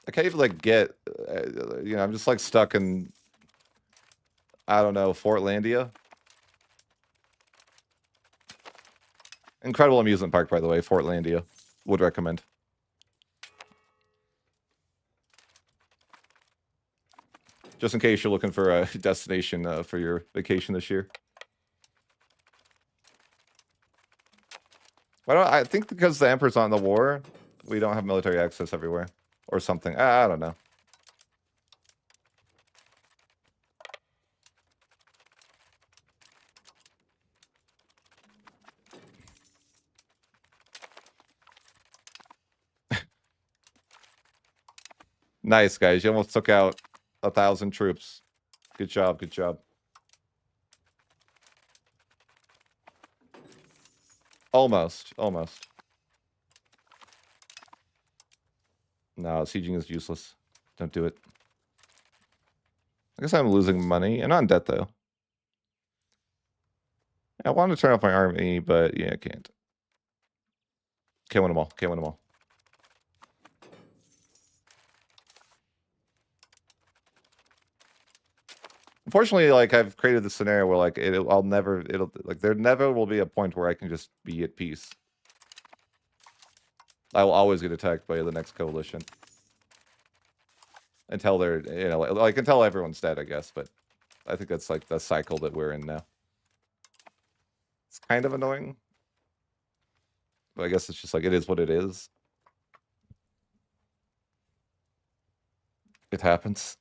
Speaker 1: I can't even, like, get... you know, I'm just, like, stuck in... I don't know, Fortlandia? Incredible amusement park, by the way, Fortlandia. Would recommend. Just in case you're looking for a destination for your vacation this year. Why don't I think because the Emperor's on the war, we don't have military access everywhere. Or something. I don't know. Nice, guys. You almost took out 1,000 troops. Good job, good job. Almost, almost. No, sieging is useless. Don't do it. I guess I'm losing money. I'm not in debt, though. I wanted to turn off my army, but yeah, I can't. Can't win them all. Can't win them all. Unfortunately, like, I've created this scenario where, like, there never will be a point where I can just be at peace. I will always get attacked by the next coalition. Until they're, you know, like, until everyone's dead, I guess, but I think that's, like, the cycle that we're in now. It's kind of annoying. But I guess it's just, like, it is what it is. It happens.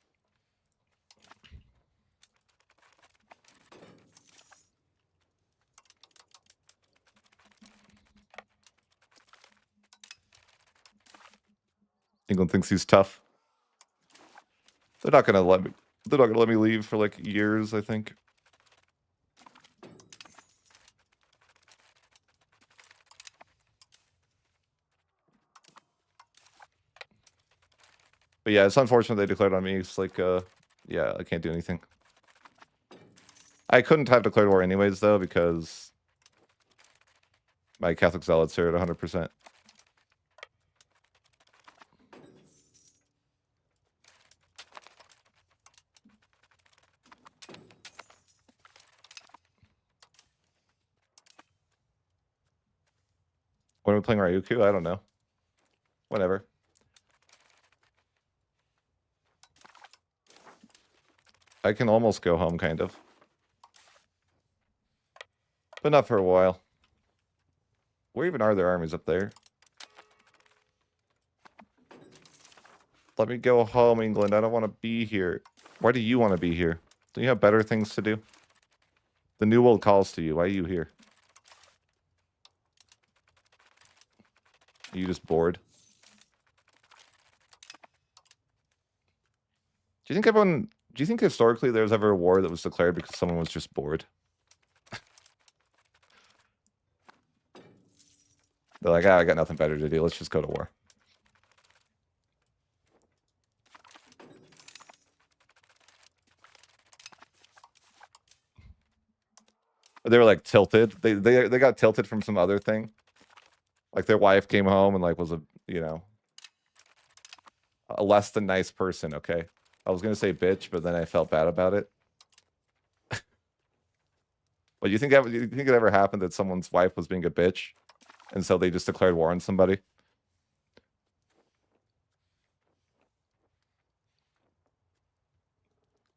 Speaker 1: England thinks he's tough. They're not gonna let me. They're not gonna let me leave for like years, I think. But yeah, it's unfortunate they declared on me. It's like, yeah, I can't do anything. I couldn't have declared war anyways, though, because my Catholic zealots are at 100%. When are we playing Ryuku? I don't know. Whatever. I can almost go home, kind of. But not for a while. Where even are their armies up there? Let me go home, England. I don't want to be here. Why do you want to be here? Do you have better things to do? The New World calls to you. Why are you here? Are you just bored? Do you think historically there was ever a war that was declared because someone was just bored? They're like, I got nothing better to do. Let's just go to war. They were like tilted. They got tilted from some other thing. Like their wife came home and like was a, you know, a less than nice person, okay? I was gonna say bitch, but then I felt bad about it. But you think it ever happened that someone's wife was being a bitch, and so they just declared war on somebody?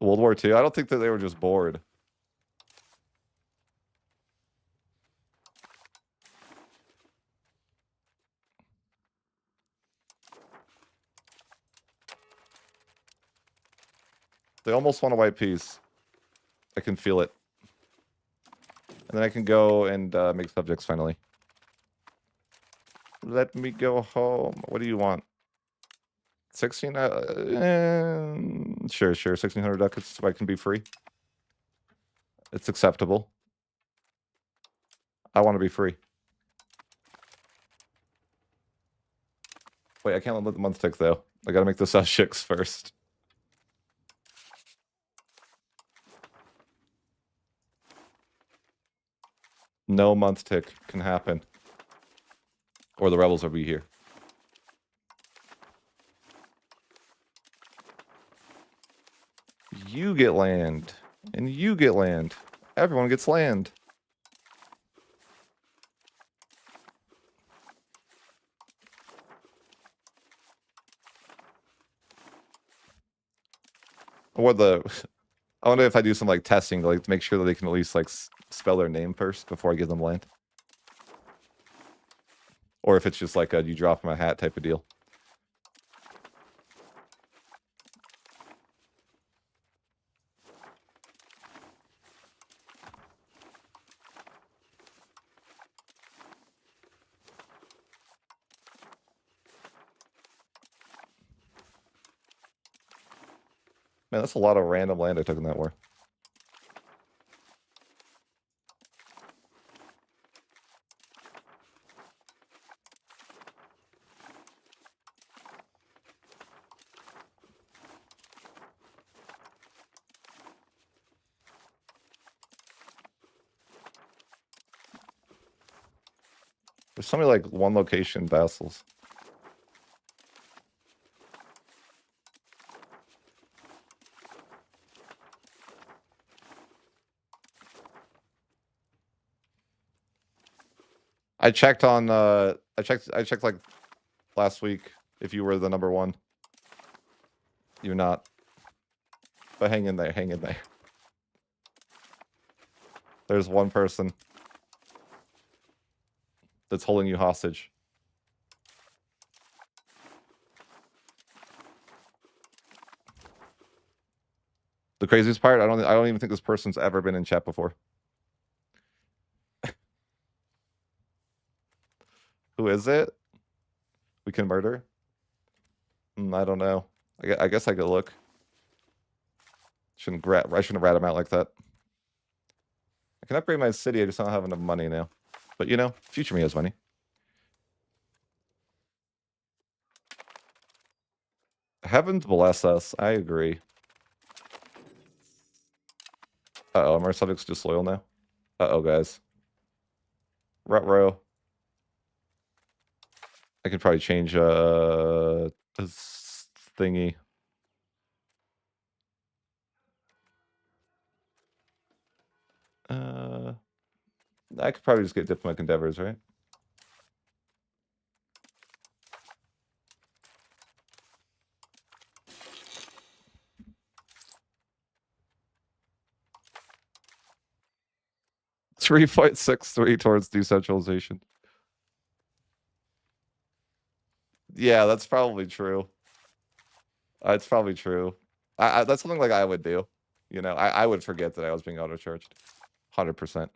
Speaker 1: World War II? I don't think that they were just bored. They almost want a white peace. I can feel it. And then I can go and make subjects finally. Let me go home. What do you want? 16? Sure. 1,600 ducats so I can be free. It's acceptable. I want to be free. Wait, I can't let the month tick, though. I gotta make the subjects first. No month tick can happen. Or the rebels will be here. You get land. And you get land. Everyone gets land. Or the... I wonder if I do some, like, testing, like, to make sure that they can at least, like, spell their name first before I give them land. Or if it's just like a you drop my hat type of deal. Man, that's a lot of random land I took in that war. There's so many like one location vassals. I checked on I checked like last week if you were the number one. You're not. But hang in there, hang in there. There's one person that's holding you hostage. The craziest part, I don't even think this person's ever been in chat before. Who is it? We can murder? I don't know. I guess I could look. I shouldn't rat him out like that. I can upgrade my city, I just don't have enough money now. But you know, future me has money. Heavens bless us. I agree. Uh-oh, are our subjects disloyal now? Uh-oh, guys. Ruh-roh. I could probably change this thingy. I could probably just get diplomatic endeavors, right? $3.63 towards decentralization. Yeah, that's probably true. It's probably true. That's something like I would do. You know, I would forget that I was being auto-charged. 100%. And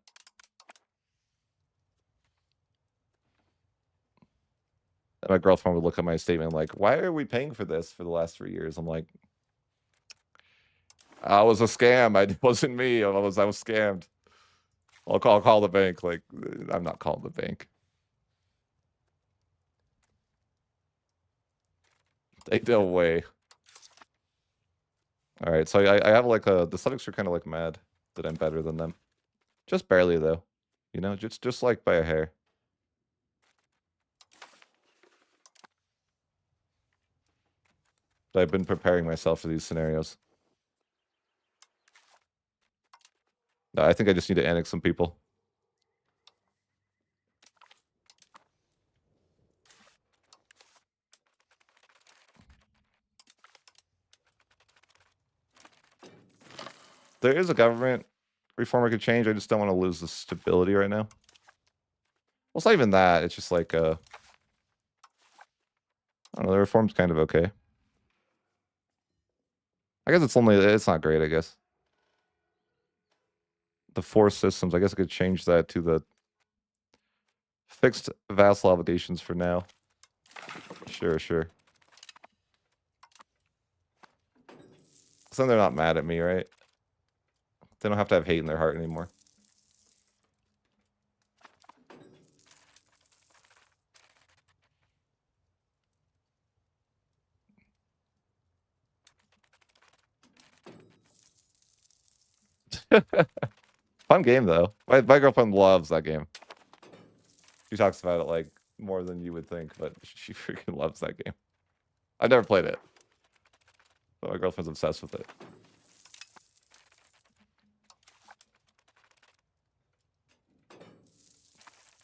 Speaker 1: my girlfriend would look at my statement like, why are we paying for this for the last 3 years? I'm like, I was a scam. It wasn't me. I was scammed. I'll call the bank. Like, I'm not calling the bank. No way. All right, so I have like the subjects are kind of like mad that I'm better than them. Just barely though. You know, just like by a hair. I've been preparing myself for these scenarios. No, I think I just need to annex some people. There is a government reform I could change. I just don't want to lose the stability right now. Well, it's not even that. It's just like, I don't know, the reform's kind of okay. I guess it's not great, I guess. The force systems, I guess I could change that to the fixed vassal obligations for now. Sure. So then they're not mad at me, right? They don't have to have hate in their heart anymore. Fun game, though. My girlfriend loves that game. She talks about it, like, more than you would think, but she freaking loves that game. I've never played it, but my girlfriend's obsessed with it.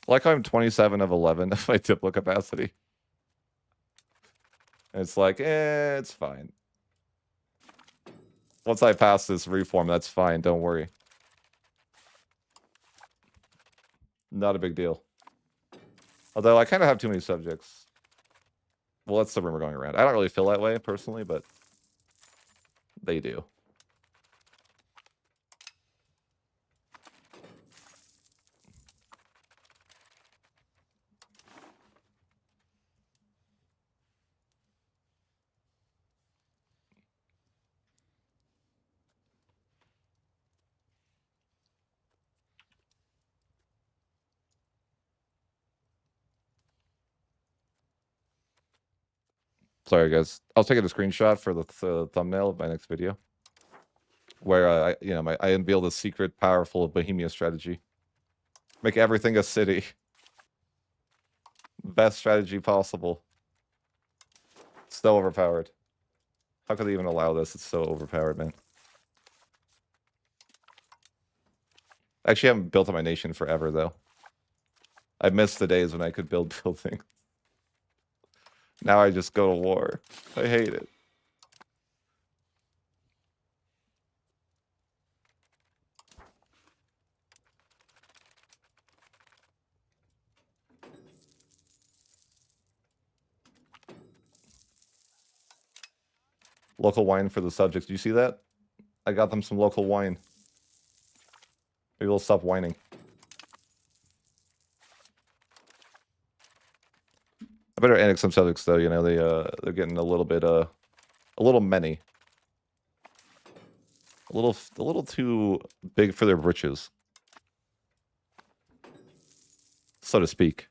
Speaker 1: Like I'm 27 of 11 of my diplo capacity. And it's like, it's fine. Once I pass this reform, that's fine. Don't worry. Not a big deal. Although I kind of have too many subjects. Well, that's the rumor going around. I don't really feel that way personally, but they do. Sorry, guys. I was taking a screenshot for the thumbnail of my next video, where I unveil the secret, powerful Bohemia strategy. Make everything a city. Best strategy possible. So overpowered. How could they even allow this? It's so overpowered, man. I actually haven't built up my nation forever, though. I missed the days when I could build buildings. Now I just go to war. I hate it. Local wine for the subjects. Do you see that? I got them some local wine. Maybe they'll stop whining. I better annex some subjects though. You know they're getting a little bit a little many, a little too big for their britches, so to speak.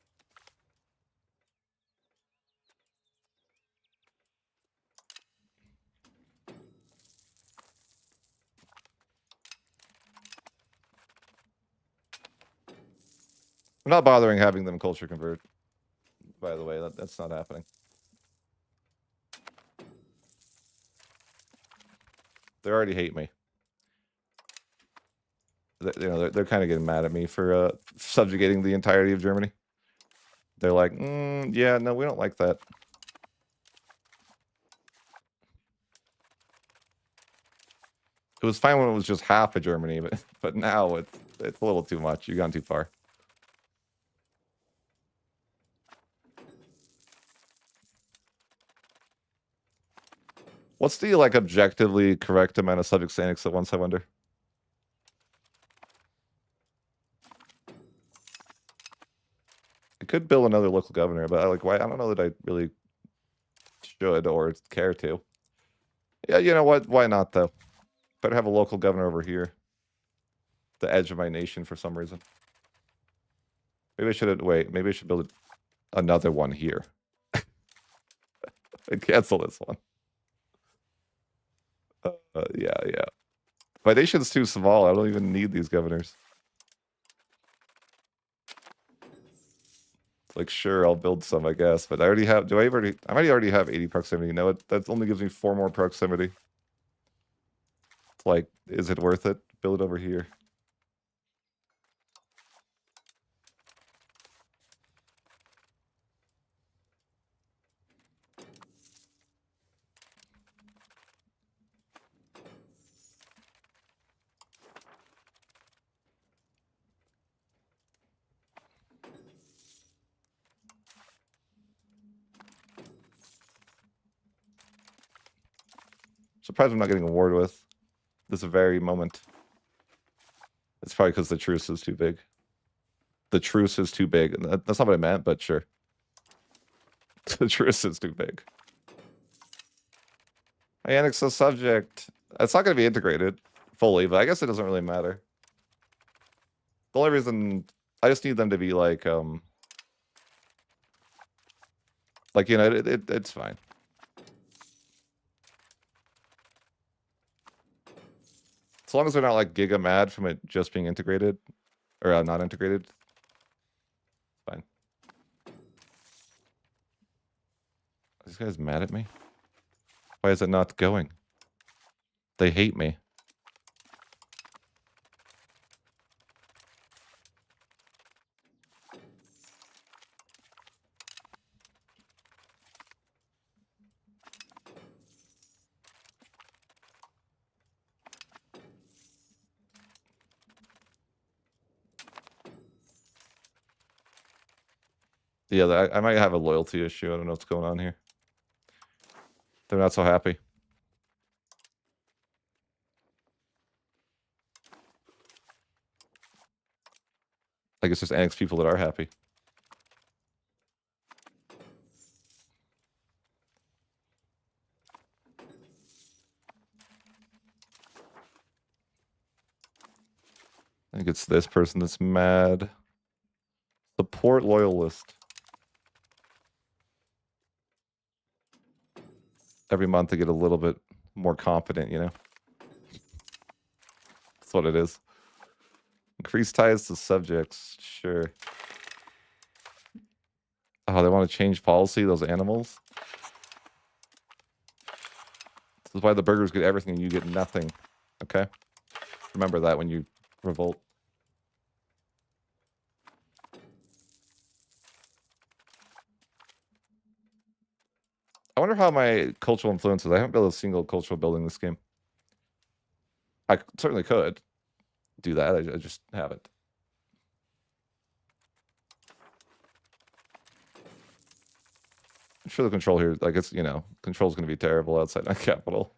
Speaker 1: I'm not bothering having them culture convert. By the way, that's not happening. They already hate me. You know, they're kind of getting mad at me for subjugating the entirety of Germany. They're like, yeah, no, we don't like that. It was fine when it was just half of Germany, but now it's a little too much. You've gone too far. What's the like objectively correct amount of subjects to annex at once, I wonder? I could build another local governor, but why? I don't know that I really should or care to. Yeah, you know what? Why not though? Better have a local governor over here. The edge of my nation for some reason. Maybe I should wait. Maybe I should build another one here. And cancel this one. Yeah. My nation's too small. I don't even need these governors. Like, sure, I'll build some, I guess. But I already have. I might already have 80 proximity. No, that only gives me 4 more proximity. Like, is it worth it? Build it over here. Surprised I'm not getting a ward with this very moment. It's probably because the truce is too big. The truce is too big. That's not what I meant, but sure. The truce is too big. I annex the subject. It's not going to be integrated fully, but I guess it doesn't really matter. The only reason I just need them to be like, you know, it's fine. As long as they're not like giga mad from it just being integrated or not integrated, fine. Are these guys mad at me? Why is it not going? They hate me. Yeah, I might have a loyalty issue. I don't know what's going on here. They're not so happy. I guess just annex people that are happy. I think it's this person that's mad. Support loyalist. Every month they get a little bit more confident, you know? That's what it is. Increase ties to subjects, sure. Oh, they want to change policy, those animals? This is why the burgers get everything and you get nothing. Okay? Remember that when you revolt. I wonder how my cultural influences. I haven't built a single cultural building in this game. I certainly could do that. I just haven't. I'm sure the control here, like it's, you know, control's going to be terrible outside my capital.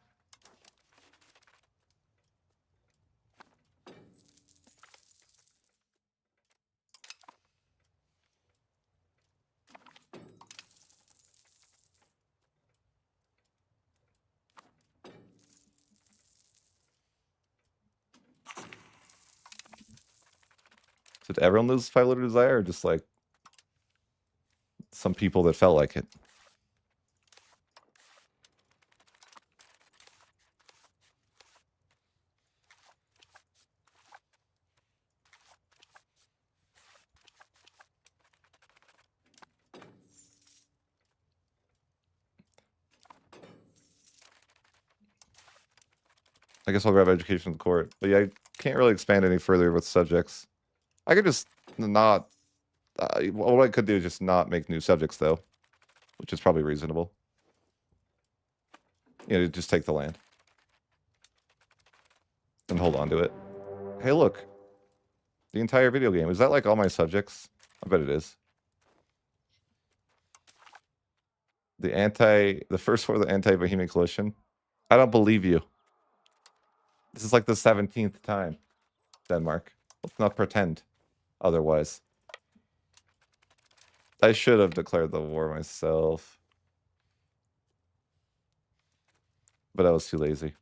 Speaker 1: Did everyone lose 5 liter desire or just like some people that felt like it? I guess I'll grab education of the court. But yeah, I can't really expand any further with subjects. I could just not... what I could do is just not make new subjects, though. Which is probably reasonable. You know, just take the land. And hold on to it. Hey, look. The entire video game. Is that like all my subjects? I bet it is. The first war of the anti-Bohemian coalition. I don't believe you. This is like the 17th time, Denmark. Let's not pretend otherwise. I should have declared the war myself. But I was too lazy.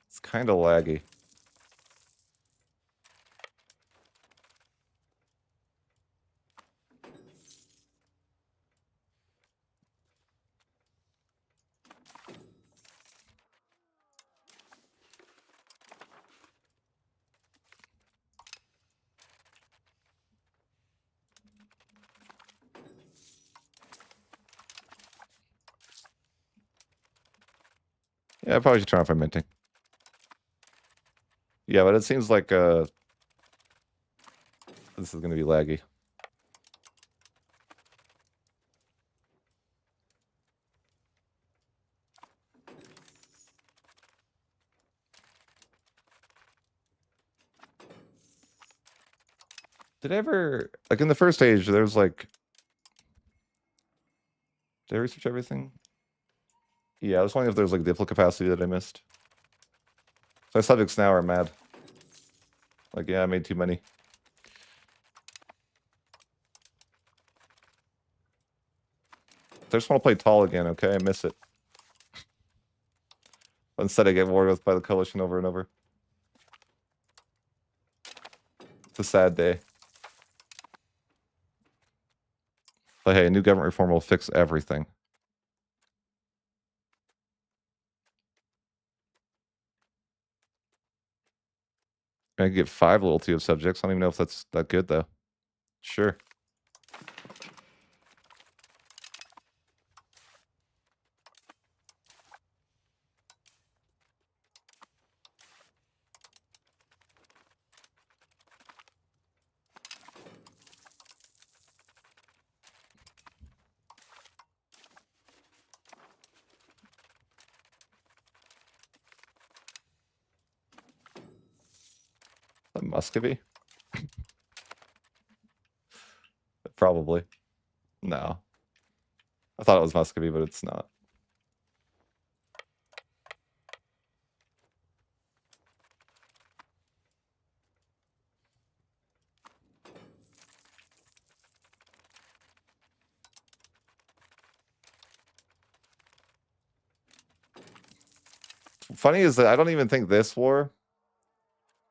Speaker 1: It's kind of laggy. Yeah, I probably should turn off my minting. Yeah, but it seems like this is going to be laggy. Did I ever... Like, in the first stage, there was like... Did I research everything? Yeah, I was wondering if there's like diplo capacity that I missed. So my subjects now are mad. Like, yeah, I made too many. I just want to play tall again, okay? I miss it. Instead, I get warred with by the coalition over and over. It's a sad day. But hey, a new government reform will fix everything. I can get 5 loyalty of subjects. I don't even know if that's that good, though. Sure. A Muscovy? Probably. No. I thought it was Muscovy, but it's not. Funny is that I don't even think this war...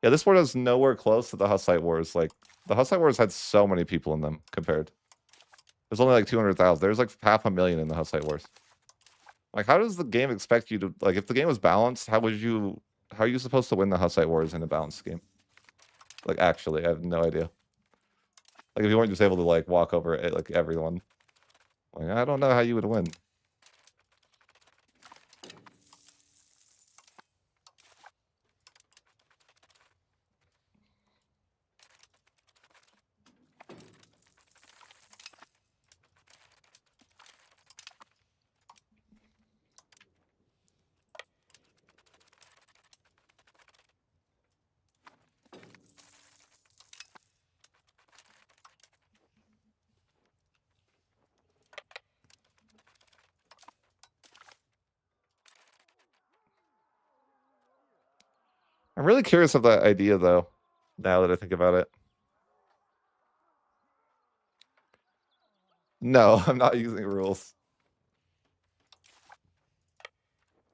Speaker 1: Yeah, this war is nowhere close to the Hussite Wars. Like, the Hussite Wars had so many people in them compared. There's only like 200,000. There's like 500,000 in the Hussite Wars. Like, how does the game expect you to... Like, if the game was balanced, how would you... How are you supposed to win the Hussite Wars in a balanced game? Like, actually, I have no idea. Like, if you weren't just able to, like, walk over it, like, everyone. Like, I don't know how you would win. I'm really curious of that idea, though, now that I think about it. No, I'm not using rules.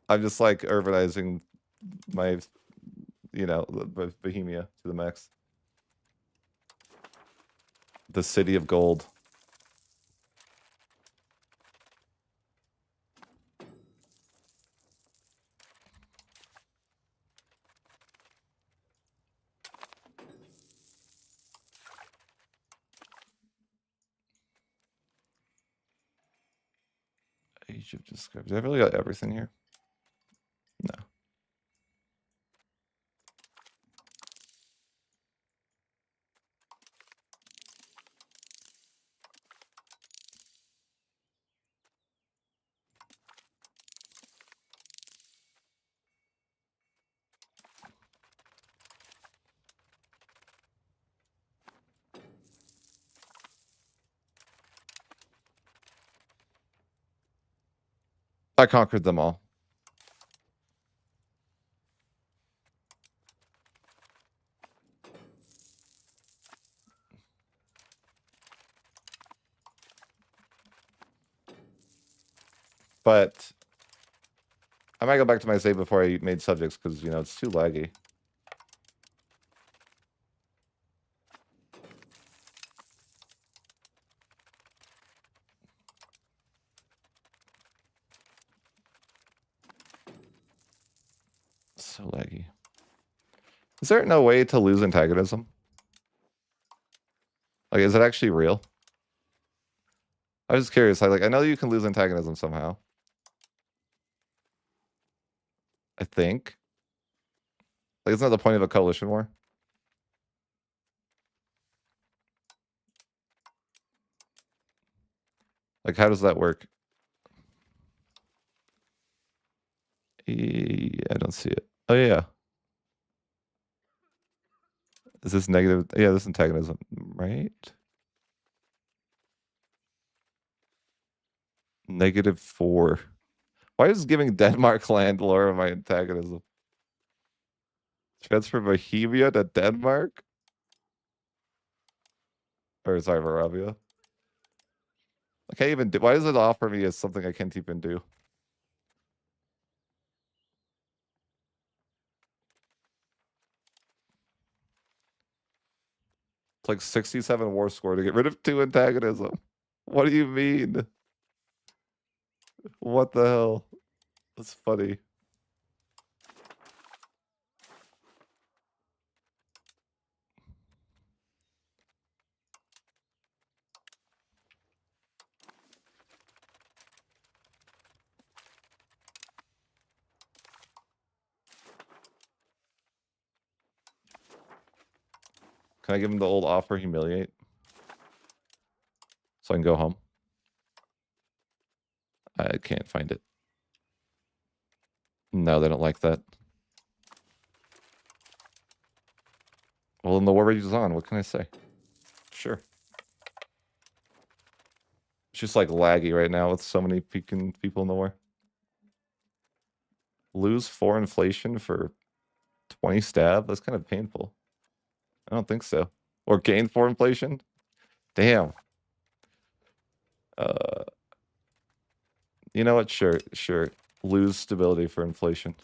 Speaker 1: I'm just, like, urbanizing my, you know, Bohemia to the max. The city of gold. Page of Discovery. Did I really got everything here? No. I conquered them all. But I might go back to my save before I made subjects because, you know, it's too laggy. So laggy. Is there no way to lose antagonism? Like, is it actually real? I was curious. I know you can lose antagonism somehow. I think. Like, isn't that the point of a coalition war? Like, how does that work? I don't see it. Oh, yeah. Is this negative? Yeah, this antagonism, right? -4. Why is giving Denmark land lower my antagonism? Transfer Bohemia to Denmark? Or sorry, Moravia. I can't even do. Why does it offer me as something I can't even do? It's like 67 war score to get rid of 2 antagonism. What do you mean? What the hell? That's funny. Can I give him the old offer humiliate? So I can go home? I can't find it. No, they don't like that. Well, then the war rage is on. What can I say? Sure. It's just like laggy right now with so many peeking people in the war. Lose 4 inflation for 20 stab? That's kind of painful. I don't think so. Or gain 4 inflation? Damn. You know what? Sure. Lose stability for inflation.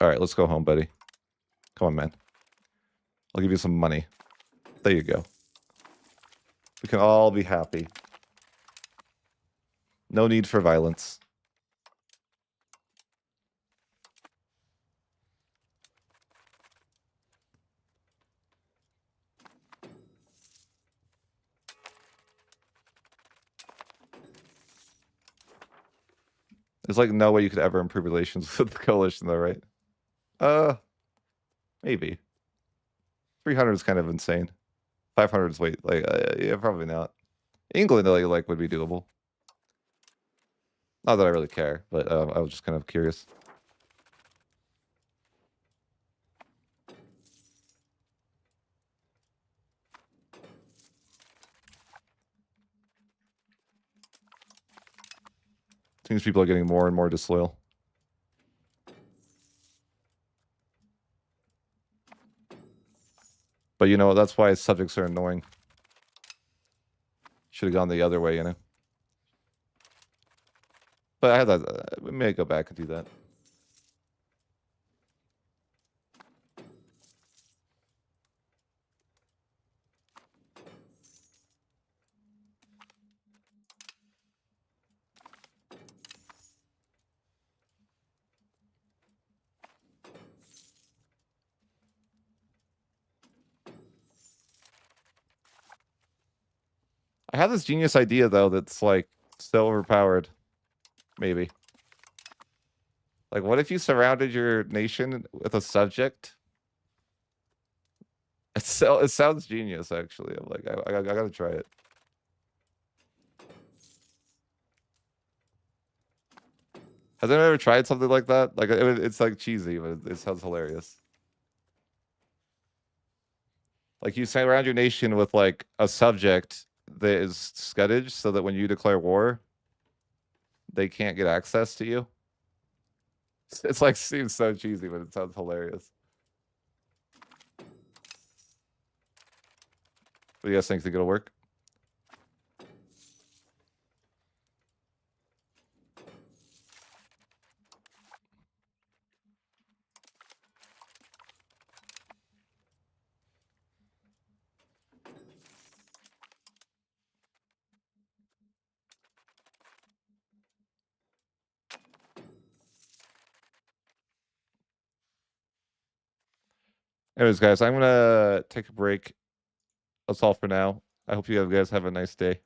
Speaker 1: All right, let's go home, buddy. Come on, man. I'll give you some money. There you go. We can all be happy. No need for violence. There's like no way you could ever improve relations with the coalition, though, right? Maybe. 300 is kind of insane. 500 is wait, like, yeah, probably not. England, like would be doable. Not that I really care, but I was just kind of curious. Seems people are getting more and more disloyal. But you know, that's why subjects are annoying. Should have gone the other way, you know? But I had that. We may go back and do that. I have this genius idea though that's like so overpowered. Maybe. Like, what if you surrounded your nation with a subject? It sounds genius, actually. I'm like, I gotta try it. Has anyone ever tried something like that? Like, it's like cheesy, but it sounds hilarious. Like, you surround your nation with like a subject that is scuttage, so that when you declare war, they can't get access to you. It's like seems so cheesy, but it sounds hilarious. What do you guys think? Think it'll work? Anyways, guys, I'm gonna take a break. That's all for now. I hope you guys have a nice day.